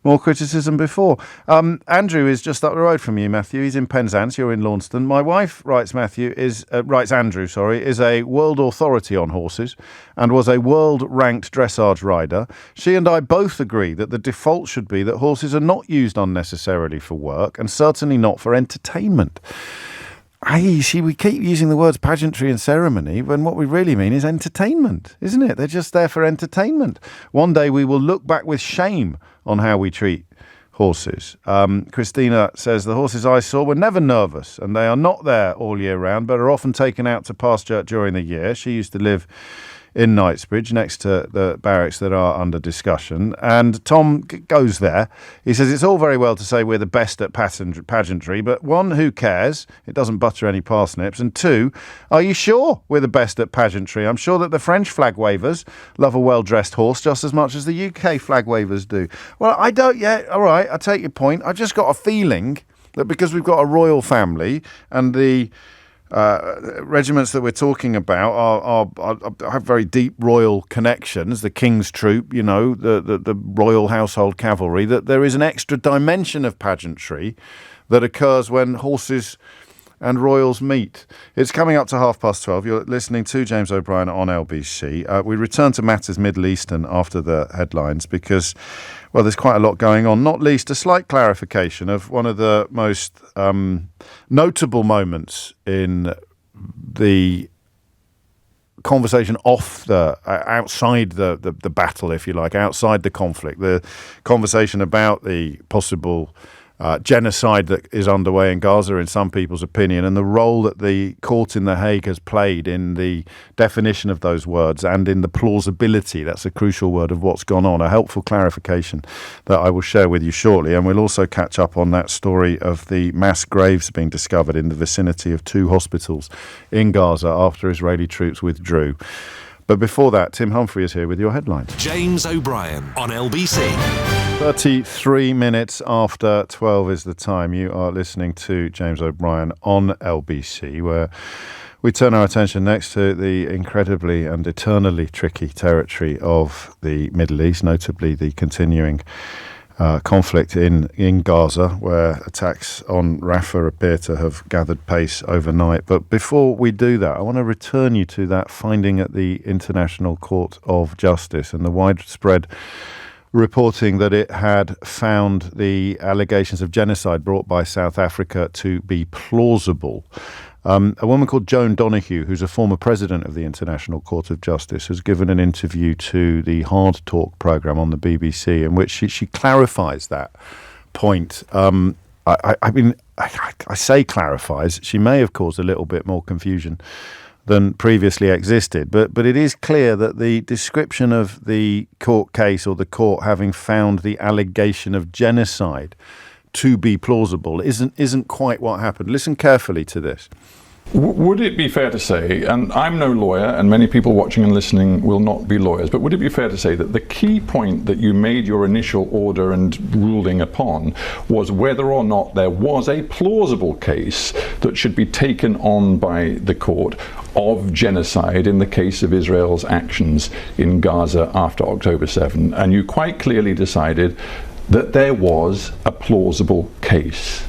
more criticism before. Andrew is just up the road from you, Matthew. He's in Penzance. You're in Launceston. My wife, writes Andrew, is a world authority on horses and was a world-ranked dressage rider. She and I both agree that the default should be that horses are not used unnecessarily for work and certainly not for entertainment. we keep using the words pageantry and ceremony when what we really mean is entertainment, isn't it? They're just there for entertainment. One day we will look back with shame on how we treat horses. Christina says the horses I saw were never nervous, and they are not there all year round, but are often taken out to pasture during the year. She used to live in Knightsbridge, next to the barracks that are under discussion. And Tom goes there. He says it's all very well to say we're the best at pageantry, but one, who cares? It doesn't butter any parsnips. And two, are you sure we're the best at pageantry? I'm sure that the French flag wavers love a well-dressed horse just as much as the UK flag wavers do. Well, I don't yet. All right, I take your point. I've just got a feeling that because we've got a royal family and the regiments that we're talking about have very deep royal connections, the King's Troop, the Royal Household Cavalry, that there is an extra dimension of pageantry that occurs when horses and royals meet. It's coming up to 12:30. You're listening to James O'Brien on LBC. We return to matters Middle Eastern after the headlines because, well, there's quite a lot going on, not least a slight clarification of one of the most notable moments in the conversation outside the battle, if you like, outside the conflict, the conversation about the possible genocide that is underway in Gaza, in some people's opinion, and the role that the court in The Hague has played in the definition of those words and in the plausibility, that's a crucial word, of what's gone on. A helpful clarification that I will share with you shortly, and we'll also catch up on that story of the mass graves being discovered in the vicinity of 2 hospitals in Gaza after Israeli troops withdrew. But before that, Tim Humphrey is here with your headlines. James O'Brien on LBC. 33 minutes after 12 is the time. You are listening to James O'Brien on LBC, where we turn our attention next to the incredibly and eternally tricky territory of the Middle East, notably the continuing conflict in Gaza, where attacks on Rafah appear to have gathered pace overnight. But before we do that, I want to return you to that finding at the International Court of Justice and the widespread reporting that it had found the allegations of genocide brought by South Africa to be plausible. A woman called Joan Donoghue, who's a former president of the International Court of Justice, has given an interview to the Hard Talk programme on the BBC in which she clarifies that point. I say clarifies. She may have caused a little bit more confusion than previously existed, but it is clear that the description of the court case, or the court having found the allegation of genocide to be plausible, isn't quite what happened. Listen carefully to this. Would it be fair to say, and I'm no lawyer, and many people watching and listening will not be lawyers, but would it be fair to say that the key point that you made your initial order and ruling upon was whether or not there was a plausible case that should be taken on by the court of genocide in the case of Israel's actions in Gaza after October 7, and you quite clearly decided that there was a plausible case?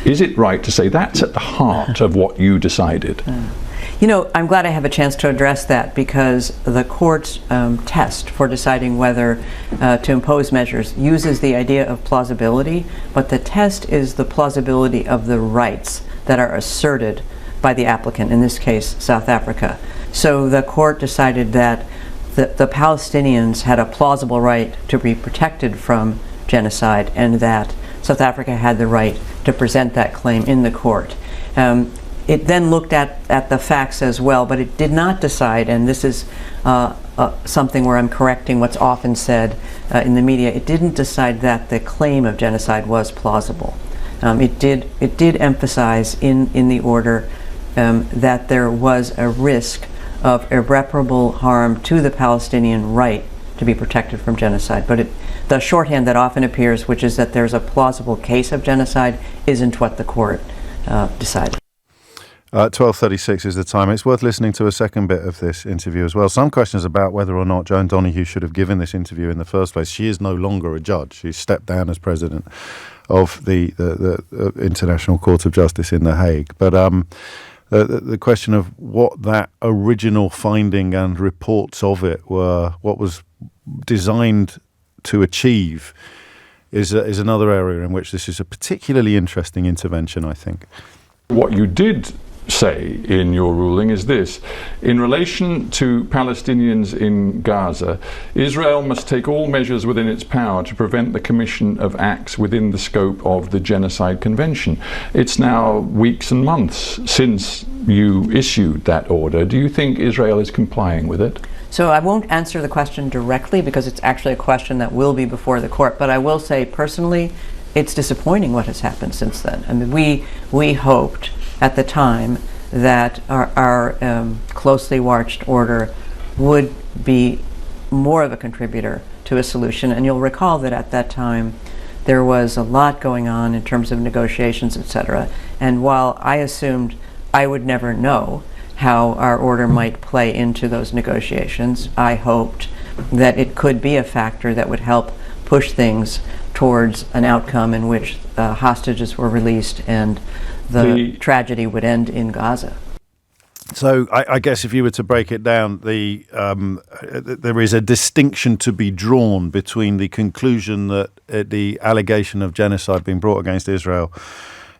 Is it right to say that's at the heart of what you decided? I'm glad I have a chance to address that, because the court's test for deciding whether to impose measures uses the idea of plausibility, but the test is the plausibility of the rights that are asserted by the applicant, in this case, South Africa. So the court decided that the Palestinians had a plausible right to be protected from genocide, and that South Africa had the right to present that claim in the court. It then looked at the facts as well, but it did not decide, and this is something where I'm correcting what's often said in the media, it didn't decide that the claim of genocide was plausible. It did emphasize in the order that there was a risk of irreparable harm to the Palestinian right to be protected from genocide. But the shorthand that often appears, which is that there's a plausible case of genocide, isn't what the court decided. 12:36 is the time. It's worth listening to a second bit of this interview as well. Some questions about whether or not Joan Donoghue should have given this interview in the first place. She is no longer a judge. She's stepped down as president of the International Court of Justice in The Hague. But the question of what that original finding and reports of it were, what was designed to achieve, is another area in which this is a particularly interesting intervention, I think. What you did say in your ruling is this: in relation to Palestinians in Gaza, Israel must take all measures within its power to prevent the commission of acts within the scope of the Genocide Convention. It's now weeks and months since you issued that order. Do you think Israel is complying with it? So I won't answer the question directly because it's actually a question that will be before the court, but I will say personally it's disappointing what has happened since then. I mean, we hoped at the time that our closely watched order would be more of a contributor to a solution, and you'll recall that at that time there was a lot going on in terms of negotiations, etc. And while I assumed I would never know how our order might play into those negotiations, I hoped that it could be a factor that would help push things towards an outcome in which hostages were released and the tragedy would end in Gaza. So I guess if you were to break it down, there is a distinction to be drawn between the conclusion that the allegation of genocide being brought against Israel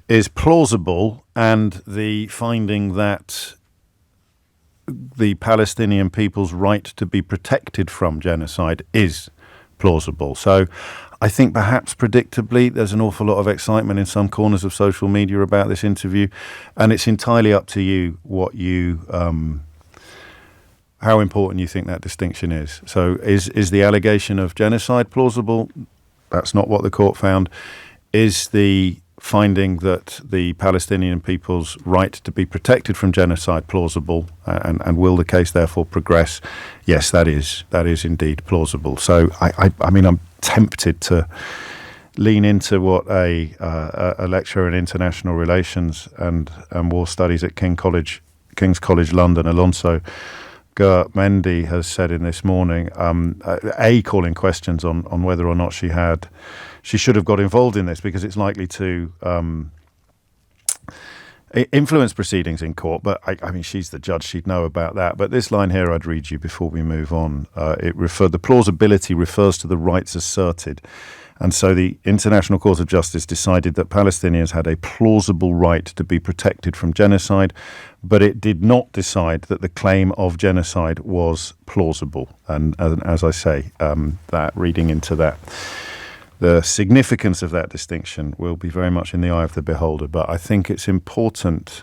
is plausible and the finding that the Palestinian people's right to be protected from genocide is plausible. So I think perhaps predictably there's an awful lot of excitement in some corners of social media about this interview, and it's entirely up to you what you how important you think that distinction is. So is the allegation of genocide plausible? That's not what the court found. Is the finding that the Palestinian people's right to be protected from genocide plausible, and will the case therefore progress? Yes, that is indeed plausible. So I mean, I'm tempted to lean into what a lecturer in international relations and war studies at King's College London, Alonso Mendy, has said in This Morning, calling questions on whether or not she should have got involved in this because it's likely to influence proceedings in court. But I mean, she's the judge; she'd know about that. But this line here, I'd read you before we move on. The plausibility refers to the rights asserted, and so the International Court of Justice decided that Palestinians had a plausible right to be protected from genocide, but it did not decide that the claim of genocide was plausible. And as I say, that reading into that, the significance of that distinction will be very much in the eye of the beholder. But I think it's important,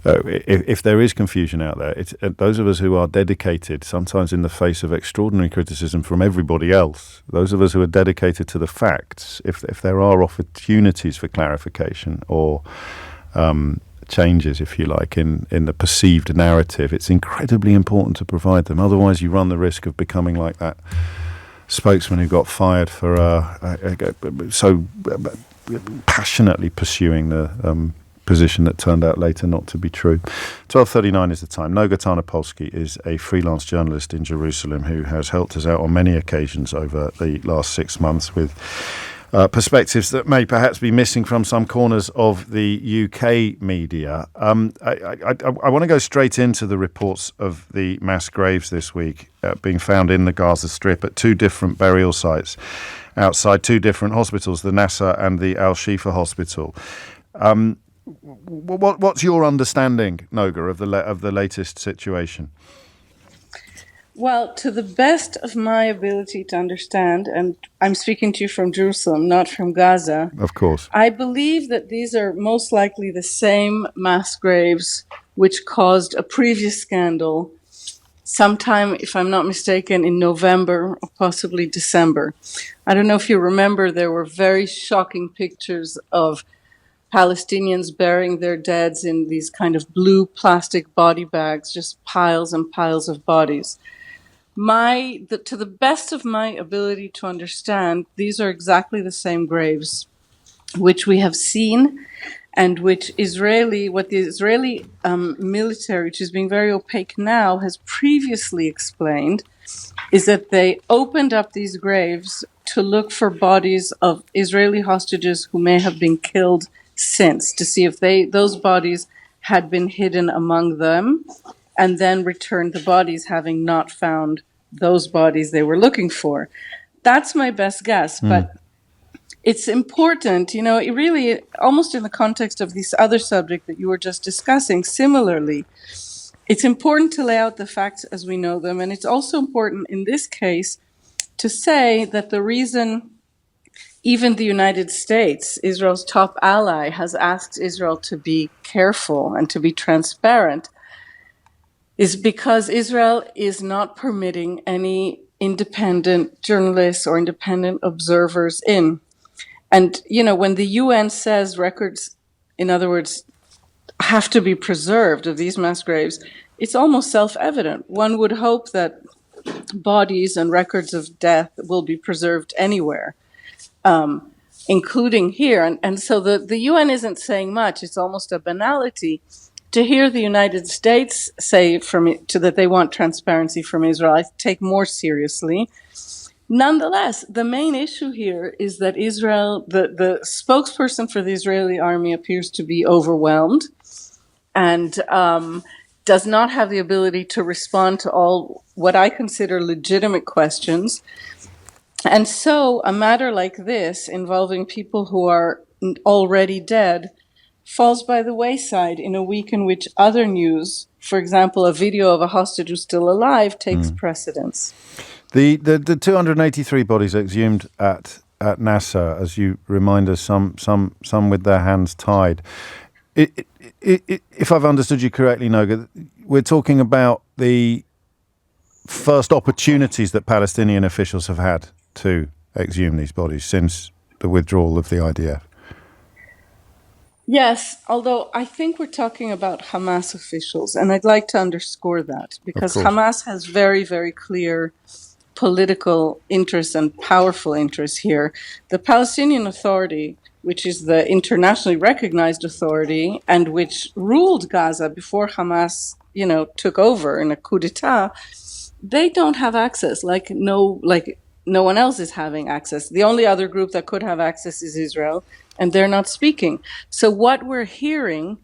if there is confusion out there, it's those of us who are dedicated, sometimes in the face of extraordinary criticism from everybody else, those of us who are dedicated to the facts, if there are opportunities for clarification or changes, if you like, in the perceived narrative, it's incredibly important to provide them. Otherwise, you run the risk of becoming like that spokesman who got fired for so passionately pursuing the position that turned out later not to be true. 12:39 is the time. Noga Tarnopolsky is a freelance journalist in Jerusalem who has helped us out on many occasions over the last 6 months with perspectives that may perhaps be missing from some corners of the UK media. I want to go straight into the reports of the mass graves this week being found in the Gaza Strip at two different burial sites outside two different hospitals, the Nasser and the Al-Shifa Hospital. What's your understanding, Noga, of the latest situation? Well, to the best of my ability to understand, and I'm speaking to you from Jerusalem, not from Gaza. Of course. I believe that these are most likely the same mass graves which caused a previous scandal sometime, if I'm not mistaken, in November or possibly December. I don't know if you remember, there were very shocking pictures of Palestinians burying their deads in these kind of blue plastic body bags, just piles and piles of bodies. To the best of my ability to understand, these are exactly the same graves which we have seen and which the Israeli military, which is being very opaque now, has previously explained, is that they opened up these graves to look for bodies of Israeli hostages who may have been killed since, to see if those bodies had been hidden among them, and then returned the bodies, having not found those bodies they were looking for. That's my best guess, but it's important, it really, almost in the context of this other subject that you were just discussing, similarly, it's important to lay out the facts as we know them. And it's also important in this case to say that the reason even the United States, Israel's top ally, has asked Israel to be careful and to be transparent is because Israel is not permitting any independent journalists or independent observers in. And, when the UN says records, in other words, have to be preserved of these mass graves, it's almost self-evident. One would hope that bodies and records of death will be preserved anywhere, including here. And so the UN isn't saying much. It's almost a banality. To hear the United States say that they want transparency from Israel, I take more seriously. Nonetheless, the main issue here is that Israel, the spokesperson for the Israeli army appears to be overwhelmed and does not have the ability to respond to all what I consider legitimate questions. And so a matter like this, involving people who are already dead, falls by the wayside in a week in which other news, for example, a video of a hostage who's still alive, takes precedence. The 283 bodies exhumed at Nasser, as you remind us, some with their hands tied. If I've understood you correctly, Noga, we're talking about the first opportunities that Palestinian officials have had to exhume these bodies since the withdrawal of the IDF. Yes, although I think we're talking about Hamas officials, and I'd like to underscore that, because Hamas has very, very clear political interests and powerful interests here. The Palestinian Authority, which is the internationally recognized authority and which ruled Gaza before Hamas, took over in a coup d'etat, they don't have access like no one else is having access. The only other group that could have access is Israel, and they're not speaking. So what we're hearing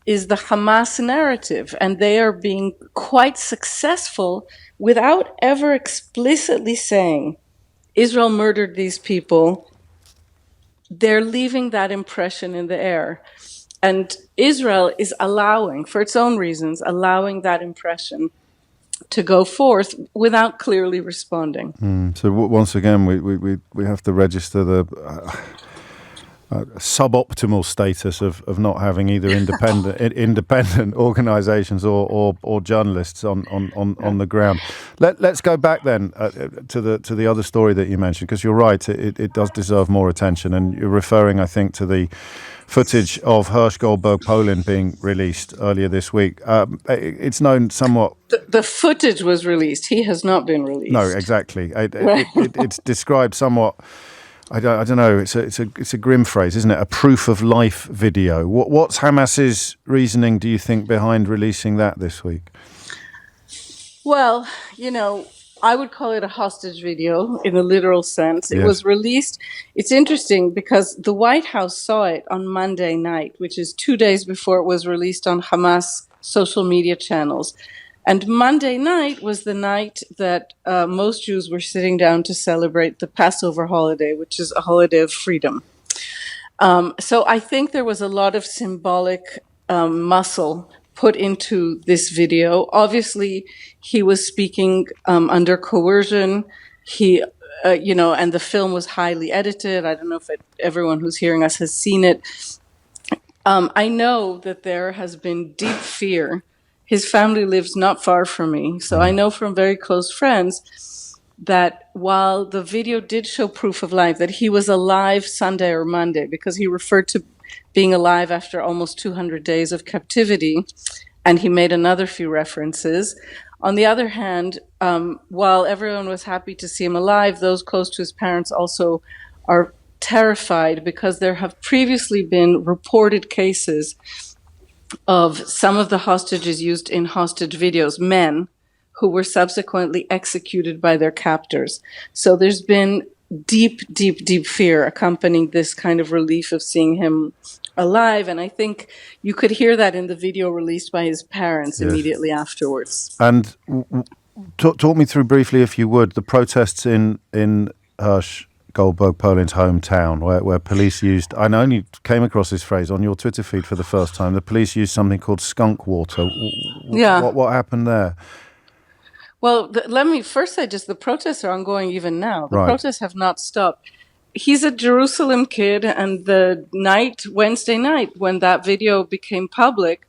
is the Hamas narrative, and they are being quite successful without ever explicitly saying Israel murdered these people. They're leaving that impression in the air. And Israel is allowing, for its own reasons, allowing that impression to go forth without clearly responding. So once again, we have to register the suboptimal status of not having either independent organisations or journalists on the ground. Let's go back then to the other story that you mentioned, because you're right, it does deserve more attention, and you're referring, I think, to the footage of Hersh Goldberg-Polin being released earlier this week. It's known somewhat. The footage was released. He has not been released. No, exactly. It's described somewhat. I don't know. It's a grim phrase, isn't it? A proof of life video. What's Hamas's reasoning, do you think, behind releasing that this week? Well, I would call it a hostage video in a literal sense. It was released. It's interesting because the White House saw it on Monday night, which is 2 days before it was released on Hamas social media channels. And Monday night was the night that most Jews were sitting down to celebrate the Passover holiday, which is a holiday of freedom. So I think there was a lot of symbolic muscle put into this video. Obviously, he was speaking under coercion. And the film was highly edited. I don't know if everyone who's hearing us has seen it. I know that there has been deep fear. His family lives not far from me, so I know from very close friends that while the video did show proof of life, that he was alive Sunday or Monday, because he referred to being alive after almost 200 days of captivity, and he made another few references. On the other hand, while everyone was happy to see him alive, those close to his parents also are terrified, because there have previously been reported cases of some of the hostages used in hostage videos, men who were subsequently executed by their captors. So there's been deep, deep, deep fear accompanying this kind of relief of seeing him alive. And I think you could hear that in the video released by his parents immediately afterwards. And talk me through briefly, if you would, the protests in Hersh Goldberg Poland's hometown, where police used, I only came across this phrase on your Twitter feed for the first time, the police used something called skunk water. What happened there? Well, let me first say just the protests are ongoing even now. The protests have not stopped. He's a Jerusalem kid, and Wednesday night, when that video became public,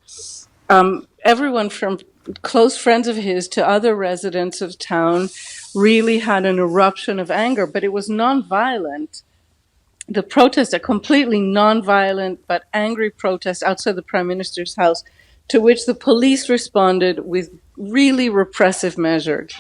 everyone from close friends of his to other residents of town really had an eruption of anger, but it was non-violent. The protest, a completely non-violent but angry protest outside the Prime Minister's house, to which the police responded with really repressive measures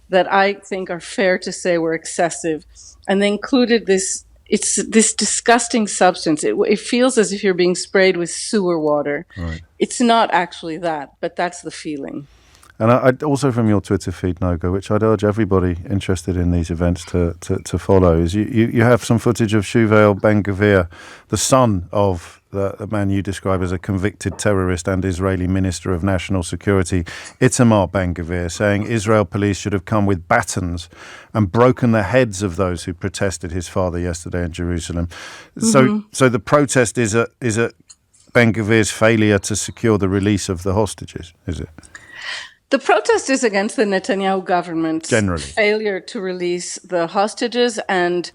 that I think are fair to say were excessive. And they included this disgusting substance. It feels as if you're being sprayed with sewer water. Right. It's not actually that, but that's the feeling. And I also from your Twitter feed, Noga, which I'd urge everybody interested in these events to follow, is you have some footage of Shuval Ben-Gvir, the son of the man you describe as a convicted terrorist and Israeli Minister of National Security, Itamar Ben-Gvir, saying Israel police should have come with batons and broken the heads of those who protested his father yesterday in Jerusalem. Mm-hmm. So the protest is a Ben-Gvir's failure to secure the release of the hostages, is it? The protest is against the Netanyahu government's failure to release the hostages and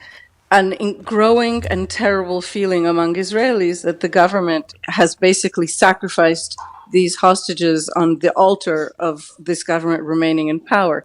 an growing and terrible feeling among Israelis that the government has basically sacrificed these hostages on the altar of this government remaining in power.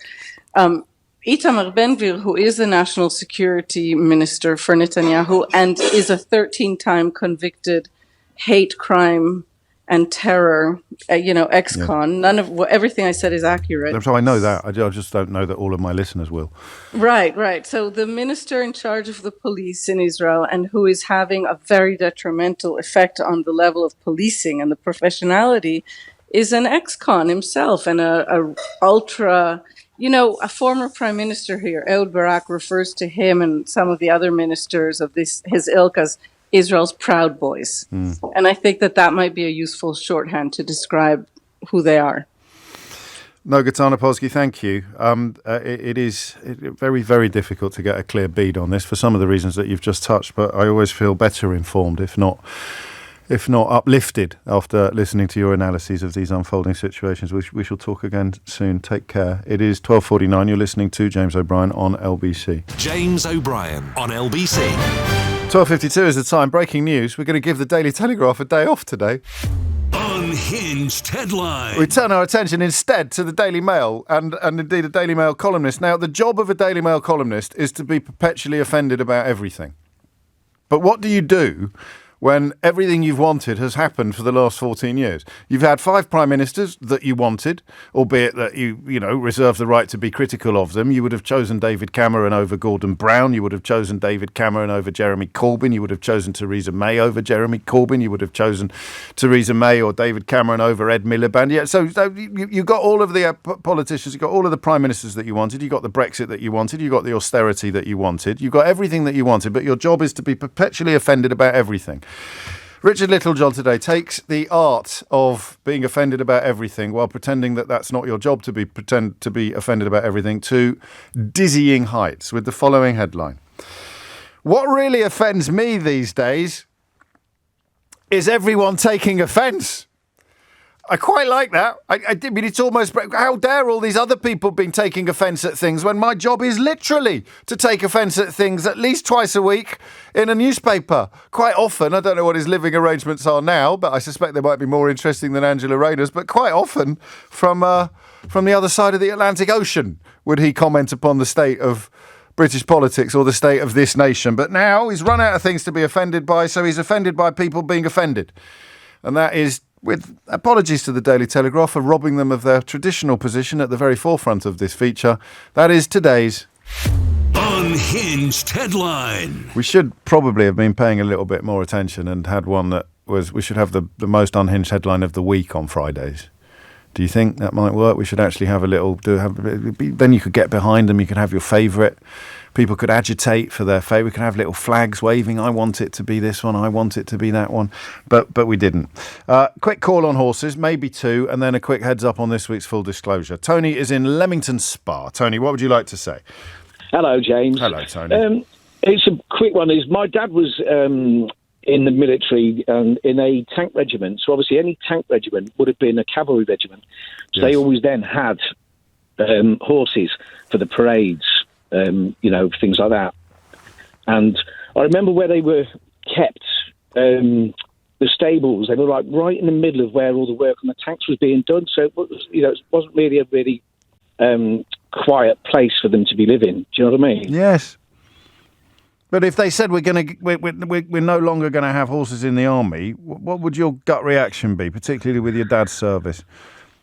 Itamar Ben-Gvir, who is the national security minister for Netanyahu and is a 13-time convicted hate crime and terror, ex-con. Everything I said is accurate. So I know that. I just don't know that all of my listeners will. Right. So the minister in charge of the police in Israel, and who is having a very detrimental effect on the level of policing and the professionality, is an ex-con himself and a ultra. A former prime minister here, Ehud Barak, refers to him and some of the other ministers of his ilk as Israel's Proud Boys. And I think that might be a useful shorthand to describe who they are. Noga Tarnopolsky, thank you. It is very, very difficult to get a clear bead on this for some of the reasons that you've just touched, but I always feel better informed, if not uplifted, after listening to your analyses of these unfolding situations. We shall talk again soon. Take care. It is 12:49. You're listening to James O'Brien on LBC. James O'Brien on LBC. 12:52 is the time. Breaking news. We're going to give the Daily Telegraph a day off today. Unhinged headline. We turn our attention instead to the Daily Mail and indeed a Daily Mail columnist. Now, the job of a Daily Mail columnist is to be perpetually offended about everything. But what do you do when everything you've wanted has happened for the last 14 years? You've had 5 prime ministers that you wanted, albeit that you reserve the right to be critical of them. You would have chosen David Cameron over Gordon Brown. You would have chosen David Cameron over Jeremy Corbyn. You would have chosen Theresa May over Jeremy Corbyn. You would have chosen Theresa May or David Cameron over Ed Miliband. Yeah, so you got all of the politicians, you got all of the prime ministers that you wanted. You got the Brexit that you wanted. You got the austerity that you wanted. You got everything that you wanted, but your job is to be perpetually offended about everything. Richard Littlejohn today takes the art of being offended about everything while pretending that that's not your job to be offended about everything to dizzying heights with the following headline. What really offends me these days is everyone taking offence. I quite like that. I mean, it's almost, how dare all these other people be taking offence at things when my job is literally to take offence at things at least twice a week in a newspaper. Quite often, I don't know what his living arrangements are now, but I suspect they might be more interesting than Angela Rayner's, but quite often from the other side of the Atlantic Ocean would he comment upon the state of British politics or the state of this nation. But now he's run out of things to be offended by, so he's offended by people being offended. And that is, with apologies to the Daily Telegraph for robbing them of their traditional position at the very forefront of this feature, that is today's Unhinged headline. We should probably have been paying a little bit more attention and had one that was, we should have the most unhinged headline of the week on Fridays. Do you think that might work? We should actually have then you could get behind them, you could have your favourite. People could agitate for their favourite. We could have little flags waving. I want it to be this one. I want it to be that one. But we didn't. Quick call on horses, maybe 2, and then a quick heads up on this week's full disclosure. Tony is in Leamington Spa. Tony, what would you like to say? Hello, James. Hello, Tony. It's a quick one. My dad was in the military in a tank regiment. So obviously any tank regiment would have been a cavalry regiment. So they always then had horses for the parades, things like that. And I remember where they were kept, the stables, they were like right in the middle of where all the work on the tanks was being done. So it was, it wasn't really a really quiet place for them to be living. Do you know what I mean? Yes. But if they said we're no longer going to have horses in the army, what would your gut reaction be, particularly with your dad's service?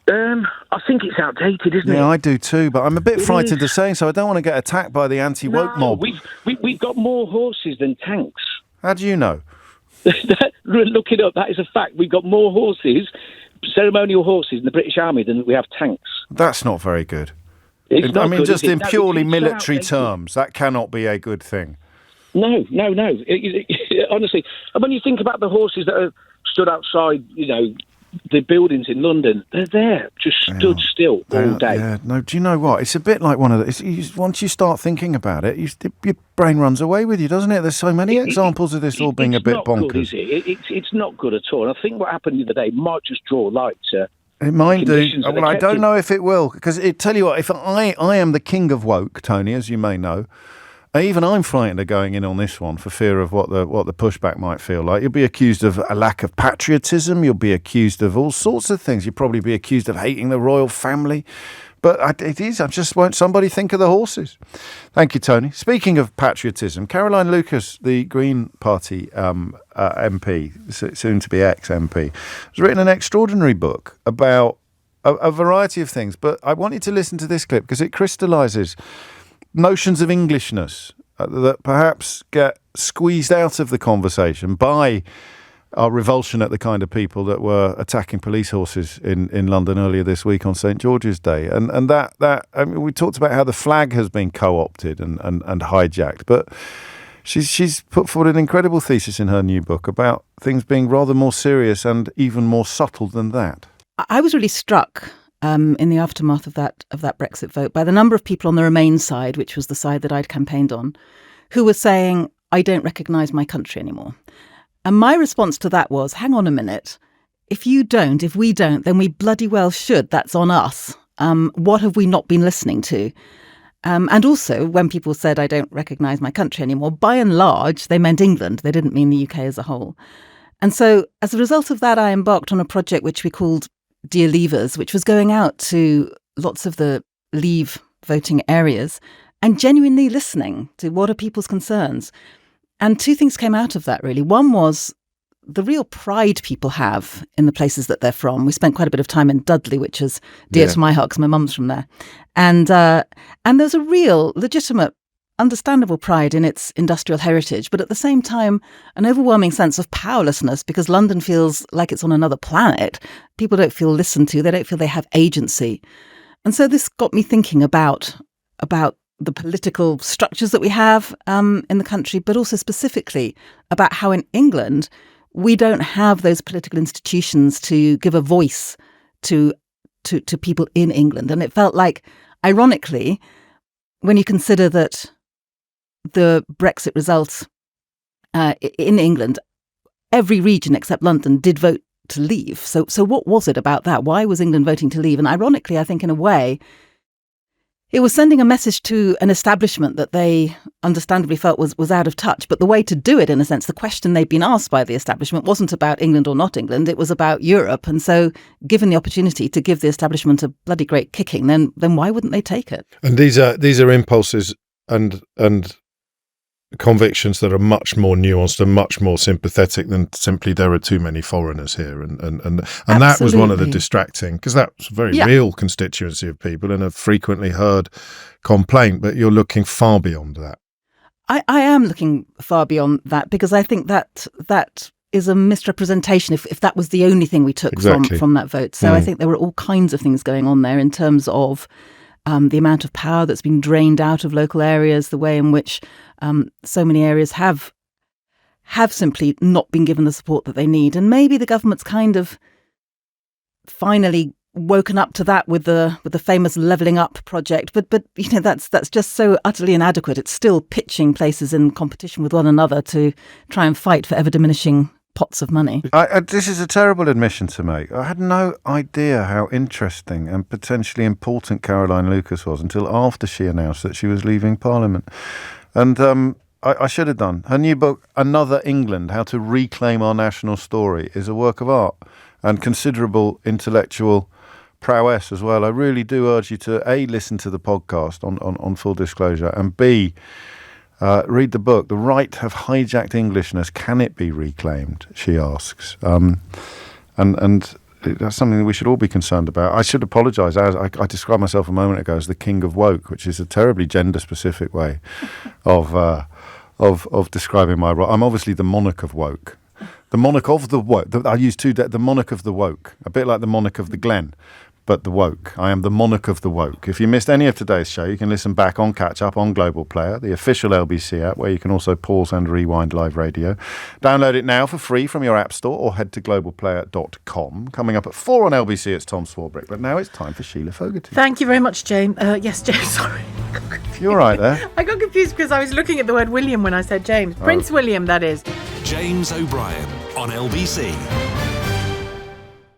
I think it's outdated, isn't it? Yeah, I do too, but I'm a bit frightened of saying so. I don't want to get attacked by the anti-woke mob. We've got more horses than tanks. How do you know? Look it up. That is a fact. We've got more horses, ceremonial horses, in the British Army than we have tanks. That's not very good. It's not good, just in No, purely military terms, that cannot be a good thing. No. Honestly, and when you think about the horses that are stood outside, the buildings in London, they're there, just stood still all day. Yeah, no. Do you know what? It's a bit like one of the. Once you start thinking about it, your brain runs away with you, doesn't it? There's so many examples of this all being a bit bonkers. Good, is it? It's not good at all. And I think what happened the other day might just draw light to. It might do. Well, I don't know if it will, because tell you what, if I am the king of woke, Tony, as you may know. Even I'm frightened of going in on this one for fear of what the pushback might feel like. You'll be accused of a lack of patriotism. You'll be accused of all sorts of things. You'll probably be accused of hating the royal family. But it is. I just won't somebody think of the horses. Thank you, Tony. Speaking of patriotism, Caroline Lucas, the Green Party MP, soon to be ex-MP, has written an extraordinary book about a variety of things. But I want you to listen to this clip because it crystallises notions of Englishness that perhaps get squeezed out of the conversation by our revulsion at the kind of people that were attacking police horses in London earlier this week on St. George's Day. And that I mean, we talked about how the flag has been co-opted and hijacked, but she's put forward an incredible thesis in her new book about things being rather more serious and even more subtle than that. I was really struck in the aftermath of that Brexit vote by the number of people on the Remain side, which was the side that I'd campaigned on, who were saying, I don't recognise my country anymore. And my response to that was, hang on a minute, if we don't, then we bloody well should. That's on us. What have we not been listening to? And also, when people said, I don't recognise my country anymore, by and large, they meant England. They didn't mean the UK as a whole. And so as a result of that, I embarked on a project which we called Dear Leavers, which was going out to lots of the Leave voting areas and genuinely listening to what are people's concerns. And two things came out of that, really. One was the real pride people have in the places that they're from. We spent quite a bit of time in Dudley, which is dear to my heart because my mum's from there. And there's a real, legitimate, understandable pride in its industrial heritage, but at the same time, an overwhelming sense of powerlessness because London feels like it's on another planet. People don't feel listened to. They don't feel they have agency. And so this got me thinking about the political structures that we have in the country, but also specifically about how in England, we don't have those political institutions to give a voice to people in England. And it felt like, ironically, when you consider that the Brexit results in England, every region except London did vote to leave. So what was it about that? Why was England voting to leave? And ironically, I think in a way, it was sending a message to an establishment that they understandably felt was out of touch. But the way to do it, in a sense, the question they'd been asked by the establishment wasn't about England or not England. It was about Europe. And so given the opportunity to give the establishment a bloody great kicking, then why wouldn't they take it? And these are impulses and convictions that are much more nuanced and much more sympathetic than simply there are too many foreigners here, and that was one of the distracting, because that's a very real constituency of people and a frequently heard complaint, but you're looking far beyond that. I am looking far beyond that, because I think that is a misrepresentation if that was the only thing we took from that vote. So I think there were all kinds of things going on there in terms of the amount of power that's been drained out of local areas, the way in which so many areas have simply not been given the support that they need. And maybe the government's kind of finally woken up to that with the famous Levelling Up project, but that's just so utterly inadequate. It's still pitching places in competition with one another to try and fight for ever diminishing pots of money. This is a terrible admission to make. I had no idea how interesting and potentially important Caroline Lucas was until after she announced that she was leaving Parliament. And I should have done. Her new book, Another England, How to Reclaim Our National Story, is a work of art and considerable intellectual prowess as well. I really do urge you to A, listen to the podcast on full disclosure, and B, read the book. The right have hijacked Englishness. Can it be reclaimed? She asks. And that's something that we should all be concerned about. I should apologise. I described myself a moment ago as the king of woke, which is a terribly gender-specific way of describing my role. I'm obviously the monarch of woke. The monarch of the woke. I use the monarch of the woke, a bit like the monarch of the Glen, but the woke. I am the monarch of the woke. If you missed any of today's show, you can listen back on Catch Up on Global Player, the official LBC app, where you can also pause and rewind live radio. Download it now for free from your app store or head to globalplayer.com. Coming up at 4 on LBC, it's Tom Swarbrick. But now it's time for Sheila Fogarty. Thank you very much, James. Yes, James, sorry. You're all right there. I got confused because I was looking at the word William when I said James. Prince William, that is. James O'Brien on LBC.